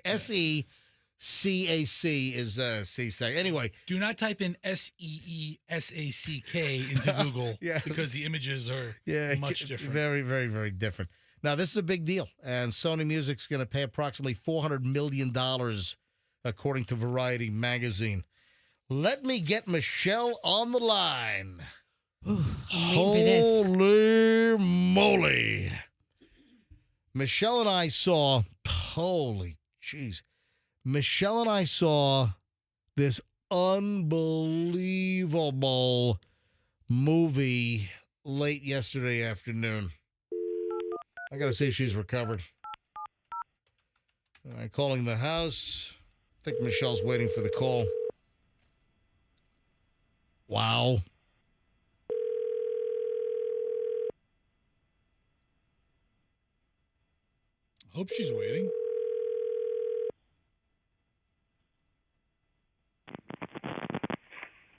SECAC is CSAC. Anyway.
Do not type in SEESACK into Google because the images are much different.
Very, very, very different. Now, this is a big deal, and Sony Music's going to pay approximately $400 million, according to Variety magazine. Let me get Michelle on the line.
Ooh,
holy moly. Michelle and I saw, Michelle and I saw this unbelievable movie late yesterday afternoon. I got to see if she's recovered. All right, calling the house. I think Michelle's waiting for the call. Wow.
Hope she's waiting.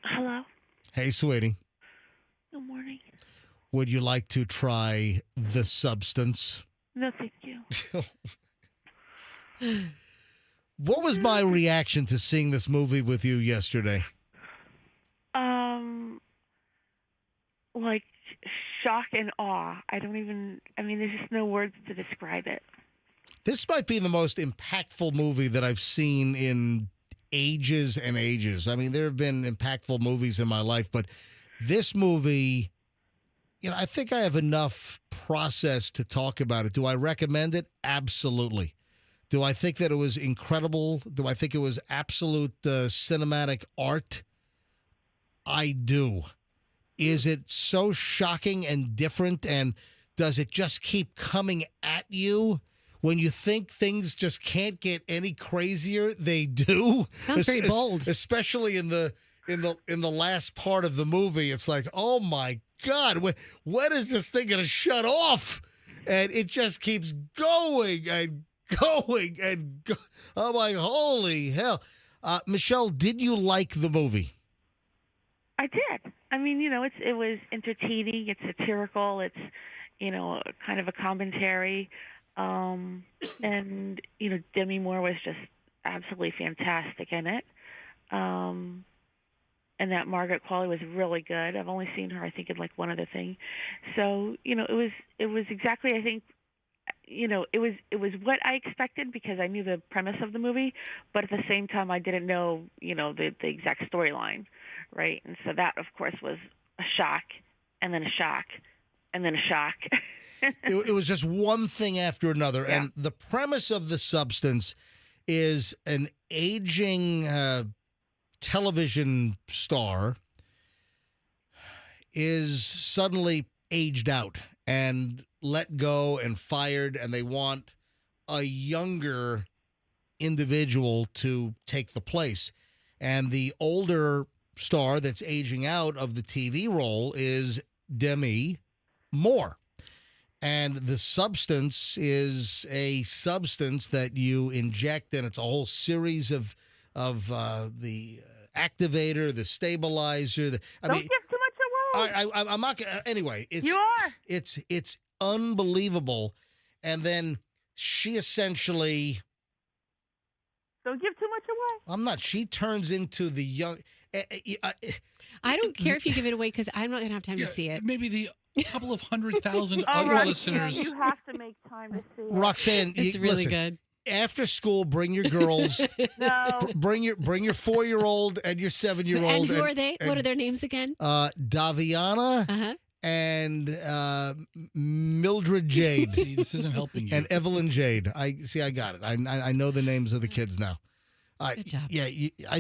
Hello.
Hey, sweetie.
Good morning.
Would you like to try the substance?
No, thank you.
What was my reaction to seeing this movie with you yesterday?
Like shock and awe. There's just no words to describe it.
This might be the most impactful movie that I've seen in ages and ages. I mean, there have been impactful movies in my life, but this movie, I think I have enough process to talk about it. Do I recommend it? Absolutely. Do I think that it was incredible? Do I think it was absolute cinematic art? I do. Is it so shocking and different, and does it just keep coming at you? When you think things just can't get any crazier, they do.
Sounds very bold.
Especially in the last part of the movie. It's like, oh my God, when is this thing going to shut off? And it just keeps going and going and go. I'm like, holy hell. Michelle, did you like the movie?
I did. I mean, it was entertaining. It's satirical. It's, kind of a commentary. And, Demi Moore was just absolutely fantastic in it. And that Margaret Qualley was really good. I've only seen her, I think, in like one other thing. So, it was exactly, I think, it was what I expected because I knew the premise of the movie, but at the same time, I didn't know, the exact storyline, right? And so that, of course, was a shock, and then a shock, and then a shock.
It was just one thing after another.
Yeah.
And the premise of The Substance is an aging television star is suddenly aged out and let go and fired, and they want a younger individual to take the place. And the older star that's aging out of the TV role is Demi Moore. And the substance is a substance that you inject, and it's a whole series of the activator, the stabilizer.
Don't give too much away.
I'm not. Anyway,
You are.
It's unbelievable. And then she essentially.
Don't give too much away.
I'm not. She turns into the young.
I don't care if you give it away because I'm not going to have time to see it.
Maybe the couple of 100,000
All
other
right,
listeners.
You have to make time to see it.
Roxanne,
It's really
listen,
good.
After school, bring your girls.
No.
Bring your 4-year-old and your 7-year-old.
And who are they? What are their names again?
Daviana and Mildred Jade.
See, this isn't helping you.
And Evelyn Jade. I got it. I know the names of the kids now.
Good job.
Yeah,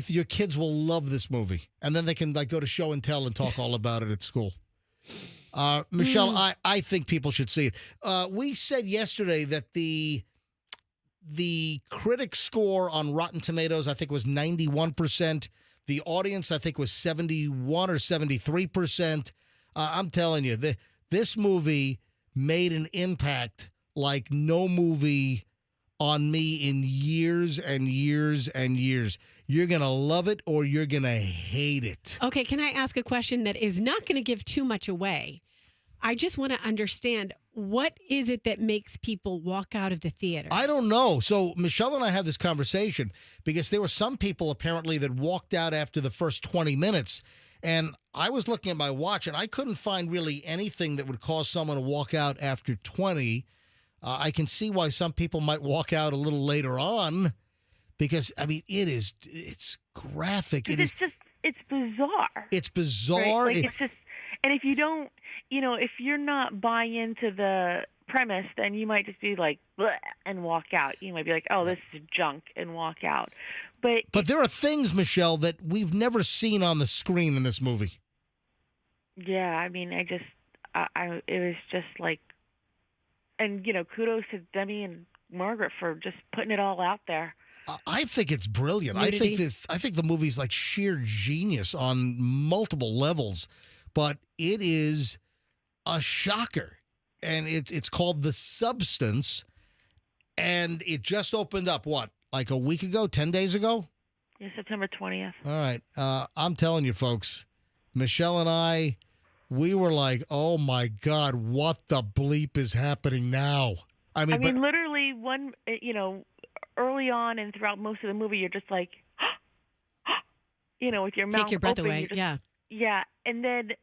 your kids will love this movie, and then they can go to show and tell and talk all about it at school. Michelle, I think people should see it. We said yesterday that the critic score on Rotten Tomatoes, I think, was 91%. The audience, I think, was 71 or 73%. I'm telling you, this movie made an impact like no movie on me in years and years and years. You're going to love it or you're going to hate it.
Okay, can I ask a question that is not going to give too much away? I just want to understand, what is it that makes people walk out of the theater?
I don't know. So Michelle and I had this conversation because there were some people apparently that walked out after the first 20 minutes. And I was looking at my watch and I couldn't find really anything that would cause someone to walk out after 20. I can see why some people might walk out a little later on because, I mean, it's graphic. It's
bizarre.
It's bizarre.
Right? Like, it's just, and if you don't, if you're not buying into the premise, then you might just be like, bleh, and walk out. You might be like, oh, this is junk, and walk out. But
there are things, Michelle, that we've never seen on the screen in this movie.
Yeah, I mean, it was just like, and kudos to Demi and Margaret for just putting it all out there.
I think it's brilliant.
Nudity.
I think the movie's like sheer genius on multiple levels, but it is a shocker. And it's called The Substance, and it just opened up, like a week ago, 10 days ago?
Yeah, September 20th.
All right. I'm telling you, folks, Michelle and I, we were like, oh, my God, what the bleep is happening now? I mean,
literally early on and throughout most of the movie, you're just like, with your mouth
Take your breath
open,
away.
Yeah. And then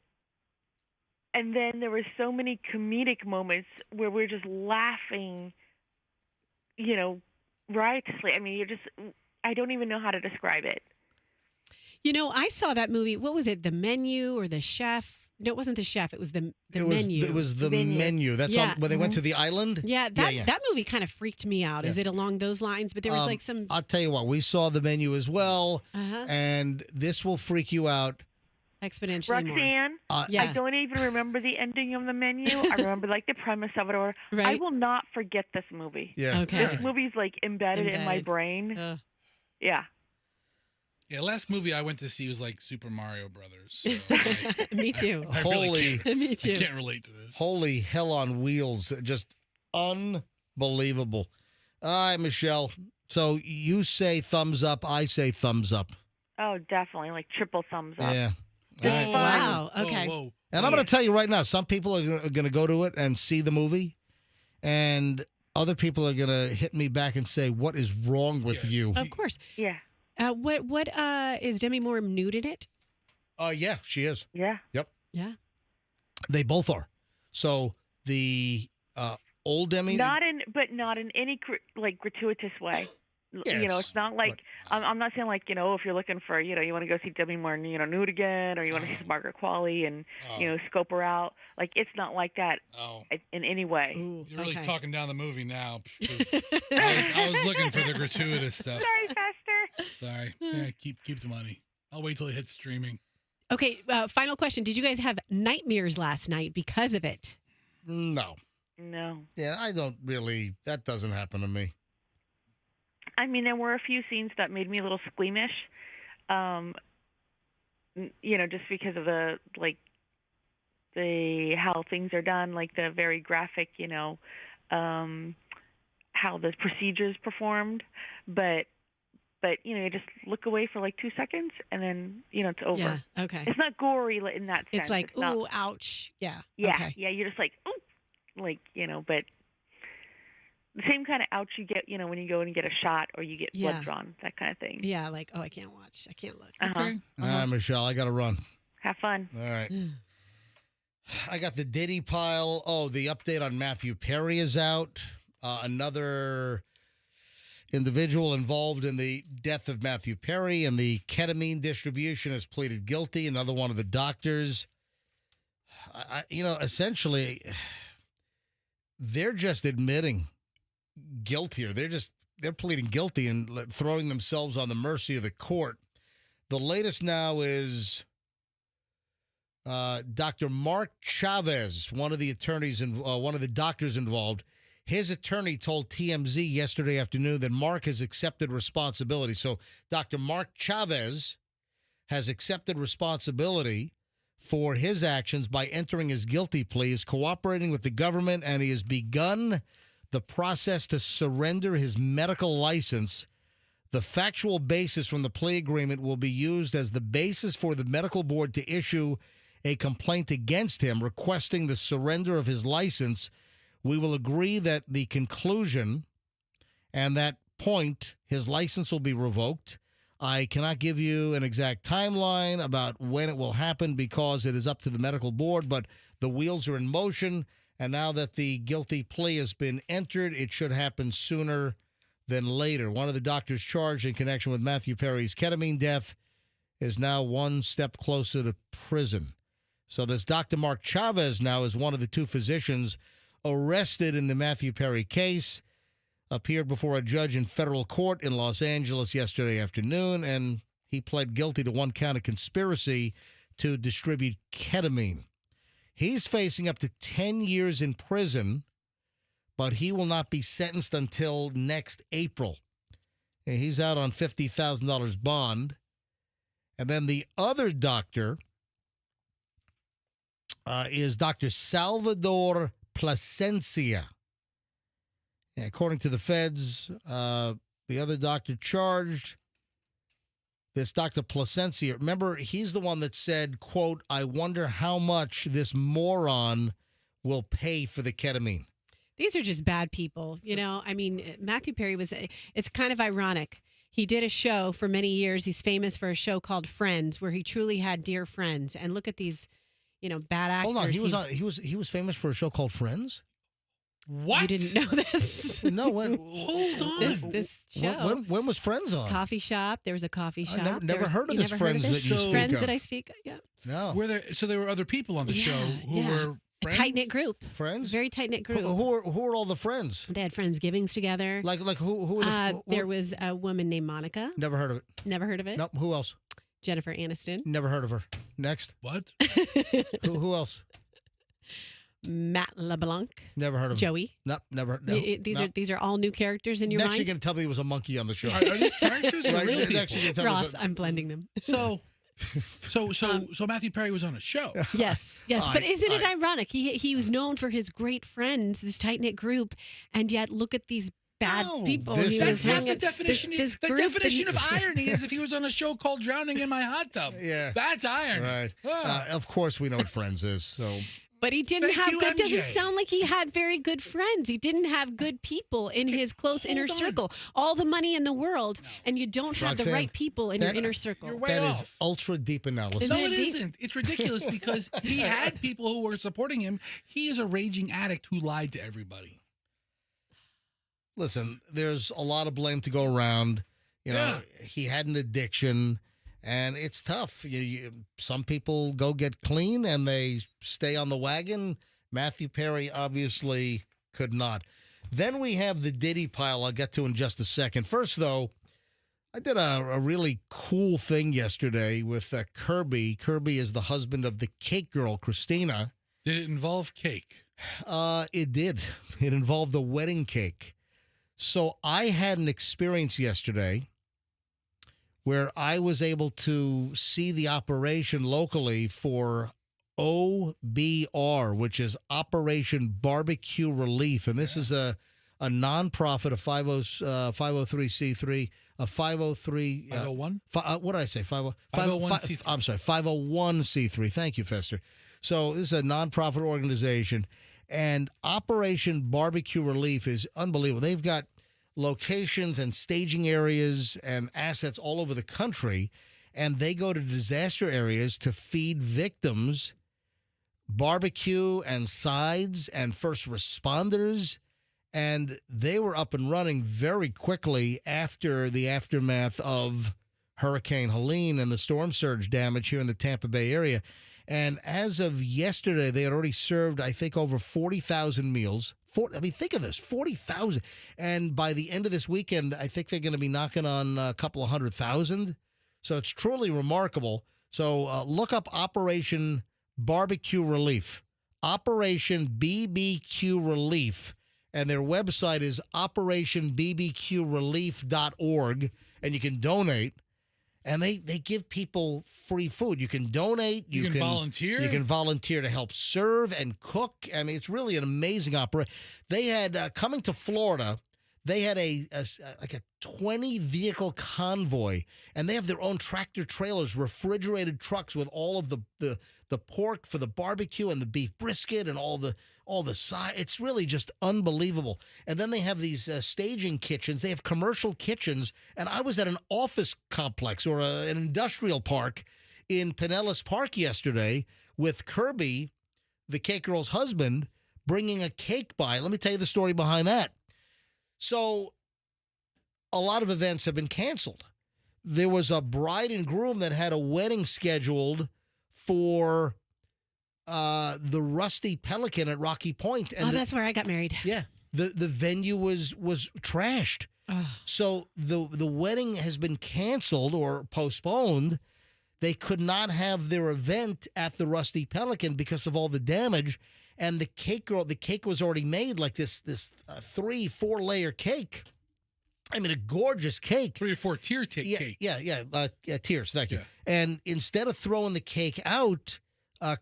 there were so many comedic moments where we're just laughing, riotously. I mean, I don't even know how to describe it.
I saw that movie. What was it? The Menu or The Chef? No, it wasn't the chef. It was the
It
menu.
was the menu. That's
Yeah.
on when they went to the island.
Yeah, that movie kind of freaked me out. Is
Yeah.
it along those lines? But there was like some.
I'll tell you what. We saw the menu as well,
Uh-huh.
and this will freak you out.
Exponentially more.
Roxanne, I don't even remember the ending of the menu. I remember like the premise of it, or I
Right.
will not forget this movie.
Yeah.
Okay.
This movie's like embedded in my brain. Yeah.
Yeah, last movie I went to see was like Super Mario Brothers. So
Me too.
I really can't,
Me too.
I can't relate to this.
Holy hell on wheels. Just unbelievable. All right, Michelle. So you say thumbs up. I say thumbs up.
Oh, definitely. Like triple thumbs up.
Yeah.
It's
All right.
fun.
Wow. Okay.
Whoa.
And I'm going to tell you right now, some people are going to go to it and see the movie, and other people are going to hit me back and say, what is wrong with you?
Of course.
Yeah.
What is Demi Moore nude in it?
Yeah, she is.
Yeah.
Yep.
Yeah.
They both are. So the old Demi.
Not in any like gratuitous way.
Yeah,
you know, it's not like I'm not saying like, you know, if you're looking for, you know, you want to go see Demi Moore, you know, nude again, or you want to see Margaret Qualley and you know, scope her out. Like it's not like that in any way.
Ooh,
You're really
okay.
talking down the movie now. 'Cause I was looking for the gratuitous stuff.
Sorry, Fester.
Sorry. Yeah, keep the money. I'll wait till it hits streaming.
Okay. Final question. Did you guys have nightmares last night because of it?
No.
No.
Yeah, I don't really. That doesn't happen to me.
I mean, there were a few scenes that made me a little squeamish. You know, just because of the how things are done, like the very graphic, you know, how the procedures performed. But you know, you just look away for like 2 seconds, and then you know it's over.
Yeah. Okay.
It's not gory in that sense.
It's like,
not,
ooh, ouch. Yeah.
yeah,
Okay.
yeah. You're just like, ooh, like you know, but. The same kind of ouch you get, you know, when you go and get a shot or you get blood drawn, that kind of thing.
Yeah, like, oh, I can't watch. I can't look.
Okay.
All right, Michelle, I got to run.
Have fun.
All right. I got the Diddy pile. Oh, the update on Matthew Perry is out. Another individual involved in the death of Matthew Perry and the ketamine distribution has pleaded guilty. Another one of the doctors. You know, essentially, they're just admitting guilt here. They're pleading guilty and throwing themselves on the mercy of the court. The latest now is Dr. Mark Chavez, one of the attorneys and one of the doctors involved. His attorney told TMZ yesterday afternoon that Mark has accepted responsibility. So Dr. Mark Chavez has accepted responsibility for his actions by entering his guilty plea, is cooperating with the government, and he has begun the process to surrender his medical license. The factual basis from the plea agreement will be used as the basis for the medical board to issue a complaint against him requesting the surrender of his license. We will agree that the conclusion and that point, his license will be revoked. I cannot give you an exact timeline about when it will happen because it is up to the medical board, but the wheels are in motion. And now that the guilty plea has been entered, it should happen sooner than later. One of the doctors charged in connection with Matthew Perry's ketamine death is now one step closer to prison. So this Dr. Mark Chavez now is one of the two physicians arrested in the Matthew Perry case, appeared before a judge in federal court in Los Angeles yesterday afternoon, and he pled guilty to one count of conspiracy to distribute ketamine. He's facing up to 10 years in prison, but he will not be sentenced until next April. And he's out on $50,000 bond. And then the other doctor is Dr. Salvador Plasencia. And according to the feds, the other doctor charged, this Dr. Plasencia, remember, he's the one that said, quote, I wonder how much this moron will pay for the ketamine.
These are just bad people. You know, I mean, Matthew Perry it's kind of ironic. He did a show for many years. He's famous for a show called Friends, where he truly had dear friends. And look at these, you know, bad actors.
Hold on, he was famous for a show called Friends?
What?
You didn't know this?
No, when?
Hold on.
This show.
When was Friends on?
Coffee shop. There was a coffee shop.
I never heard of
you
this
never heard
Friends
of
that you speak
Friends
of.
that I speak. Yeah.
No.
So there were other people on the show who were
a
friends?
tight knit group.
Friends?
Very tight knit group.
Who are all the friends?
They had Friendsgivings together.
Like who? Who,
there was a woman named Monica.
Never heard of it.
Never heard of it.
No. Who else?
Jennifer Aniston.
Never heard of her. Next.
What?
Who else?
Matt LeBlanc.
Never heard of him.
Joey.
Nope, never. No,
These are all new characters in your
Next,
mind.
you're going to tell me it was a monkey on the show.
Are these characters or
Right,
real people?
next you're gonna tell me
Ross, I'm blending them.
So Matthew Perry was on a show.
Yes. But isn't it ironic? He was known for his great friends, this tight knit group, and yet look at these bad people.
That's the definition.
This
the
group
definition of irony is if he was on a show called "Drowning in My Hot Tub."
Yeah,
that's irony.
Right.
Oh.
Of course, we know what Friends is. So.
But he didn't
Thank
have
you,
good.
MJ.
Doesn't sound like he had very good friends. He didn't have good people in his close inner circle. All the money in the world, and you don't have the
Roxanne,
right people in your inner circle.
You're way
That
off.
is ultra deep analysis.
No, it isn't. It's ridiculous because he had people who were supporting him. He is a raging addict who lied to everybody.
Listen, there's a lot of blame to go around. You know, he had an addiction, and it's tough. Some people go get clean and they stay on the wagon. Matthew Perry obviously could not. Then we have the Diddy pile I'll get to in just a second. First, though, I did a really cool thing yesterday with Kirby. Kirby is the husband of the cake girl, Christina.
Did it involve cake?
It did. It involved a wedding cake. So I had an experience yesterday where I was able to see the operation locally for OBR, which is Operation Barbecue Relief. And this is a nonprofit, a 503c3, a 503...
501?
What did I say?
501c3.
I'm sorry, 501c3. Thank you, Fester. So this is a nonprofit organization. And Operation Barbecue Relief is unbelievable. They've got locations and staging areas and assets all over the country, and they go to disaster areas to feed victims barbecue and sides and first responders. And they were up and running very quickly after the aftermath of Hurricane Helene and the storm surge damage here in the Tampa Bay area. And as of yesterday, they had already served, I think, over 40,000 meals. Think of this, 40,000. And by the end of this weekend, I think they're going to be knocking on a couple of 100,000. So it's truly remarkable. So look up Operation Barbecue Relief, Operation BBQ Relief. And their website is operationbbqrelief.org. And you can donate. And they give people free food. You can donate.
You can volunteer.
You can volunteer to help serve and cook. I mean, it's really an amazing operation. They had, coming to Florida, they had a 20-vehicle convoy. And they have their own tractor trailers, refrigerated trucks with all of the pork for the barbecue and the beef brisket and all the side. It's really just unbelievable. And then they have these staging kitchens. They have commercial kitchens. And I was at an office complex or an industrial park in Pinellas Park yesterday with Kirby, the cake girl's husband, bringing a cake by. Let me tell you the story behind that. So a lot of events have been canceled. There was a bride and groom that had a wedding scheduled for the Rusty Pelican at Rocky Point. And
that's where I got married.
Yeah. The venue was trashed.
Oh.
So the wedding has been canceled or postponed. They could not have their event at the Rusty Pelican because of all the damage. And the cake was already made, like this 3-4 layer cake. I mean, a gorgeous cake.
3 or 4 tier cake.
Yeah, tiers. Thank you.
Yeah.
And instead of throwing the cake out,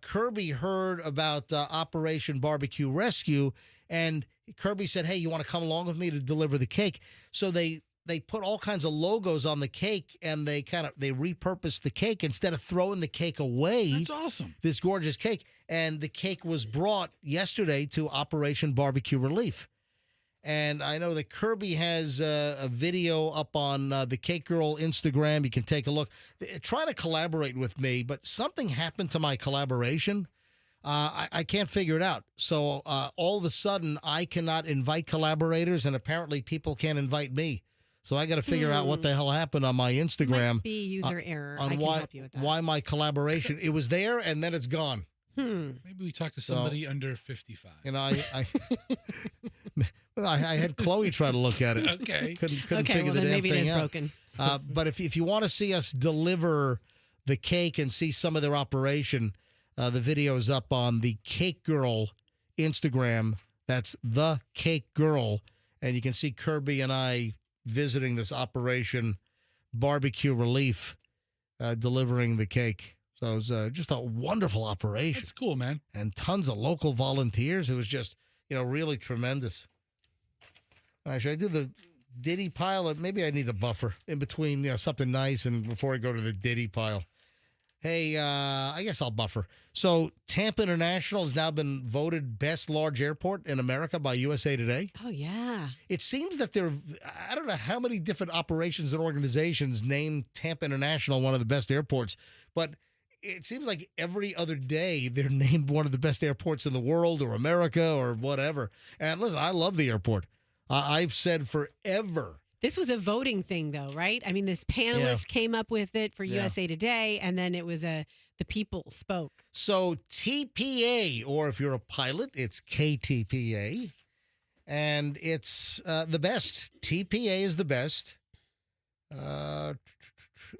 Kirby heard about Operation Barbecue Rescue, and Kirby said, "Hey, you want to come along with me to deliver the cake?" So they put all kinds of logos on the cake, and they repurposed the cake instead of throwing the cake away.
That's awesome.
This gorgeous cake, and the cake was brought yesterday to Operation Barbecue Relief. And I know that Kirby has a video up on the Cake Girl Instagram. You can take a look. Try to collaborate with me, but something happened to my collaboration. I can't figure it out. So all of a sudden, I cannot invite collaborators, and apparently people can't invite me. So I got to figure out what the hell happened on my Instagram.
Might be user error.
On
I can
why,
help you with that.
why my collaboration. It was there, and then it's gone.
Maybe we talked to somebody under 55.
You know, I had Chloe try to look at it.
Okay.
Couldn't
Okay,
figure
well,
the
then
damn
maybe it
thing
is
out.
broken.
But if you want to see us deliver the cake and see some of their operation, the video is up on the Cake Girl Instagram. That's the Cake Girl, and you can see Kirby and I visiting this Operation Barbecue Relief, delivering the cake. So it was just a wonderful operation.
That's cool, man.
And tons of local volunteers. It was just, really tremendous. All right, should I do the Diddy pile? Or maybe I need a buffer in between, something nice and before I go to the Diddy pile. Hey, I guess I'll buffer. So Tampa International has now been voted best large airport in America by USA Today.
Oh, yeah.
It seems that I don't know how many different operations and organizations named Tampa International one of the best airports, but it seems like every other day they're named one of the best airports in the world or America or whatever. And listen, I love the airport. I've said forever.
This was a voting thing, though, right? I mean, this panelist came up with it for USA Today, and then it was the people spoke.
So TPA, or if you're a pilot, it's KTPA, and it's the best. TPA is the best.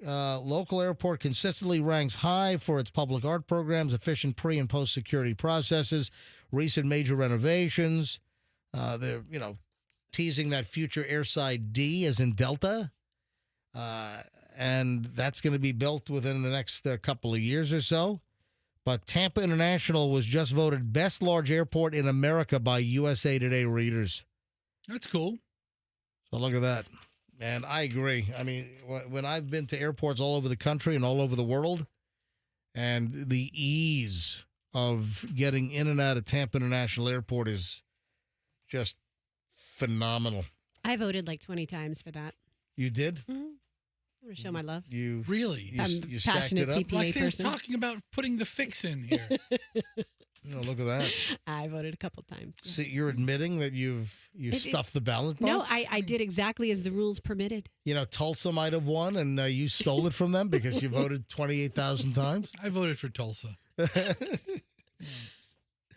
Local airport consistently ranks high for its public art programs, efficient pre- and post-security processes, recent major renovations. They're, teasing that future airside D as in Delta. And that's going to be built within the next couple of years or so. But Tampa International was just voted best large airport in America by USA Today readers.
That's cool.
So look at that. And I agree. I mean, when I've been to airports all over the country and all over the world, and the ease of getting in and out of Tampa International Airport is just phenomenal.
I voted like 20 times for that.
You did?
Mm-hmm. I want to show my love.
You
really?
I'm
you
a
stacked
passionate
it up?
TPA
Roxanne's
person.
talking about putting the fix in here.
Look at that.
I voted a couple times. Yeah.
See, you're admitting that you stuffed the ballot box?
No, I did exactly as the rules permitted.
Tulsa might have won, and you stole it from them because you voted 28,000 times?
I voted for Tulsa.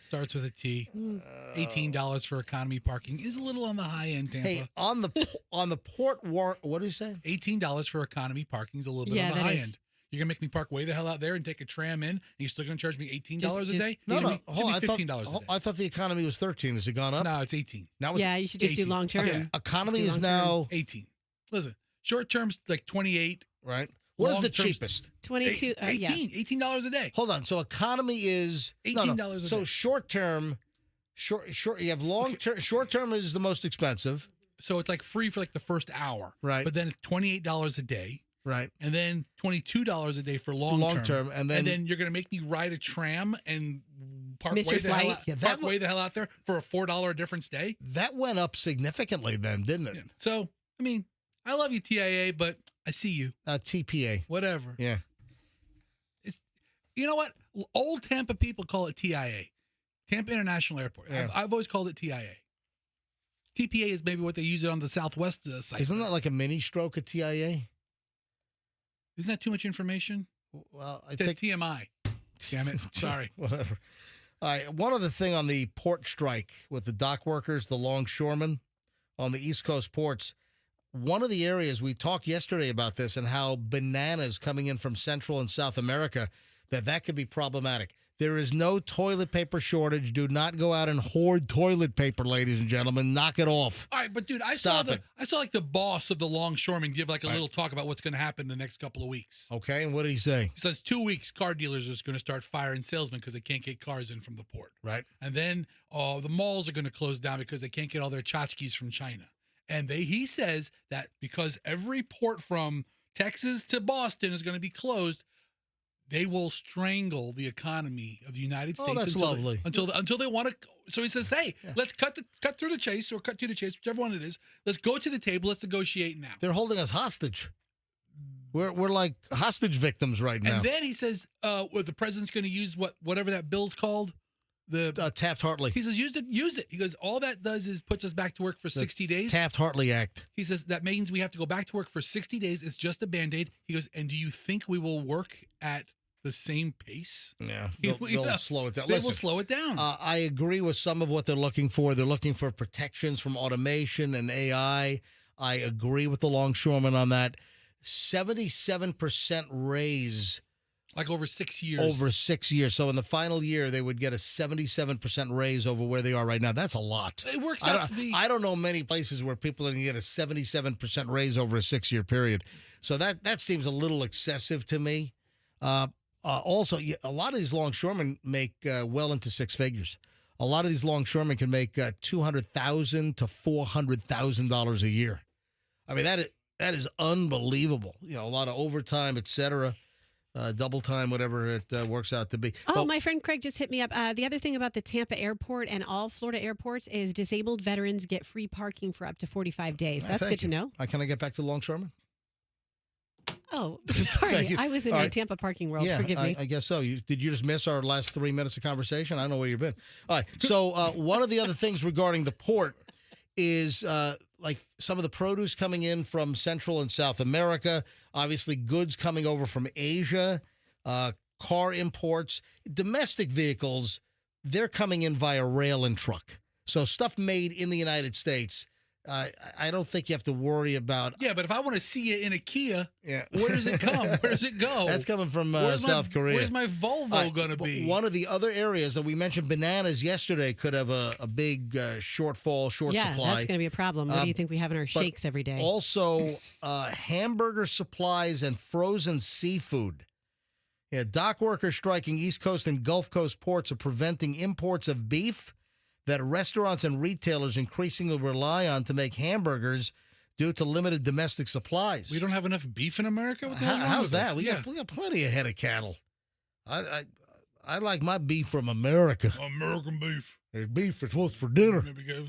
Starts with a T. $18 for economy parking is a little on the high end, Tampa.
Hey, on the port war, what did you say?
$18 for economy parking is a little bit on the high end. You're gonna make me park way the hell out there and take a tram in, and you're still gonna charge me $18 a day?
No.
Give me $15 a day.
I thought the economy was 13. Has it gone up?
No, it's 18.
Now it's
You should just
18.
do long term.
Okay. Economy is now
18. Listen, short term's like 28.
Right. What is the
Long-term's
cheapest?
22.
$18 a day.
Hold on. So economy is
$18 a day.
So short term, short. You have long term. Short term is the most expensive.
So it's like free for like the first hour.
Right.
But then it's $28 a day.
Right.
And then $22 a day for long
term. And then
you're going to make me ride a tram and park
Miss
way
your
the hell
flight.
out, park way the hell out there for a $4 a difference day.
That went up significantly then, didn't it?
Yeah. So, I mean, I love you, TIA, but I see you.
TPA.
Whatever.
Yeah.
You know what? Old Tampa people call it TIA. Tampa International Airport.
Yeah.
I've always called it TIA. TPA is maybe what they use it on the Southwest site.
Isn't that like a mini stroke at TIA?
Isn't that too much information?
Well, I
It says
think
TMI. Damn it. Sorry.
Whatever. All right. One other thing on the port strike with the dock workers, the longshoremen on the East Coast ports. One of the areas we talked yesterday about this and how bananas coming in from Central and South America, that could be problematic. There is no toilet paper shortage. Do not go out and hoard toilet paper, ladies and gentlemen. Knock it off.
All right, but dude, I saw like the boss of the longshoremen give like a little talk about what's going to happen the next couple of weeks.
Okay, and what did he say?
He says 2 weeks, car dealers are going to start firing salesmen because they can't get cars in from the port.
Right.
And then the malls are going to close down because they can't get all their tchotchkes from China. And he says that because every port from Texas to Boston is going to be closed, they will strangle the economy of the United States.
Oh, that's lovely.
Until they want to. So he says, "Hey, let's cut through the chase, or cut to the chase, whichever one it is. Let's go to the table. Let's negotiate now."
They're holding us hostage. We're like hostage victims right now.
And then he says, well, the president's going to use whatever that bill's called. The
Taft-Hartley.
He says, use it. He goes, all that does is puts us back to work for 60 days.
Taft-Hartley Act.
He says, that means we have to go back to work for 60 days. It's just a Band-Aid. He goes, and do you think we will work at the same pace?
Yeah, they'll slow it down.
They will slow it down.
I agree with some of what they're looking for. They're looking for protections from automation and AI. I agree with the longshoremen on that. 77% raise.
Like over 6 years.
Over 6 years. So in the final year, they would get a 77% raise over where they are right now. That's a lot.
It works out to be.
I don't know many places where people are going to get a 77% raise over a 6-year period. So that seems a little excessive to me. Also, a lot of these longshoremen make well into six figures. A lot of these longshoremen can make $200,000 to $400,000 a year. I mean, that is unbelievable. You know, a lot of overtime, et cetera. Double time, whatever it works out to be.
Oh, my friend Craig just hit me up. The other thing about the Tampa airport and all Florida airports is disabled veterans get free parking for up to 45 days. That's good to know.
Can I get back to the longshoremen?
Oh, sorry. I was in my
right.
Tampa parking world.
Yeah,
Forgive me.
I guess so. Did you just miss our last 3 minutes of conversation? I don't know where you've been. All right. So one of the other things regarding the port is like some of the produce coming in from Central and South America, obviously goods coming over from Asia, car imports, domestic vehicles, they're coming in via rail and truck. So stuff made in the United States, I don't think you have to worry about.
Yeah, but if I want to see it in a Kia,
yeah.
Where does it come? Where does it go?
That's coming from South Korea.
Where's my Volvo going to be?
One of the other areas that we mentioned, bananas yesterday, could have a big short supply.
Yeah, that's going to be a problem. What do you think we have in our shakes every day?
Also, hamburger supplies and frozen seafood. Yeah, dock workers striking East Coast and Gulf Coast ports are preventing imports of beef that restaurants and retailers increasingly rely on to make hamburgers due to limited domestic supplies.
We don't have enough beef in America? What the hell
How's that?
We
We got plenty of head of cattle. I like my beef from America.
American beef.
There's beef that's what's for dinner.
There we go.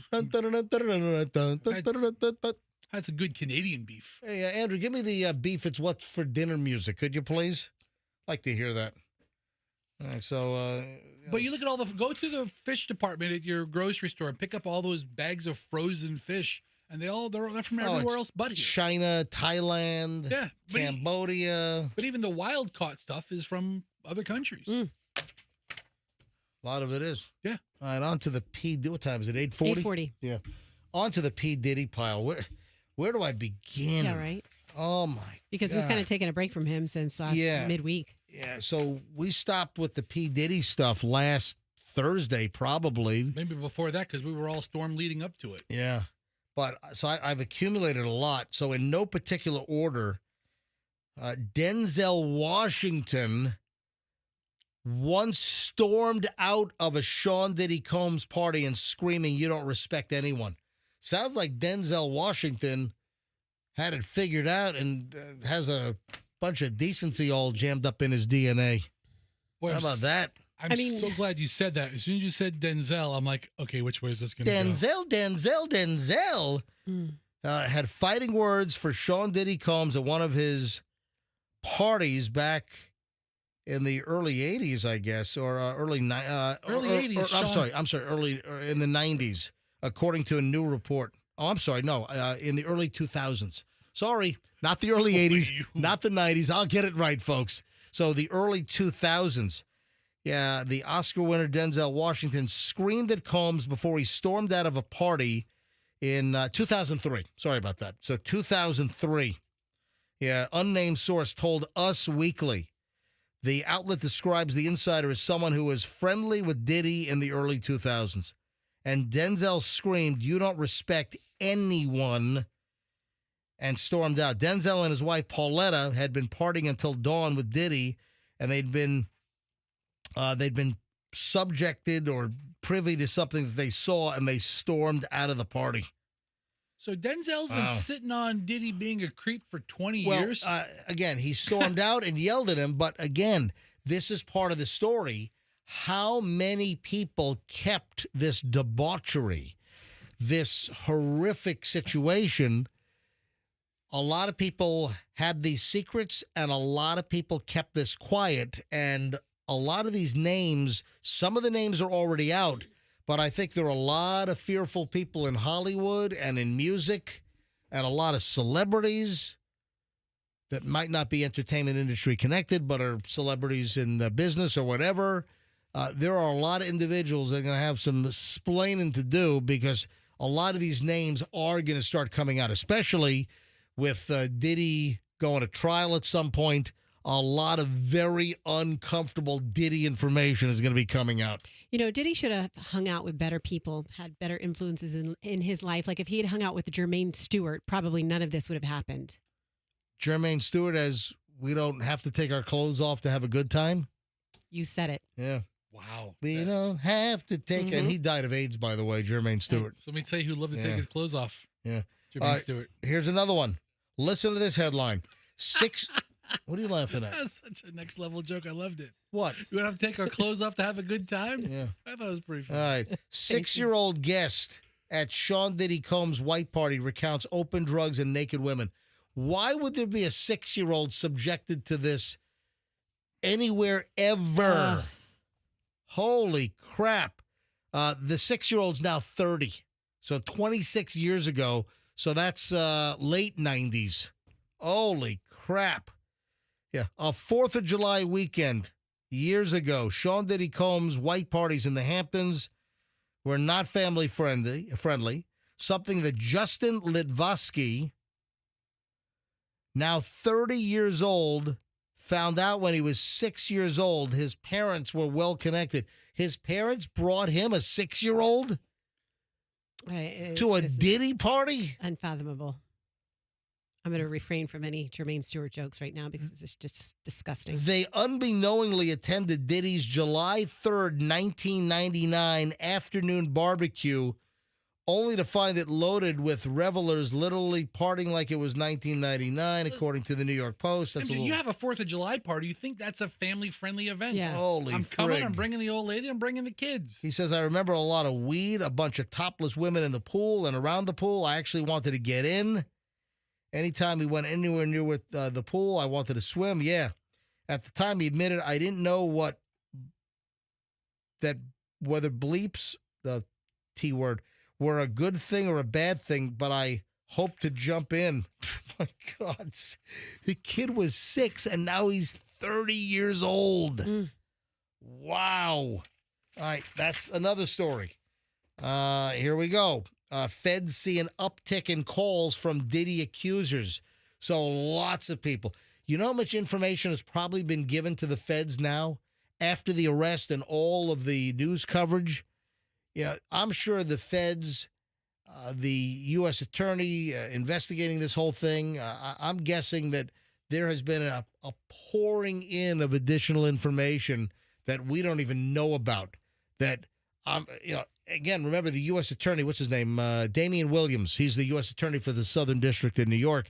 That's a good Canadian beef.
Hey, Andrew, give me the beef it's what's for dinner music, could you please? Like to hear that. All right, so...
But you look at go to the fish department at your grocery store and pick up all those bags of frozen fish, and they're from everywhere else but here.
China, Thailand, Cambodia.
But even the wild caught stuff is from other countries.
A lot of it is.
Yeah.
All right, on to the what time is it, 8:40?
8:40.
Yeah. On to the P. Diddy pile. Where do I begin?
Yeah, right.
Oh, my
Because
God.
we've kind of taken a break from him since last midweek.
Yeah, so we stopped with the P. Diddy stuff last Thursday, probably.
Maybe before that, because we were all storm leading up to it.
Yeah. But so I've accumulated a lot. So in no particular order, Denzel Washington once stormed out of a Sean Diddy Combs party and screaming, "You don't respect anyone." Sounds like Denzel Washington had it figured out and has a bunch of decency all jammed up in his DNA.
Boy,
how about that?
I'm so glad you said that. As soon as you said Denzel, I'm like, okay, which way is this going to go?
Denzel had fighting words for Sean Diddy Combs at one of his parties back in the early 80s, I guess, or early 80s. I'm sorry, early in the 90s, according to a new report. Oh, I'm sorry, no, in the early 2000s. Sorry, not the early 80s, not the 90s. I'll get it right, folks. So the early 2000s. Yeah, the Oscar winner Denzel Washington screamed at Combs before he stormed out of a party in 2003. Sorry about that. So 2003. Yeah, unnamed source told Us Weekly. The outlet describes the insider as someone who was friendly with Diddy in the early 2000s. And Denzel screamed, "You don't respect anyone," and stormed out. Denzel and his wife Pauletta had been partying until dawn with Diddy, and they'd been subjected or privy to something that they saw, and they stormed out of the party.
So Denzel's been sitting on Diddy being a creep for 20 years?
Again, he stormed out and yelled at him, but again, this is part of the story. How many people kept this debauchery, this horrific situation a lot of people had these secrets and a lot of people kept this quiet. And a lot of these names, some of the names are already out, but I think there are a lot of fearful people in Hollywood and in music and a lot of celebrities that might not be entertainment industry connected, but are celebrities in business or whatever. There are a lot of individuals that are going to have some explaining to do because a lot of these names are going to start coming out, especially with Diddy going to trial at some point. A lot of very uncomfortable Diddy information is going to be coming out.
You know, Diddy should have hung out with better people, had better influences in his life. Like if he had hung out with Jermaine Stewart, probably none of this would have happened.
Jermaine Stewart, as we don't have to take our clothes off to have a good time.
You said it.
Yeah.
Wow.
We don't have to take And he died of AIDS, by the way, Jermaine Stewart.
So let me tell you who loved to take his clothes off.
Yeah.
Jermaine Stewart.
Here's another one. Listen to this headline. What are you laughing at?
That's such a next level joke. I loved it.
What?
We would have to take our clothes off to have a good time?
Yeah.
I thought it was pretty fun.
All right. 6-year-old guest at Sean Diddy Combs' white party recounts open drugs and naked women. Why would there be a 6-year-old subjected to this anywhere ever? Holy crap. The 6-year-old's now 30. So 26 years ago. So that's late 90s. Holy crap. Yeah. A 4th of July weekend years ago, Sean Diddy Combs' white parties in the Hamptons were not family friendly. Something that Justin Litvosky, now 30 years old, found out when he was 6 years old. His parents were well connected. His parents brought him, a 6-year-old, to a Diddy party?
Unfathomable. I'm going to refrain from any Jermaine Stewart jokes right now because it's just disgusting.
They unbeknowingly attended Diddy's July 3rd, 1999 afternoon barbecue, only to find it loaded with revelers literally partying like it was 1999, according to the New York Post. That's
You have a 4th of July party. You think that's a family-friendly event.
Yeah.
Holy
I'm coming.
frig.
I'm bringing the old lady. I'm bringing the kids.
He says, I remember a lot of weed, a bunch of topless women in the pool and around the pool. I actually wanted to get in. Anytime we went anywhere near with the pool, I wanted to swim. Yeah. At the time, he admitted I didn't know whether bleeps, the T word, were a good thing or a bad thing, but I hoped to jump in. My God. The kid was 6 and now he's 30 years old. Wow. All right. That's another story. Here we go. Feds see an uptick in calls from Diddy accusers. So lots of people. You know how much information has probably been given to the feds now after the arrest and all of the news coverage? Yeah, I'm sure the feds, the U.S. attorney investigating this whole thing, I'm guessing that there has been a pouring in of additional information that we don't even know about. That, again, remember the U.S. attorney, what's his name? Damian Williams. He's the U.S. attorney for the Southern District in New York.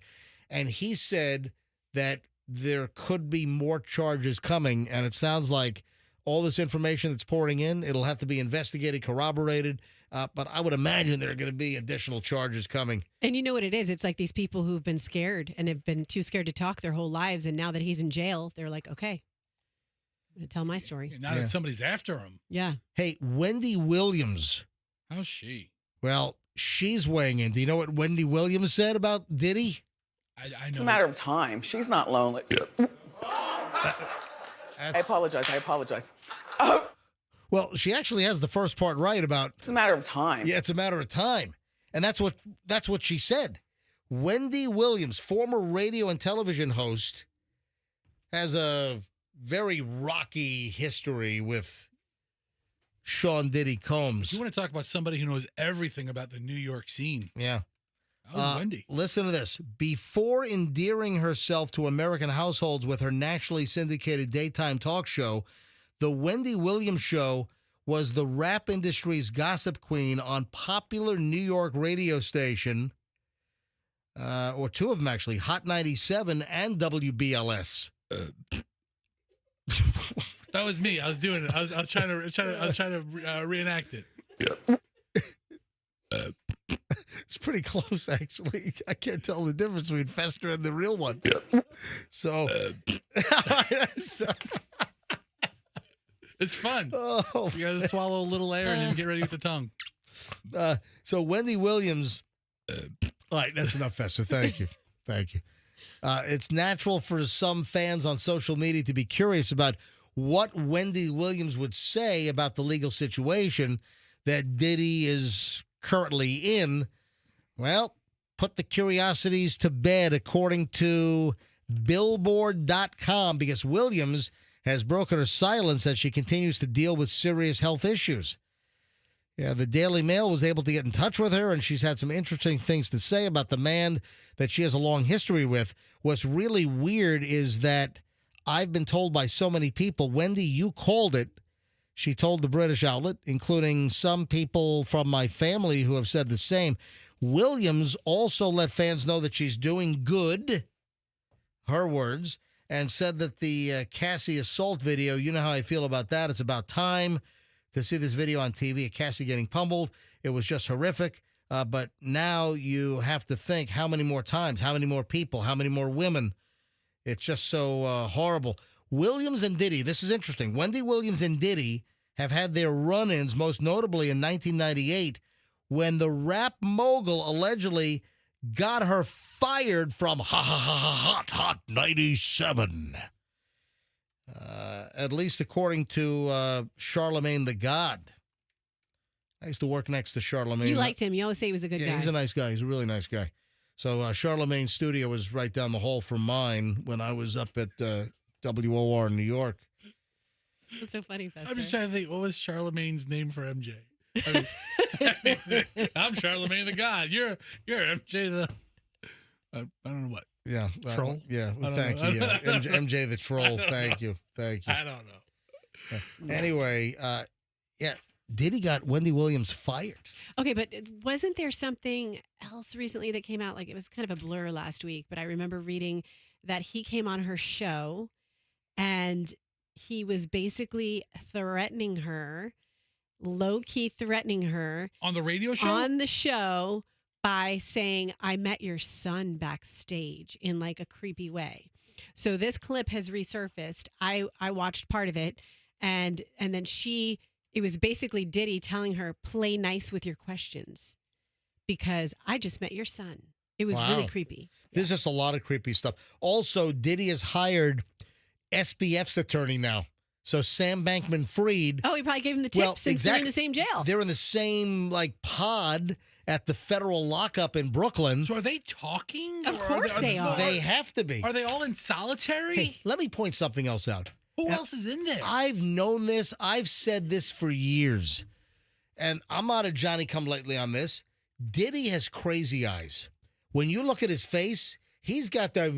And he said that there could be more charges coming. And it sounds like all this information that's pouring in, it'll have to be investigated, corroborated. But I would imagine there are going to be additional charges coming.
And you know what it is? It's like these people who've been scared and have been too scared to talk their whole lives. And now that he's in jail, they're like, okay, I'm going to tell my story.
Now that somebody's after him.
Yeah.
Hey, Wendy Williams.
How's she?
Well, she's weighing in. Do you know what Wendy Williams said about Diddy?
I know.
It's a matter of time. She's not lonely. I apologize. Oh.
Well, she actually has the first part right about...
It's a matter of time.
Yeah, it's a matter of time. And that's what she said. Wendy Williams, former radio and television host, has a very rocky history with Sean Diddy Combs.
You want to talk about somebody who knows everything about the New York scene.
Yeah.
That was Wendy.
Listen to this. Before endearing herself to American households with her nationally syndicated daytime talk show, the Wendy Williams Show was the rap industry's gossip queen on popular New York radio station, or two of them actually, Hot 97 and WBLS.
That was me. I was doing it. I was trying to reenact it.
It's pretty close, actually. I can't tell the difference between Fester and the real one. So,
It's fun.
Oh,
You got to swallow a little air and then get ready with the tongue.
so Wendy Williams. All right, that's enough, Fester. Thank you. Thank you. It's natural for some fans on social media to be curious about what Wendy Williams would say about the legal situation that Diddy is currently in. Well, put the curiosities to bed, according to Billboard.com, because Williams has broken her silence as she continues to deal with serious health issues. Yeah, the Daily Mail was able to get in touch with her, and she's had some interesting things to say about the man that she has a long history with. What's really weird is that I've been told by so many people, Wendy, you called it. She told the British outlet, including some people from my family who have said the same. Williams also let fans know that she's doing good, her words, and said that the Cassie assault video, you know how I feel about that. It's about time to see this video on TV of Cassie getting pummeled. It was just horrific. But now you have to think how many more times, how many more people, how many more women. It's just so horrible. Williams and Diddy, this is interesting. Wendy Williams and Diddy have had their run-ins, most notably in 1998, when the rap mogul allegedly got her fired from Hot 97. At least according to Charlemagne the God. I used to work next to Charlemagne.
You liked him. You always say he was a good guy.
Yeah, he's a nice guy. He's a really nice guy. So Charlemagne's studio was right down the hall from mine when I was up at WOR in New York.
That's so funny, Fester.
I'm just trying to think, what was Charlemagne's name for MJ? I'm Charlemagne the God. You're MJ the... I don't know what.
Yeah.
Troll?
Yeah.
I don't
Thank
know.
you. Yeah. MJ the Troll. Thank you.
I don't know.
Anyway, yeah. Diddy got Wendy Williams fired.
Okay, but wasn't there something else recently that came out? Like, it was kind of a blur last week, but I remember reading that he came on her show and he was basically threatening her, low-key threatening her.
On the radio show?
On the show by saying, I met your son backstage in like a creepy way. So this clip has resurfaced. I watched part of it and then it was basically Diddy telling her, play nice with your questions because I just met your son. It was really creepy.
There's just a lot of creepy stuff. Also, Diddy has hired SBF's attorney now. So Sam Bankman-Fried.
Oh, he probably gave him the tips since they're in the same jail.
They're in the same pod at the federal lockup in Brooklyn.
So are they talking?
Of course they are.
They have to be.
Are they all in solitary?
Hey, let me point something else out.
Who else is in there?
I've known this. I've said this for years. And I'm not a Johnny-come-lately on this. Diddy has crazy eyes. When you look at his face, he's got the...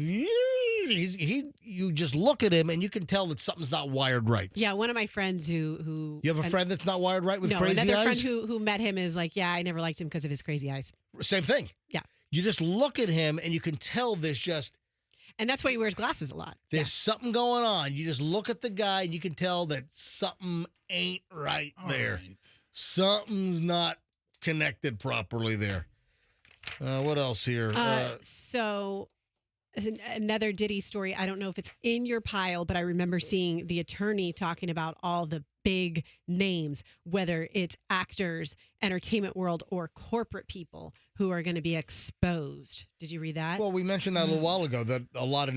You just look at him and you can tell that something's not wired right.
Yeah, one of my friends who
You have a friend that's not wired right with crazy eyes?
No, another friend who met him is like, yeah, I never liked him because of his crazy eyes.
Same thing.
Yeah.
You just look at him and you can tell there's just...
And that's why he wears glasses a lot.
There's something going on. You just look at the guy and you can tell that something ain't right there.
Right.
Something's not connected properly there. What else here?
So another Diddy story. I don't know if it's in your pile, but I remember seeing the attorney talking about all the big names, whether it's actors, entertainment world, or corporate people who are going to be exposed. Did you read that?
Well, we mentioned that a little while ago, that a lot of,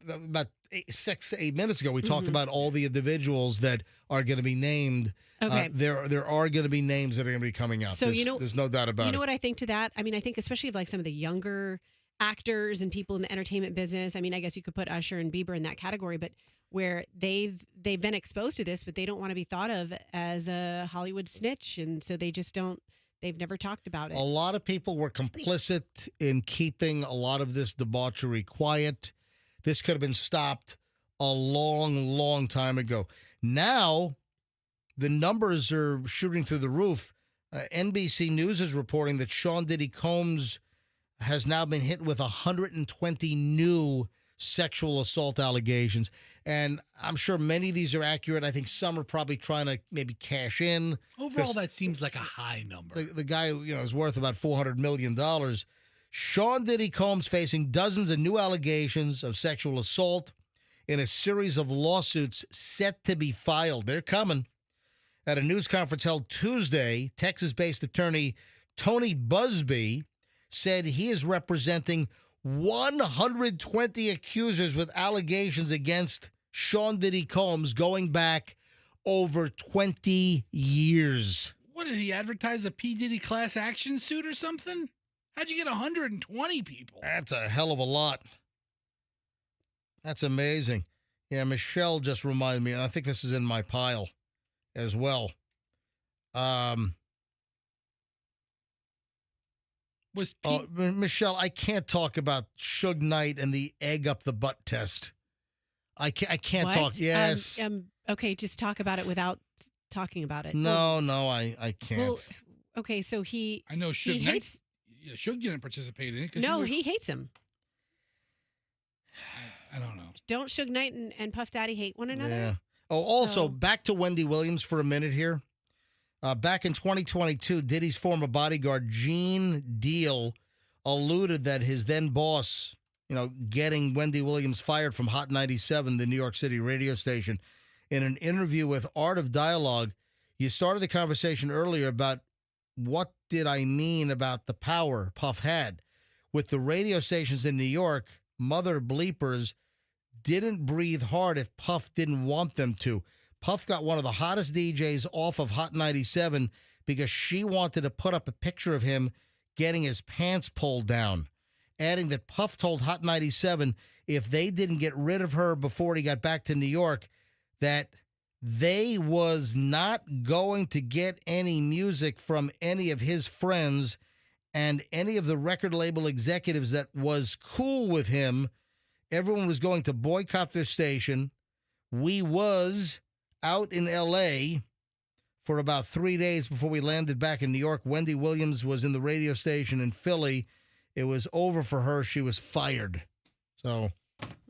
about 6 to 8 minutes ago, we talked about all the individuals that are going to be named.
Okay.
There are going to be names that are going to be coming out.
So,
there's no doubt about it.
You know what I think to that? I mean, I think especially of like some of the younger actors and people in the entertainment business. I mean, I guess you could put Usher and Bieber in that category, but where they've been exposed to this, but they don't want to be thought of as a Hollywood snitch, and so they just don't. They've never talked about it.
A lot of people were complicit in keeping a lot of this debauchery quiet. This could have been stopped a long, long time ago. Now, the numbers are shooting through the roof. NBC News is reporting that Sean Diddy Combs has now been hit with 120 new sexual assault allegations. And I'm sure many of these are accurate. I think some are probably trying to maybe cash in.
Overall, that seems like a high number.
The guy, is worth about $400 million. Sean Diddy Combs facing dozens of new allegations of sexual assault in a series of lawsuits set to be filed. They're coming. At a news conference held Tuesday, Texas-based attorney Tony Busby said he is representing 120 accusers with allegations against Sean Diddy Combs going back over 20 years.
What, did he advertise a P. Diddy class action suit or something? How'd you get 120 people?
That's a hell of a lot. That's amazing. Yeah, Michelle just reminded me, and I think this is in my pile as well. Michelle, I can't talk about Suge Knight and the egg up the butt test. I can't
What?
talk. Yes.
Okay, just talk about it without talking about it.
No, I can't.
Well, okay, so
I know Suge Knight. Yeah, Suge didn't participate in it.
No, he hates him.
I don't know.
Don't Suge Knight and Puff Daddy hate one another?
Yeah. Oh, also, back to Wendy Williams for a minute here. Back in 2022, Diddy's former bodyguard, Gene Deal, alluded that his then boss, getting Wendy Williams fired from Hot 97, the New York City radio station. In an interview with Art of Dialogue, you started the conversation earlier about what did I mean about the power Puff had. With the radio stations in New York, mother bleepers didn't breathe hard if Puff didn't want them to. Puff got one of the hottest DJs off of Hot 97 because she wanted to put up a picture of him getting his pants pulled down, adding that Puff told Hot 97 if they didn't get rid of her before he got back to New York, that they was not going to get any music from any of his friends, and any of the record label executives that was cool with him. Everyone was going to boycott their station. We was out in L.A. for about 3 days before we landed back in New York. Wendy Williams was in the radio station in Philly. It was over for her. She was fired. So,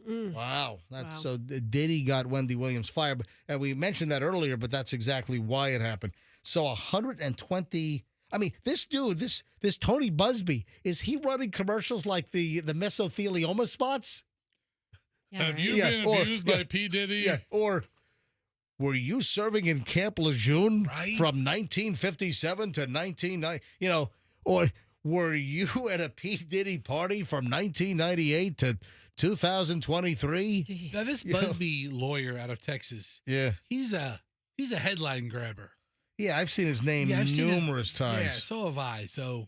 wow. So Diddy got Wendy Williams fired. And we mentioned that earlier, but that's exactly why it happened. So 120... I mean, this dude, this Tony Busby, is he running commercials like the mesothelioma spots?
Yeah,
Have you been abused by P. Diddy?
Yeah. Or were you serving in Camp Lejeune from 1957 to 1990? Or were you at a P. Diddy party from 1998 to 2023?
Now, this Busby lawyer out of Texas, he's a headline grabber.
Yeah, I've seen his name numerous times.
Yeah, so have I. So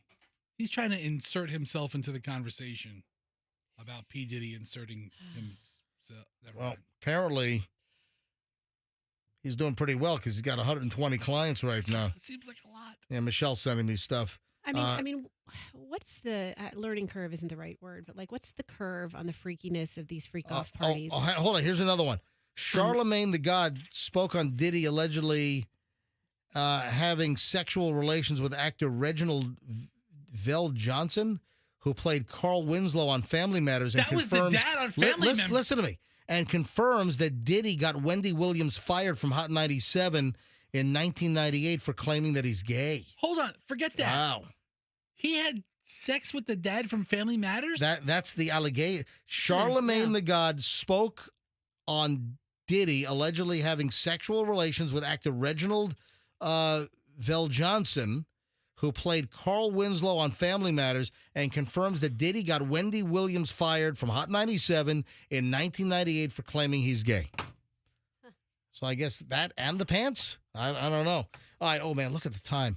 he's trying to insert himself into the conversation about P. Diddy inserting himself.
Well, apparently he's doing pretty well because he's got 120 clients right now.
It seems like a lot.
Yeah, Michelle's sending me stuff.
I mean, what's the learning curve? Isn't the right word, but what's the curve on the freakiness of these freak off parties?
Hold on, here's another one. Charlemagne the God spoke on Diddy allegedly having sexual relations with actor Reginald Vell Johnson, who played Carl Winslow on Family Matters, and confirms
was the dad on Family Matters.
Listen to me, and confirms that Diddy got Wendy Williams fired from Hot 97 in 1998 for claiming that he's gay.
Hold on, forget that.
Wow,
he had sex with the dad from Family Matters.
That's the allegation. Charlemagne the God spoke on Diddy allegedly having sexual relations with actor Reginald Vell Johnson, who played Carl Winslow on Family Matters, and confirms that Diddy got Wendy Williams fired from Hot 97 in 1998 for claiming he's gay. So I guess that and the pants? I don't know. All right. Oh, man, look at the time.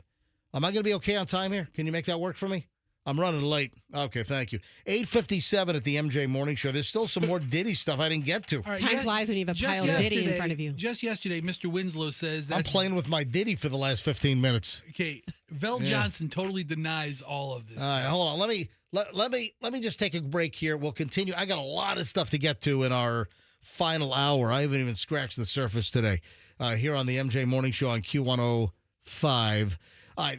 Am I going to be okay on time here? Can you make that work for me? I'm running late. Okay, thank you. 8:57 at the MJ Morning Show. There's still some more Diddy stuff I didn't get to.
Right, time flies when you have a pile of Diddy in front of you.
Just yesterday, Mr. Winslow says that
I'm playing with my Diddy for the last 15 minutes.
Okay, Vell Johnson totally denies all of this.
All right, hold on. Let me just take a break here. We'll continue. I got a lot of stuff to get to in our final hour. I haven't even scratched the surface today. Here on the MJ Morning Show on Q105. All right.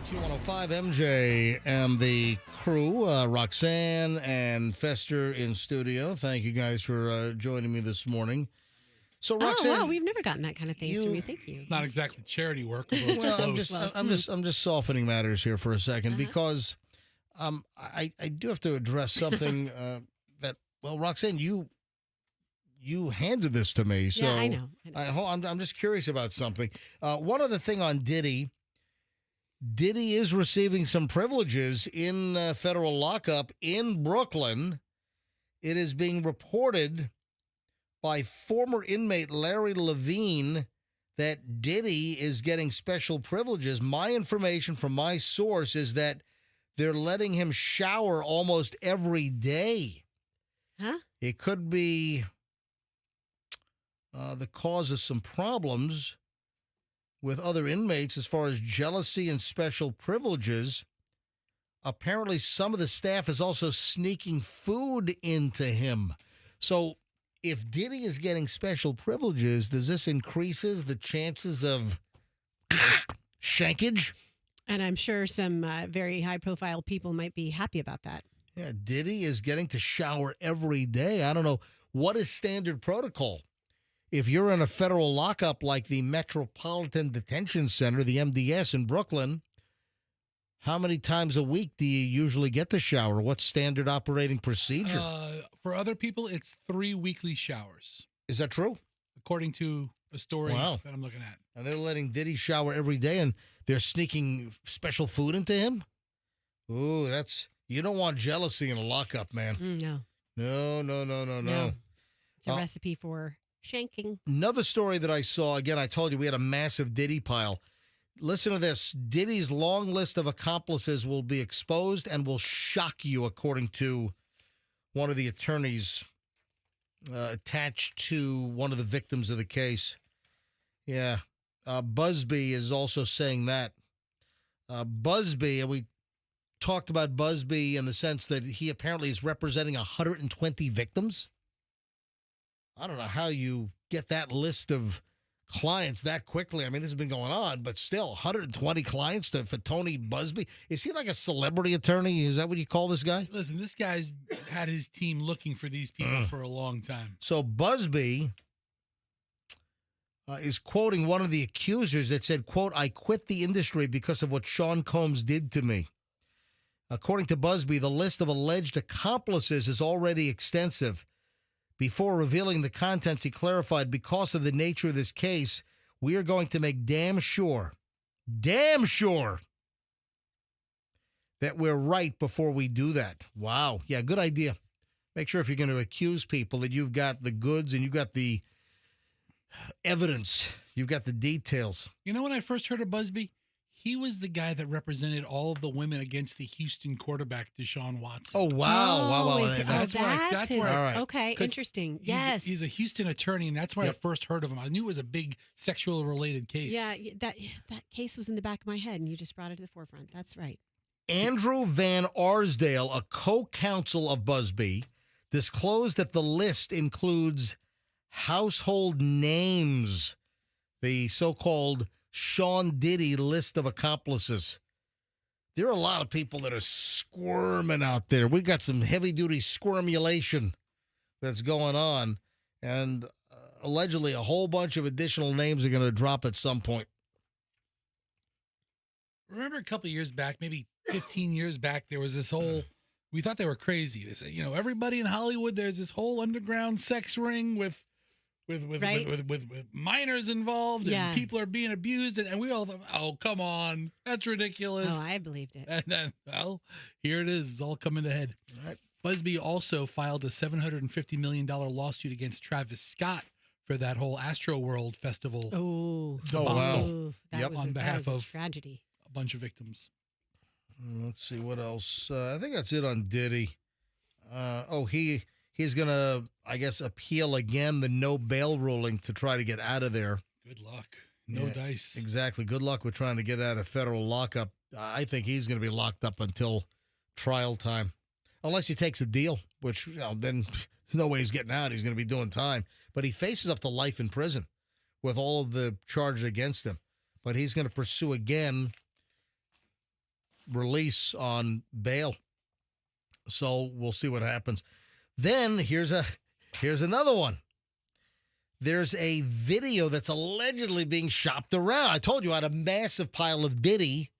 Q105 MJ and the crew, Roxanne and Fester in studio. Thank you guys for joining me this morning. So Roxanne,
oh wow, we've never gotten that kind of thanks from you. Thank you.
It's not exactly charity work. Well,
I'm just softening matters here for a second because I do have to address something that Roxanne, you handed this to me, so
yeah, I know.
I'm just curious about something. One other thing on Diddy. Diddy is receiving some privileges in federal lockup in Brooklyn. It is being reported by former inmate Larry Levine that Diddy is getting special privileges. My information from my source is that they're letting him shower almost every day.
Huh?
It could be... that causes some problems with other inmates as far as jealousy and special privileges. Apparently, some of the staff is also sneaking food into him. So if Diddy is getting special privileges, does this increases the chances of shankage?
And I'm sure some very high-profile people might be happy about that.
Yeah, Diddy is getting to shower every day. I don't know. What is standard protocol? If you're in a federal lockup like the Metropolitan Detention Center, the MDS in Brooklyn, how many times a week do you usually get to shower? What's standard operating procedure?
For other people, it's 3 weekly showers.
Is that true?
According to a story that I'm looking at.
And they're letting Diddy shower every day, and they're sneaking special food into him? Ooh, you don't want jealousy in a lockup, man.
No.
No.
It's a recipe for shanking.
Another story that I saw, again, I told you we had a massive Diddy pile. Listen to this. Diddy's long list of accomplices will be exposed and will shock you, according to one of the attorneys attached to one of the victims of the case. Yeah. Busby is also saying that. Busby, and we talked about Busby in the sense that he apparently is representing 120 victims. I don't know how you get that list of clients that quickly. I mean, this has been going on, but still, 120 clients for Tony Busby. Is he like a celebrity attorney? Is that what you call this guy?
Listen, this guy's had his team looking for these people for a long time.
So Busby is quoting one of the accusers that said, quote, "I quit the industry because of what Sean Combs did to me." According to Busby, the list of alleged accomplices is already extensive. Before revealing the contents, he clarified, because of the nature of this case, we are going to make damn sure that we're right before we do that. Wow. Yeah, good idea. Make sure if you're going to accuse people that you've got the goods and you've got the evidence, you've got the details.
You know when I first heard of Busby? He was the guy that represented all of the women against the Houston quarterback, Deshaun Watson.
Oh, wow. Wow.
That's where
all right.
Okay, interesting. Yes.
He's a Houston attorney, and that's where I first heard of him. I knew it was a big sexual-related case.
Yeah, that case was in the back of my head, and you just brought it to the forefront. That's right.
Andrew Van Arsdale, a co-counsel of Busby, disclosed that the list includes household names, the so-called Sean Diddy list of accomplices. There are a lot of people that are squirming out there. We got some heavy-duty squirmulation that's going on, and allegedly a whole bunch of additional names are going to drop at some point.
Remember a couple of years back, maybe 15 years back, there was this whole, we thought they were crazy. They said, everybody in Hollywood, there's this whole underground sex ring with minors involved, and people are being abused, and we all thought, oh, come on, that's ridiculous.
Oh, I believed it.
And then, well, here it is. It's all coming to head.
All right.
Busby also filed a $750 million lawsuit against Travis Scott for that whole Astroworld Festival.
Oh,
wow.
That was
on behalf of
tragedy.
A bunch of victims.
Let's see what else. I think that's it on Diddy. He's going to, I guess, appeal again the no bail ruling to try to get out of there.
Good luck. No dice.
Exactly. Good luck with trying to get out of federal lockup. I think he's going to be locked up until trial time. Unless he takes a deal, which, then there's no way he's getting out. He's going to be doing time. But he faces up to life in prison with all of the charges against him. But he's going to pursue again release on bail. So we'll see what happens. Then here's another one. There's a video that's allegedly being shopped around. I told you I had a massive pile of Diddy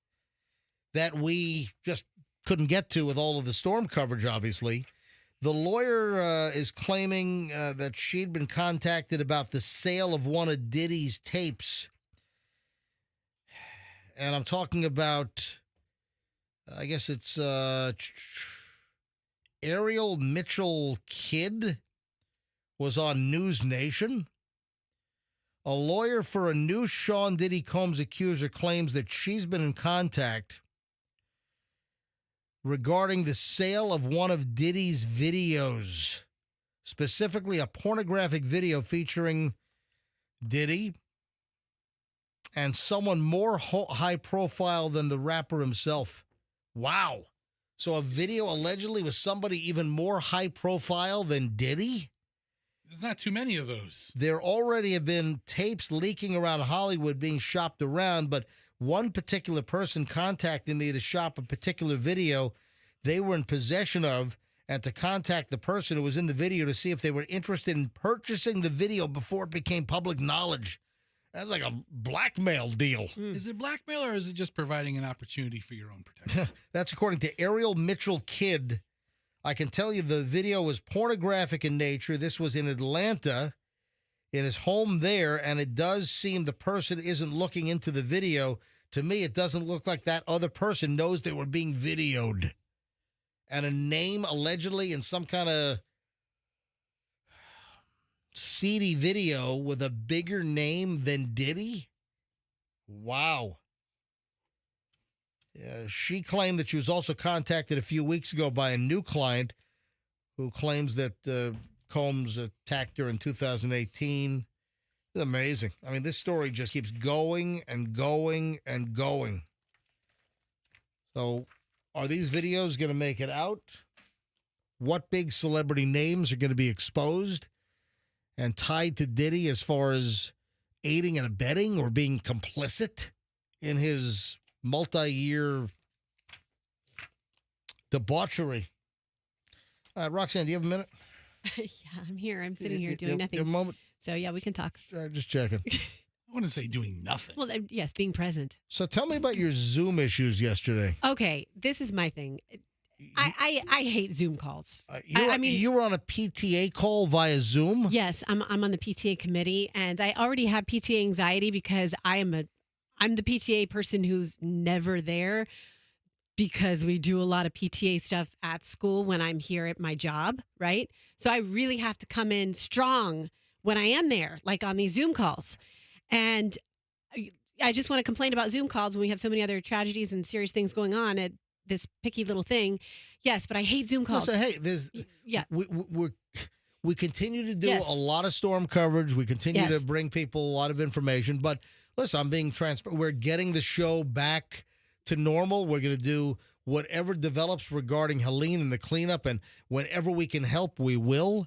that we just couldn't get to with all of the storm coverage, obviously. The lawyer is claiming that she'd been contacted about the sale of one of Diddy's tapes. And I'm talking about, I guess it's Ariel Mitchell Kidd was on News Nation. A lawyer for a new Sean Diddy Combs accuser claims that she's been in contact regarding the sale of one of Diddy's videos, specifically a pornographic video featuring Diddy, and someone more high profile than the rapper himself. Wow. So a video allegedly with somebody even more high profile than Diddy?
There's not too many of those.
There already have been tapes leaking around Hollywood being shopped around, but one particular person contacted me to shop a particular video they were in possession of, and to contact the person who was in the video to see if they were interested in purchasing the video before it became public knowledge. That's like a blackmail deal.
Is it blackmail or is it just providing an opportunity for your own protection?
That's according to Ariel Mitchell Kidd. I can tell you the video was pornographic in nature. This was in Atlanta, in his home there, and it does seem the person isn't looking into the video. To me, it doesn't look like that other person knows they were being videoed. And a name allegedly in some kind of seedy video with a bigger name than Diddy? Wow. She claimed that she was also contacted a few weeks ago by a new client who claims that Combs attacked her in 2018. It's amazing. I mean, this story just keeps going and going and going. So are these videos going to make it out? What big celebrity names are going to be exposed and tied to Diddy as far as aiding and abetting or being complicit in his multi-year debauchery? Roxanne, do you have a minute?
Yeah, I'm here. I'm sitting here doing nothing.
A moment.
So, yeah, we can talk.
Just checking.
I wouldn't say doing nothing.
Well, yes, being present.
So tell me about your Zoom issues yesterday.
Okay, this is my thing. I hate Zoom calls.
You were on a PTA call via Zoom?
Yes, I'm on the PTA committee, and I already have PTA anxiety because I'm the PTA person who's never there because we do a lot of PTA stuff at school when I'm here at my job, right? So I really have to come in strong when I am there, like on these Zoom calls. And I just want to complain about Zoom calls when we have so many other tragedies and serious things going on at this picky little thing. Yes, but I hate Zoom calls.
Listen, hey, we continue to do a lot of storm coverage. We continue to bring people a lot of information. But listen, I'm being transparent. We're getting the show back to normal. We're going to do whatever develops regarding Helene and the cleanup. And whenever we can help, we will.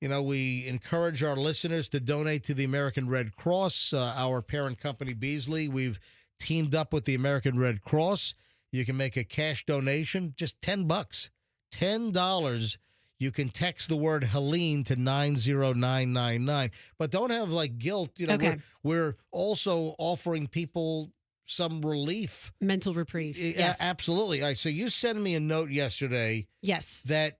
You know, we encourage our listeners to donate to the American Red Cross, our parent company, Beasley. We've teamed up with the American Red Cross. You can make a cash donation, just $10. $10. You can text the word Helene to 90999. But don't have like guilt. You know, we're also offering people some relief.
Mental reprieve.
Yes. Absolutely. All right, so you sent me a note yesterday.
Yes.
That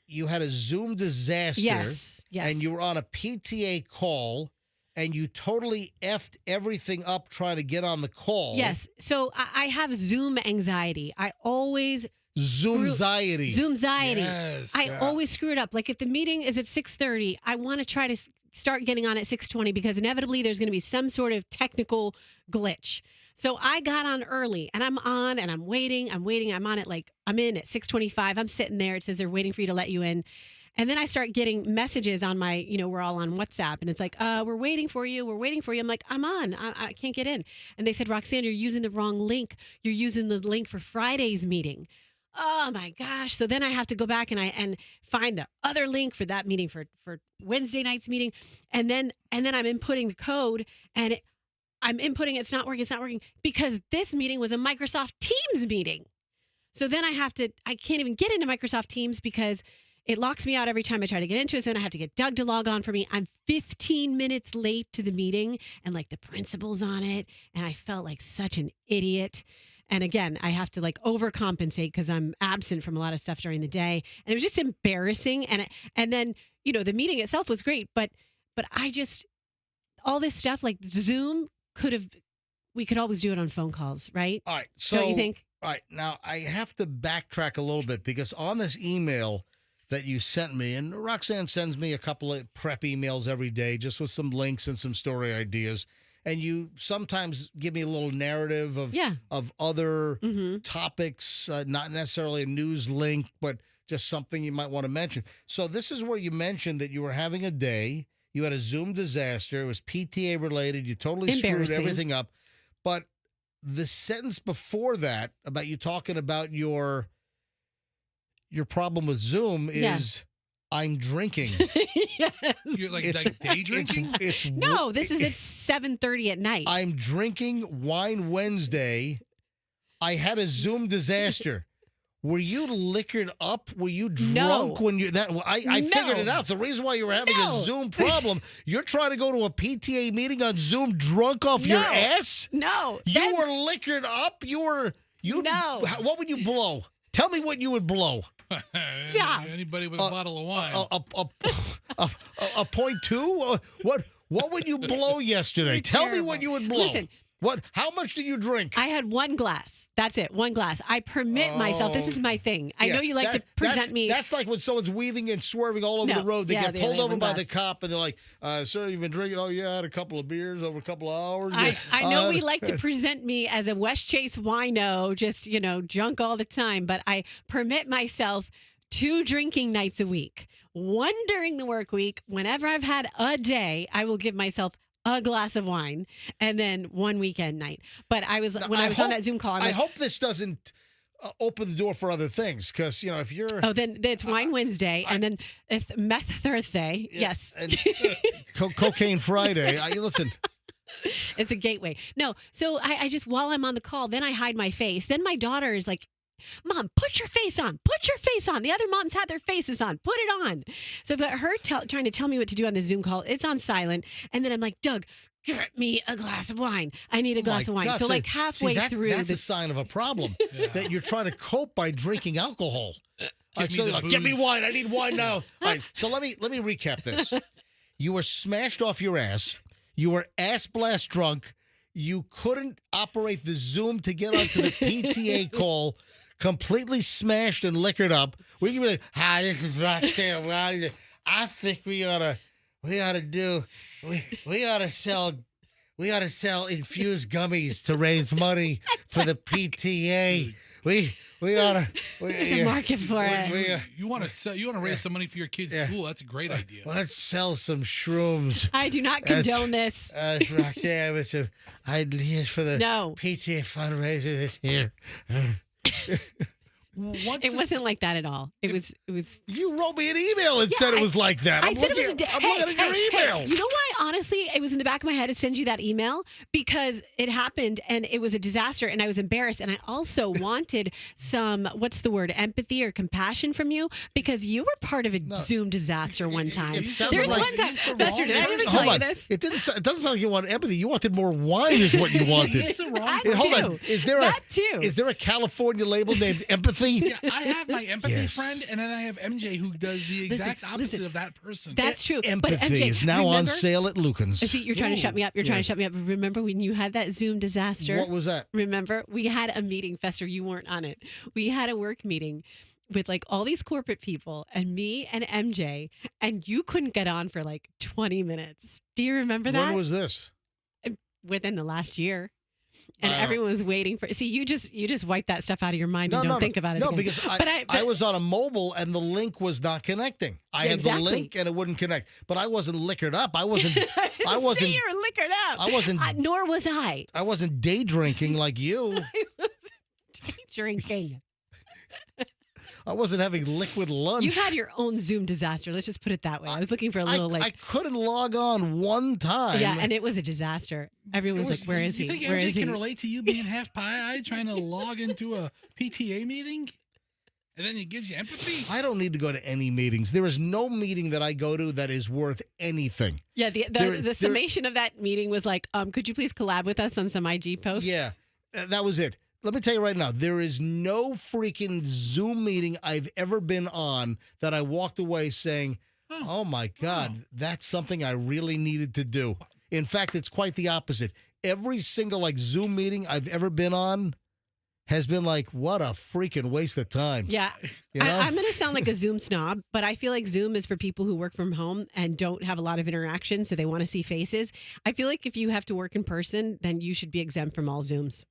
you had a Zoom disaster.
Yes.
And you were on a PTA call. And you totally effed everything up trying to get on the call.
Yes. So I have Zoom anxiety. I always...
Zoom-xiety.
Zoom-xiety.
Yes.
I always screw it up. Like if the meeting is at 6:30, I want to try to start getting on at 6:20 because inevitably there's going to be some sort of technical glitch. So I got on early and I'm on and I'm waiting. I'm on it like I'm in at 6:25. I'm sitting there. It says they're waiting for you to let you in. And then I start getting messages on my, we're all on WhatsApp and it's like, we're waiting for you. We're waiting for you. I'm like, I'm on. I can't get in. And they said, Roxanne, you're using the wrong link. You're using the link for Friday's meeting. Oh my gosh. So then I have to go back and find the other link for that meeting for Wednesday night's meeting. And then I'm inputting the code and I'm inputting it's not working because this meeting was a Microsoft Teams meeting. So then I can't even get into Microsoft Teams because it locks me out every time I try to get into it. So then I have to get Doug to log on for me. I'm 15 minutes late to the meeting and like the principal's on it. And I felt like such an idiot. And again, I have to like overcompensate because I'm absent from a lot of stuff during the day. And it was just embarrassing. And then, the meeting itself was great. But I just, all this stuff like Zoom we could always do it on phone calls, right?
All right. So,
don't you think?
All right. Now I have to backtrack a little bit because on this email that you sent me, and Roxanne sends me a couple of prep emails every day just with some links and some story ideas. And you sometimes give me a little narrative of other topics, not necessarily a news link, but just something you might want to mention. So this is where you mentioned that you were having a day. You had a Zoom disaster. It was PTA related. You totally screwed everything up. But the sentence before that about you talking about your problem with Zoom is I'm drinking.
Yes.
You're like day drinking?
No, this is at 7:30 at night.
I'm drinking Wine Wednesday. I had a Zoom disaster. Were you liquored up? Were you drunk when you that? I figured it out. The reason why you were having a Zoom problem, you're trying to go to a PTA meeting on Zoom drunk off your ass.
No,
you were liquored up. No. What would you blow? Tell me what you would blow.
Anybody with a bottle of wine.
A 0.2? What would you blow yesterday? Tell me what you would blow.
Listen.
How much did you drink?
I had one glass. That's it. One glass. I permit myself. This is my thing. I know you like to present me.
That's like when someone's weaving and swerving all over the road. They get pulled over by the cop and they're like, sir, you've been drinking? Oh, yeah, I had a couple of beers over a couple of hours.
I know we like to present me as a West Chase wino, just, drunk all the time, but I permit myself 2 drinking nights a week. One during the work week. Whenever I've had a day, I will give myself a glass of wine, and then one weekend night. But I was on that Zoom call.
I hope this doesn't open the door for other things, because if you're
then it's Wine Wednesday, and then it's Meth Thursday. Yes,
and Cocaine Friday. Listen.
It's a gateway. No, so I just while I'm on the call, then I hide my face. Then my daughter is like, Mom, put your face on. Put your face on. The other moms had their faces on. Put it on. So I've got her trying to tell me what to do on the Zoom call. It's on silent. And then I'm like, Doug, get me a glass of wine. I need a glass of wine.
God.
So like halfway through.
That's a sign of a problem. That you're trying to cope by drinking alcohol. Get me wine. I need wine now. All right. So let me recap this. You were smashed off your ass. You were ass blast drunk. You couldn't operate the Zoom to get onto the PTA call. Completely smashed and liquored up. We can be like, hi, this is Roxanne. I think we ought to sell infused gummies to raise money for the PTA. We ought to.
There's a market for it.
You want to raise some money for your kids' school? That's a great idea.
Let's sell some shrooms.
I do not condone this.
Roxanne, with some ideas for the PTA fundraiser this year.
It wasn't like that at all. It was.
You wrote me an email and said it was like that. I'm looking at your email.
Hey, you know why? Honestly, it was in the back of my head to send you that email because it happened and it was a disaster and I was embarrassed and I also wanted some empathy or compassion from you because you were part of a Zoom disaster one time. There was one time. Fester, did I ever tell you this?
It doesn't sound like you wanted empathy. You wanted more wine, is what you wanted. Hold on. Is there a California label named Empathy?
Yeah, I have my empathy friend, and then I have MJ who does the exact opposite of that person.
That's true.
Empathy
but MJ,
is now on sale at Lucan's.
See, you're trying to shut me up. You're trying to shut me up. Remember when you had that Zoom disaster?
What was that?
Remember? We had a meeting, Fester. You weren't on it. We had a work meeting with like all these corporate people and me and MJ, and you couldn't get on for like 20 minutes. Do you remember that?
When was this?
Within the last year. And everyone was waiting for. See, you just wipe that stuff out of your mind and don't think about it.
No,
again.
because I was on a mobile and the link was not connecting. I had the link and it wouldn't connect. But I wasn't liquored up. I wasn't. I wasn't.
See, you're liquored up.
I wasn't.
Nor was I.
I wasn't day drinking like you.
I was day drinking.
I wasn't having liquid lunch.
You had your own Zoom disaster. Let's just put it that way. I was looking for a little
I couldn't log on one time.
Yeah, and it was a disaster. Everyone was like, where is he?
You think
Where
MJ
is he?
can relate to you being half pie-eyed trying to log into a PTA meeting? And then it gives you empathy?
I don't need to go to any meetings. There is no meeting that I go to that is worth anything.
Yeah, the summation of that meeting was like, could you please collab with us on some IG posts?
Yeah, that was it. Let me tell you right now, there is no freaking Zoom meeting I've ever been on that I walked away saying, oh my God, that's something I really needed to do. In fact, it's quite the opposite. Every single Zoom meeting I've ever been on has been like, what a freaking waste of time.
Yeah. You know? I'm going to sound like a Zoom snob, but I feel like Zoom is for people who work from home and don't have a lot of interaction, so they want to see faces. I feel like if you have to work in person, then you should be exempt from all Zooms.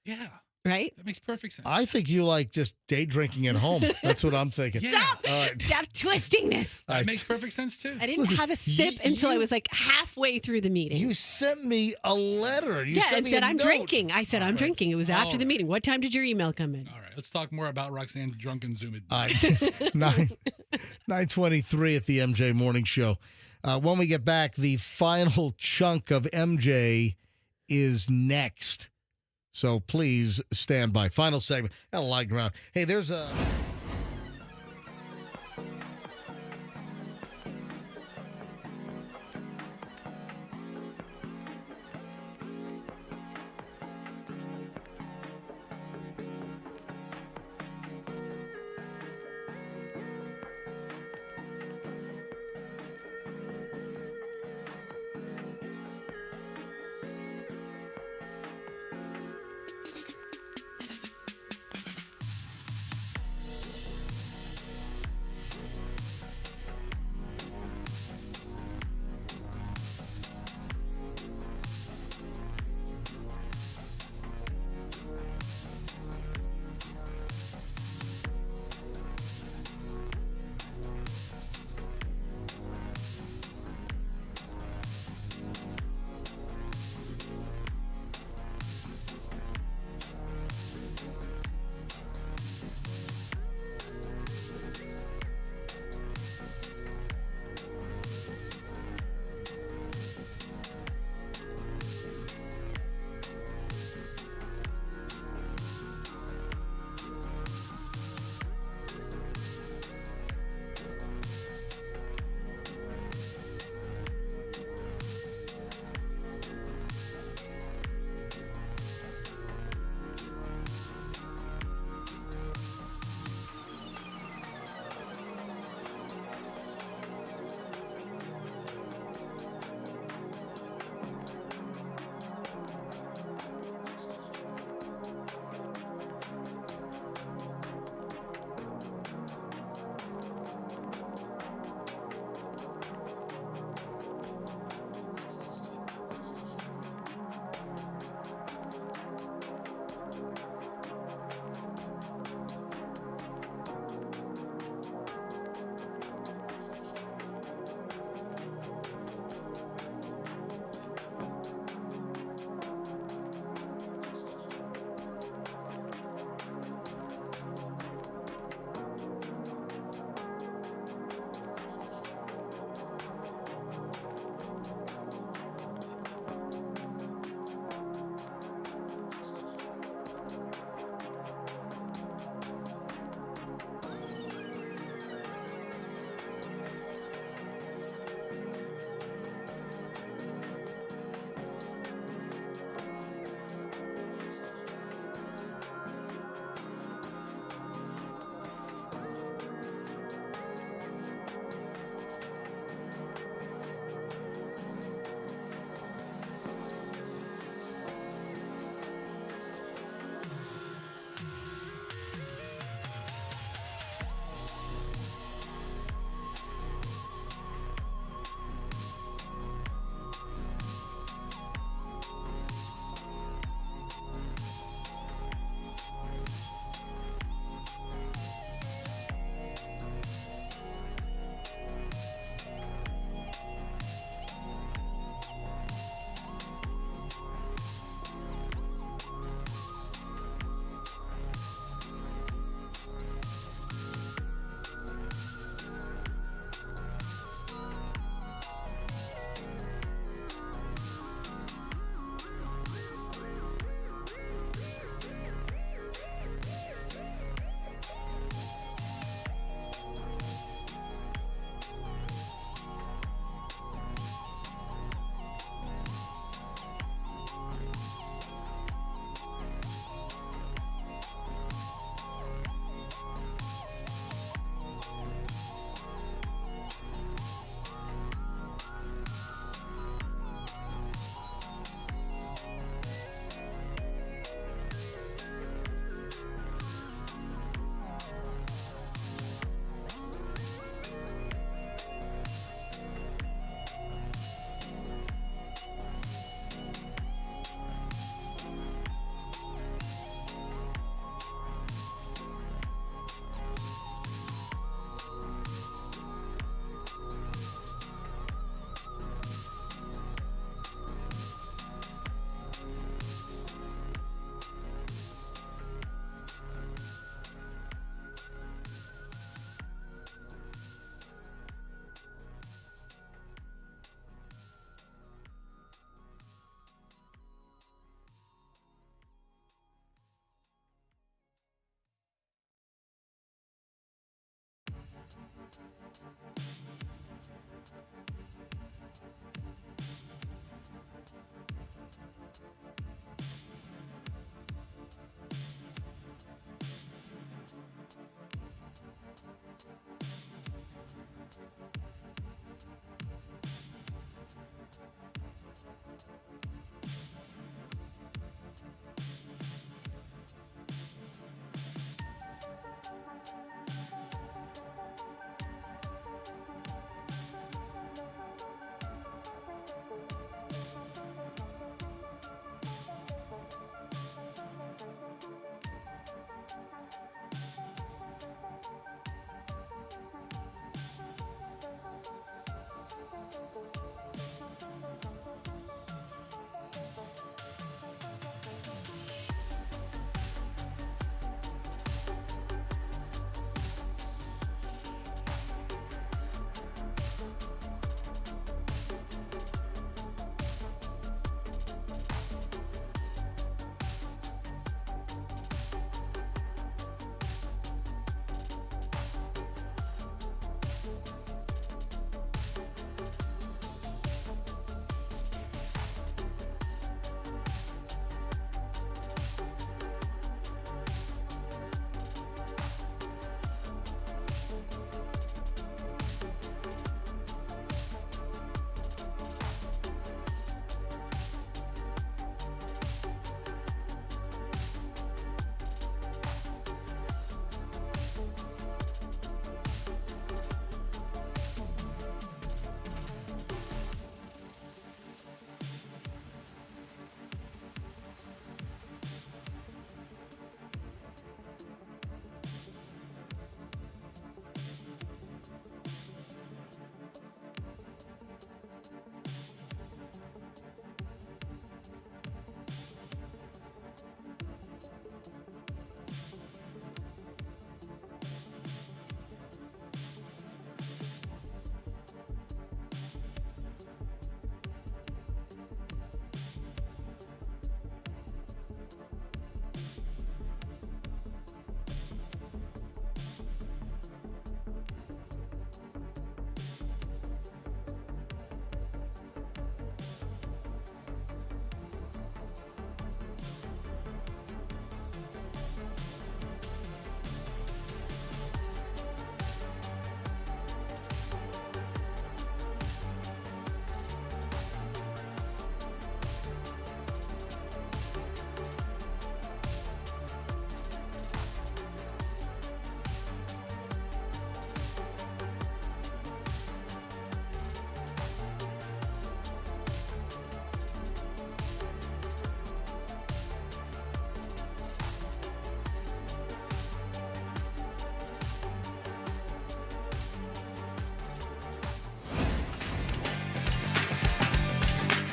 Yeah.
right?
That makes perfect sense.
I think you like just day drinking at home. That's what I'm thinking.
Stop!
All right.
Stop twisting this.
That makes perfect sense too.
I didn't have a sip until I was like halfway through the meeting.
You sent me a letter. You sent
and
me
said
a
I'm
note.
drinking. I said I'm drinking. It was after the
right.
meeting. What time did your email come in?
All right, let's talk more about Roxanne's drunken Zoom.
9:23 at the MJ Morning Show. When we get back, the final chunk of MJ is next. So please stand by. Final segment. Got a lot around. Hey, there's a...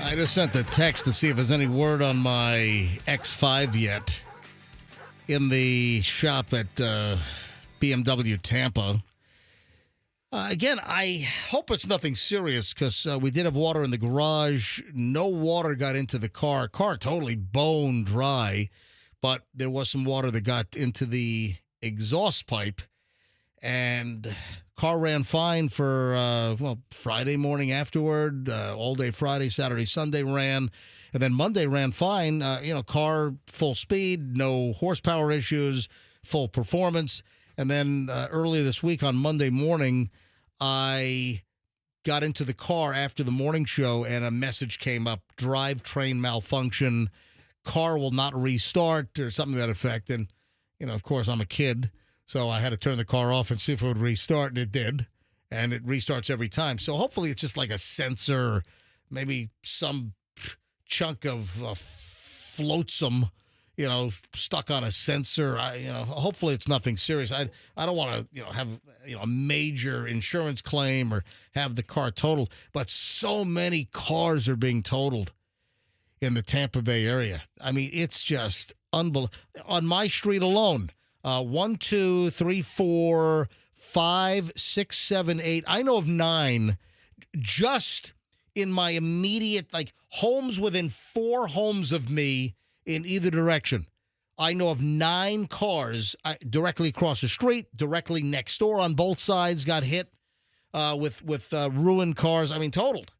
I just sent a text to see if there's any word on my X5 yet in the shop at BMW Tampa. Again, I hope it's nothing serious because we did have water in the garage. No water got into the car. Car totally bone dry, but there was some water that got into the exhaust pipe. And car ran fine for, Friday morning afterward. All day Friday, Saturday, Sunday ran. And then Monday ran fine. Car full speed, no horsepower issues, full performance. And then earlier this week on Monday morning, I got into the car after the morning show and a message came up, drivetrain malfunction, car will not restart or something to that effect. And, of course, I'm a kid. So I had to turn the car off and see if it would restart, and it did. And it restarts every time. So hopefully it's just like a sensor, maybe some chunk of flotsam, stuck on a sensor. Hopefully it's nothing serious. I don't want to, have a major insurance claim or have the car totaled. But so many cars are being totaled in the Tampa Bay area. I mean, it's just unbelievable. On my street alone. 1, 2, 3, 4, 5, 6, 7, 8. I know of 9 just in my immediate, homes within 4 homes of me in either direction. I know of 9 cars directly across the street, directly next door on both sides got hit with ruined cars. I mean, totaled.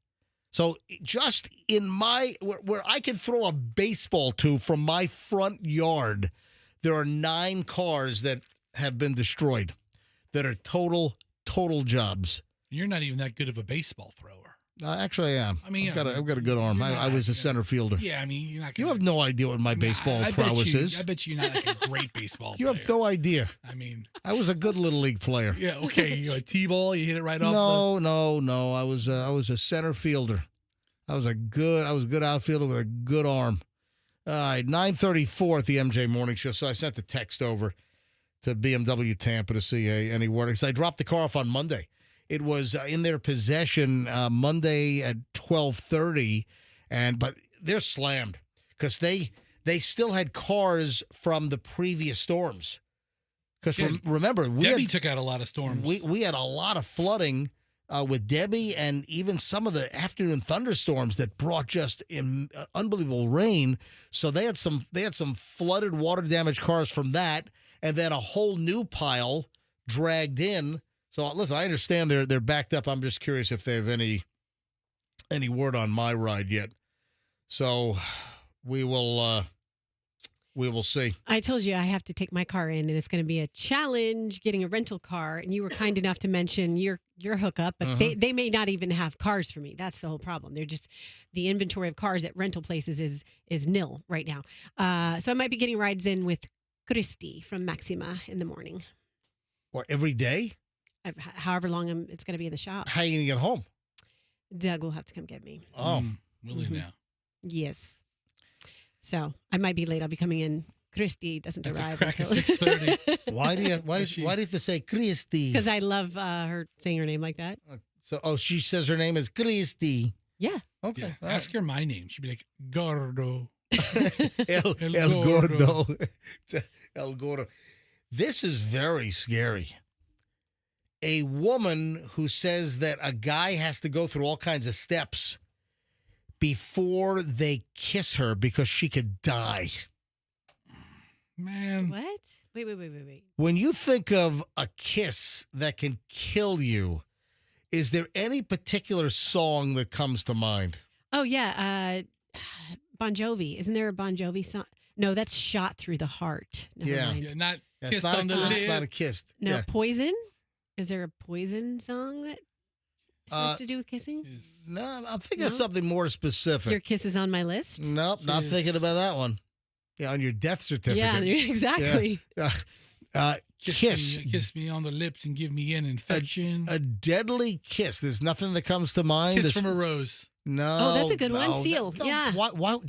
So just in where I could throw a baseball to from my front yard, there are 9 cars that have been destroyed. that are total jobs.
You're not even that good of a baseball thrower.
Actually, I am.
I mean,
I've got a good arm. I was a center fielder.
Yeah, I mean, you're not.
You have no idea what my baseball prowess is.
I bet you're not like a great baseball
You
player.
have no idea.
I mean,
I was a good little league player.
yeah, okay. You a T-ball, you hit it right off.
No. I was a center fielder. I was a good outfielder with a good arm. All right, 9:34 at the MJ Morning Show. So I sent the text over to BMW Tampa to see any word. Because I dropped the car off on Monday. It was in their possession Monday at 12:30, but they're slammed because they still had cars from the previous storms. Because remember,
Debbie took out a lot of storms.
We had a lot of flooding with Debbie, and even some of the afternoon thunderstorms that brought just unbelievable rain. So they had some flooded, water damaged cars from that, and then a whole new pile dragged in. So listen, I understand they're backed up. I'm just curious if they have any word on my ride yet. So we will see.
I told you I have to take my car in, and it's going to be a challenge getting a rental car. And you were kind enough to mention your hookup, but they may not even have cars for me. That's the whole problem. They're just the inventory of cars at rental places is nil right now. So I might be getting rides in with Christy from Maxima in the morning.
Or every day?
However long it's going to be in the shop.
How are you going to get home?
Doug will have to come get me.
Oh,
really now?
Yes. So I might be late. I'll be coming in. Christy doesn't arrive
crack
until
at 6:30.
Why do you have to say Christy?
Because I love her saying her name like that.
So she says her name is Christy.
Yeah.
Okay.
Yeah. Ask her my name. She'd be like Gordo.
El Gordo. El Gordo. This is very scary. A woman who says that a guy has to go through all kinds of steps before they kiss her because she could die.
Man.
What? Wait.
When you think of a kiss that can kill you, is there any particular song that comes to mind?
Oh, yeah. Bon Jovi. Isn't there a Bon Jovi song? No, that's Shot Through the Heart. Never mind.
Yeah, not
It's
kissed
not
on the
a,
lips.
it's not a kiss.
No,
Yeah.
Poison? Is there a Poison song that has to do with kissing?
No, I'm thinking of something more specific.
Your kiss is on my list?
Nope, not thinking about that one. Yeah, on your death certificate.
Yeah, exactly.
Yeah.
Kiss me on the lips and give me an infection.
A deadly kiss. There's nothing that comes to mind.
Kiss from a rose.
No.
Oh, that's a good one.
no,
Seal.
no,
Yeah.
Why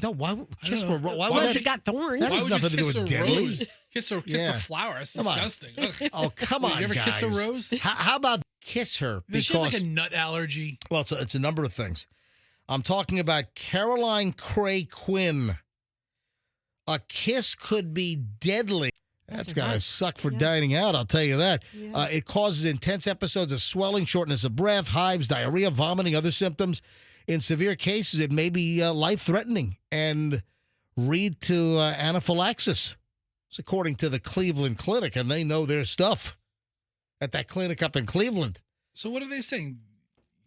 kiss from a rose? Why
Well,
would
if
that?
it got thorns.
That has
Why would
nothing to
you
do
kiss
with
a
deadly.
rose? Kiss a
Yeah.
flower. That's
Come on.
disgusting. Ugh.
Oh, come on,
You ever
guys.
kiss a rose?
How about kiss her?
Does she have like a nut allergy?
Well, it's a number of things. I'm talking about Caroline Cray Quinn. A kiss could be deadly. That's got to suck for dining out, I'll tell you that.
Yeah.
It causes intense episodes of swelling, shortness of breath, hives, diarrhea, vomiting, other symptoms. In severe cases, it may be life-threatening and lead to anaphylaxis. It's according to the Cleveland Clinic, and they know their stuff at that clinic up in Cleveland.
So what are they saying?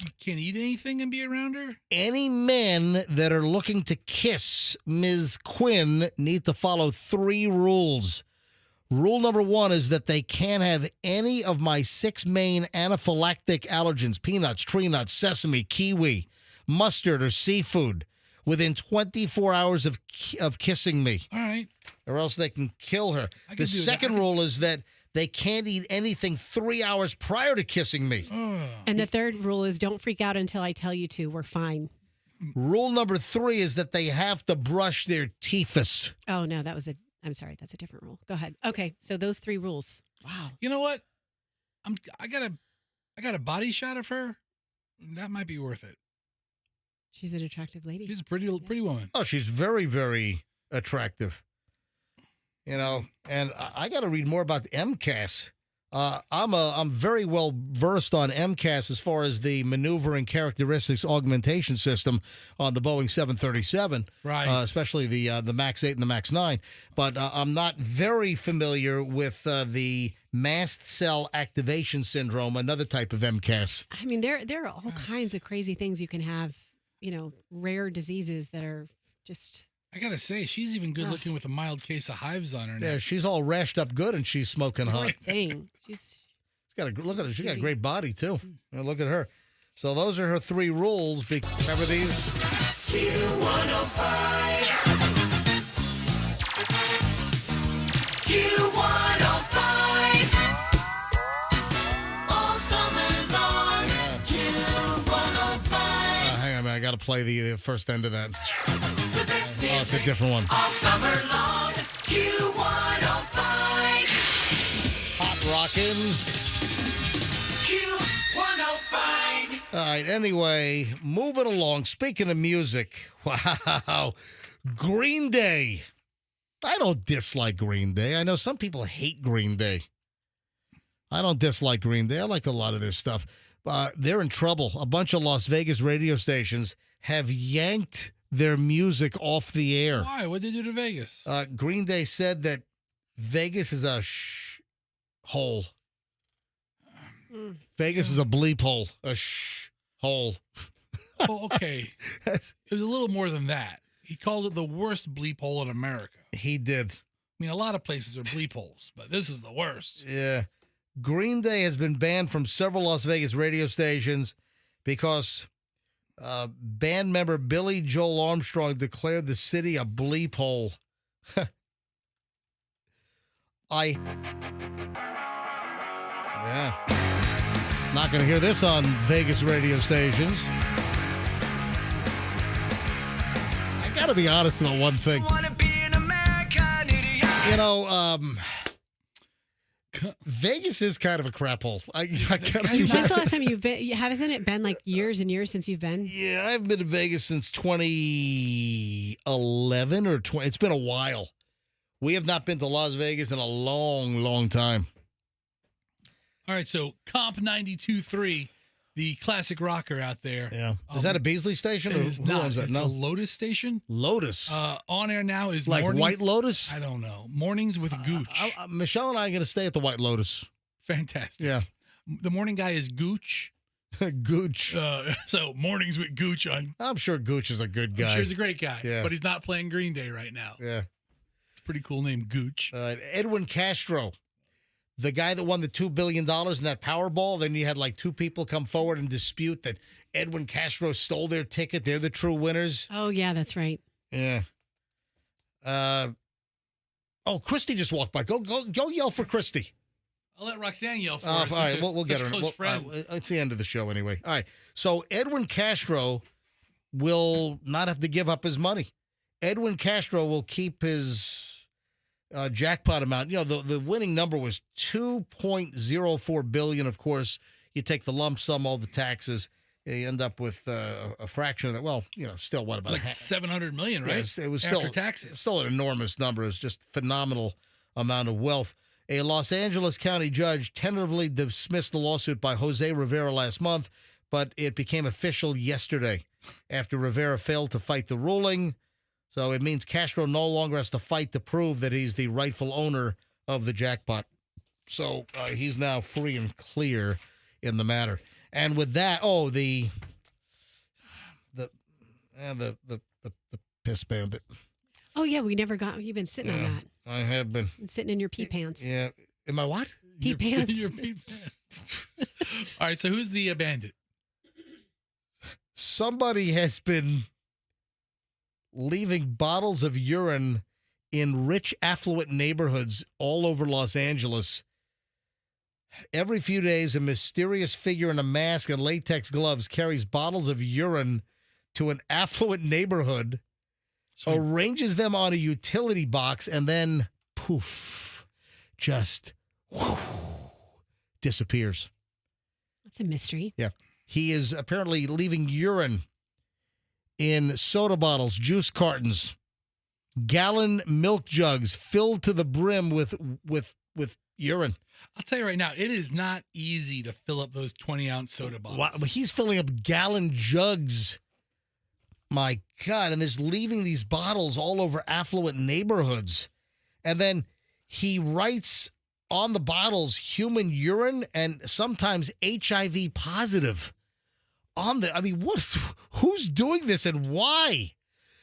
You can't eat anything and be around her?
Any men that are looking to kiss Ms. Quinn need to follow 3 rules. Rule number 1 is that they can't have any of my 6 main anaphylactic allergens, peanuts, tree nuts, sesame, kiwi, mustard, or seafood within 24 hours of kissing me.
All right.
Or else they can kill her. The second rule is that they can't eat anything 3 hours prior to kissing me.
And the third rule is don't freak out until I tell you to. We're fine.
Rule number 3 is that they have to brush their teethus.
Oh, no, I'm sorry. That's a different rule. Go ahead. Okay. So those 3 rules. Wow.
You know what? I got a body shot of her. That might be worth it.
She's an attractive lady.
She's a pretty woman.
Oh, she's very, very attractive. You know, and I got to read more about the MCAS. I'm very well versed on MCAS as far as the maneuvering characteristics augmentation system on the Boeing 737,
right?
Especially the MAX 8 and the MAX 9. But I'm not very familiar with the mast cell activation syndrome, another type of MCAS.
I mean, there are all kinds of crazy things you can have. You know, rare diseases that are just.
I gotta say, she's even good looking with a mild case of hives on her.
Yeah, she's all rashed up good, and she's smoking hot.
Dang. She's
Look at her. She got a great body too. And look at her. So those are her 3 rules. Remember these?
Q105. Q105. All summer long. Q105.
Hang on a minute. I got to play the first end of that.
The best
Oh, it's a different one.
all summer long. Q105.
Hot rockin'.
Q105.
All right. Anyway, moving along. Speaking of music, wow, Green Day. I don't dislike Green Day. I know some people hate Green Day. I don't dislike Green Day. I like a lot of their stuff. They're in trouble. A bunch of Las Vegas radio stations have yanked their music off the air.
Why? What did they do to Vegas?
Green Day said that Vegas is a hole. Vegas is a bleep hole. A hole.
Well, okay. It was a little more than that. He called it the worst bleep hole in America.
He did.
I mean, a lot of places are bleep holes, but this is the worst.
Yeah. Green Day has been banned from several Las Vegas radio stations because band member Billy Joel Armstrong declared the city a bleep hole. Yeah. Not going to hear this on Vegas radio stations. I got to be honest about one thing. You know, Vegas is kind of a crap hole. I gotta be
When's the last time you've been? Hasn't it been like years and years since you've been?
Yeah, I've been to Vegas since 2011 or 20. It's been a while. We have not been to Las Vegas in a long, long time.
All right, so Comp 92.3, the classic rocker out there.
Yeah. Is that a Beasley station? Or
It is
who
not.
owns that?
It's
No.
a Lotus station.
Lotus.
On air now is
Like
morning,
White Lotus?
I don't know. Mornings with Gooch.
Michelle and I are going to stay at the White Lotus.
Fantastic.
Yeah.
The morning guy is Gooch.
Gooch.
So mornings with Gooch on.
I'm sure Gooch is a good guy.
I'm sure he's a great guy.
Yeah.
But he's not playing Green Day right now.
Yeah.
It's a pretty cool name, Gooch.
Edwin Castro, the guy that won the $2 billion in that Powerball. Then you had like 2 people come forward and dispute that Edwin Castro stole their ticket. They're the true winners.
Oh, yeah, that's right.
Yeah. Christy just walked by. Go yell for Christy.
I'll let Roxanne yell for
All
us.
right, we'll get her.
Close friends.
It's the end of the show anyway. All right. So Edwin Castro will not have to give up his money. Edwin Castro will keep his jackpot amount. You know, the winning number was $2.04 billion. Of course, you take the lump sum, all the taxes, you end up with a fraction of that. Well, you know, still what about
Like $700 million, right?
Yeah, it was
After
still
taxes.
Still an enormous number. It's just phenomenal amount of wealth. A Los Angeles County judge tentatively dismissed the lawsuit by Jose Rivera last month, but it became official yesterday after Rivera failed to fight the ruling. So it means Castro no longer has to fight to prove that he's the rightful owner of the jackpot. So he's now free and clear in the matter. And with that, the piss bandit.
Oh, yeah, we never got. You've been sitting on that.
I have been.
And sitting in your pee pants.
Yeah. Am I what?
Pee pants.
Your pee pants. All right, so who's the bandit?
Somebody has been leaving bottles of urine in rich, affluent neighborhoods all over Los Angeles. Every few days, a mysterious figure in a mask and latex gloves carries bottles of urine to an affluent neighborhood, arranges them on a utility box, and then, poof, just disappears.
That's a mystery.
Yeah. He is apparently leaving urine in soda bottles, juice cartons, gallon milk jugs filled to the brim with urine.
I'll tell you right now, it is not easy to fill up those 20-ounce soda bottles.
Wow, he's filling up gallon jugs. My God, and there's leaving these bottles all over affluent neighborhoods. And then he writes on the bottles human urine and sometimes HIV positive on the. I mean, who's doing this and why?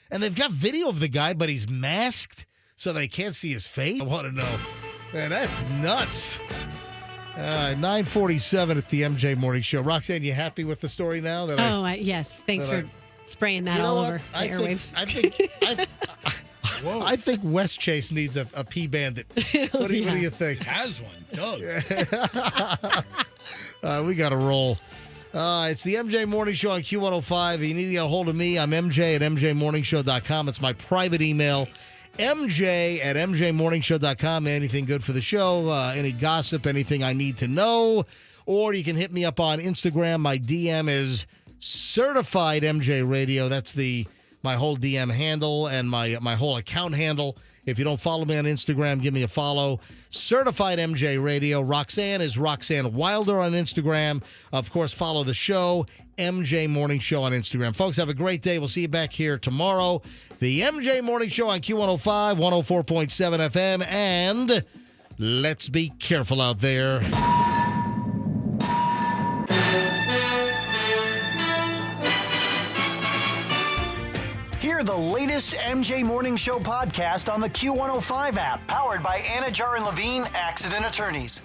And they've got video of the guy, but he's masked so they can't see his face. I want to know. Man, that's nuts. 9:47 at the MJ Morning Show. Roxanne, you happy with the story now?
Yes. Thanks
that
for spraying that
You know
all
what?
over the
I
airwaves.
I think West Chase needs a P Bandit. What do you think?
It has one. Doug.
We got to roll. It's the MJ Morning Show on Q105. If you need to get a hold of me, I'm MJ at MJMorningshow.com. It's my private email, MJ at MJMorningshow.com. Anything good for the show, any gossip, anything I need to know. Or you can hit me up on Instagram. My DM is Certified MJ Radio. That's my whole DM handle and my whole account handle. If you don't follow me on Instagram, give me a follow. Certified MJ Radio. Roxanne is Roxanne Wilder on Instagram. Of course, follow the show, MJ Morning Show on Instagram. Folks, have a great day. We'll see you back here tomorrow. The MJ Morning Show on Q105, 104.7 FM. And let's be careful out there.
Hear the latest MJ Morning Show podcast on the Q105 app, powered by Anna Jar and Levine Accident Attorneys.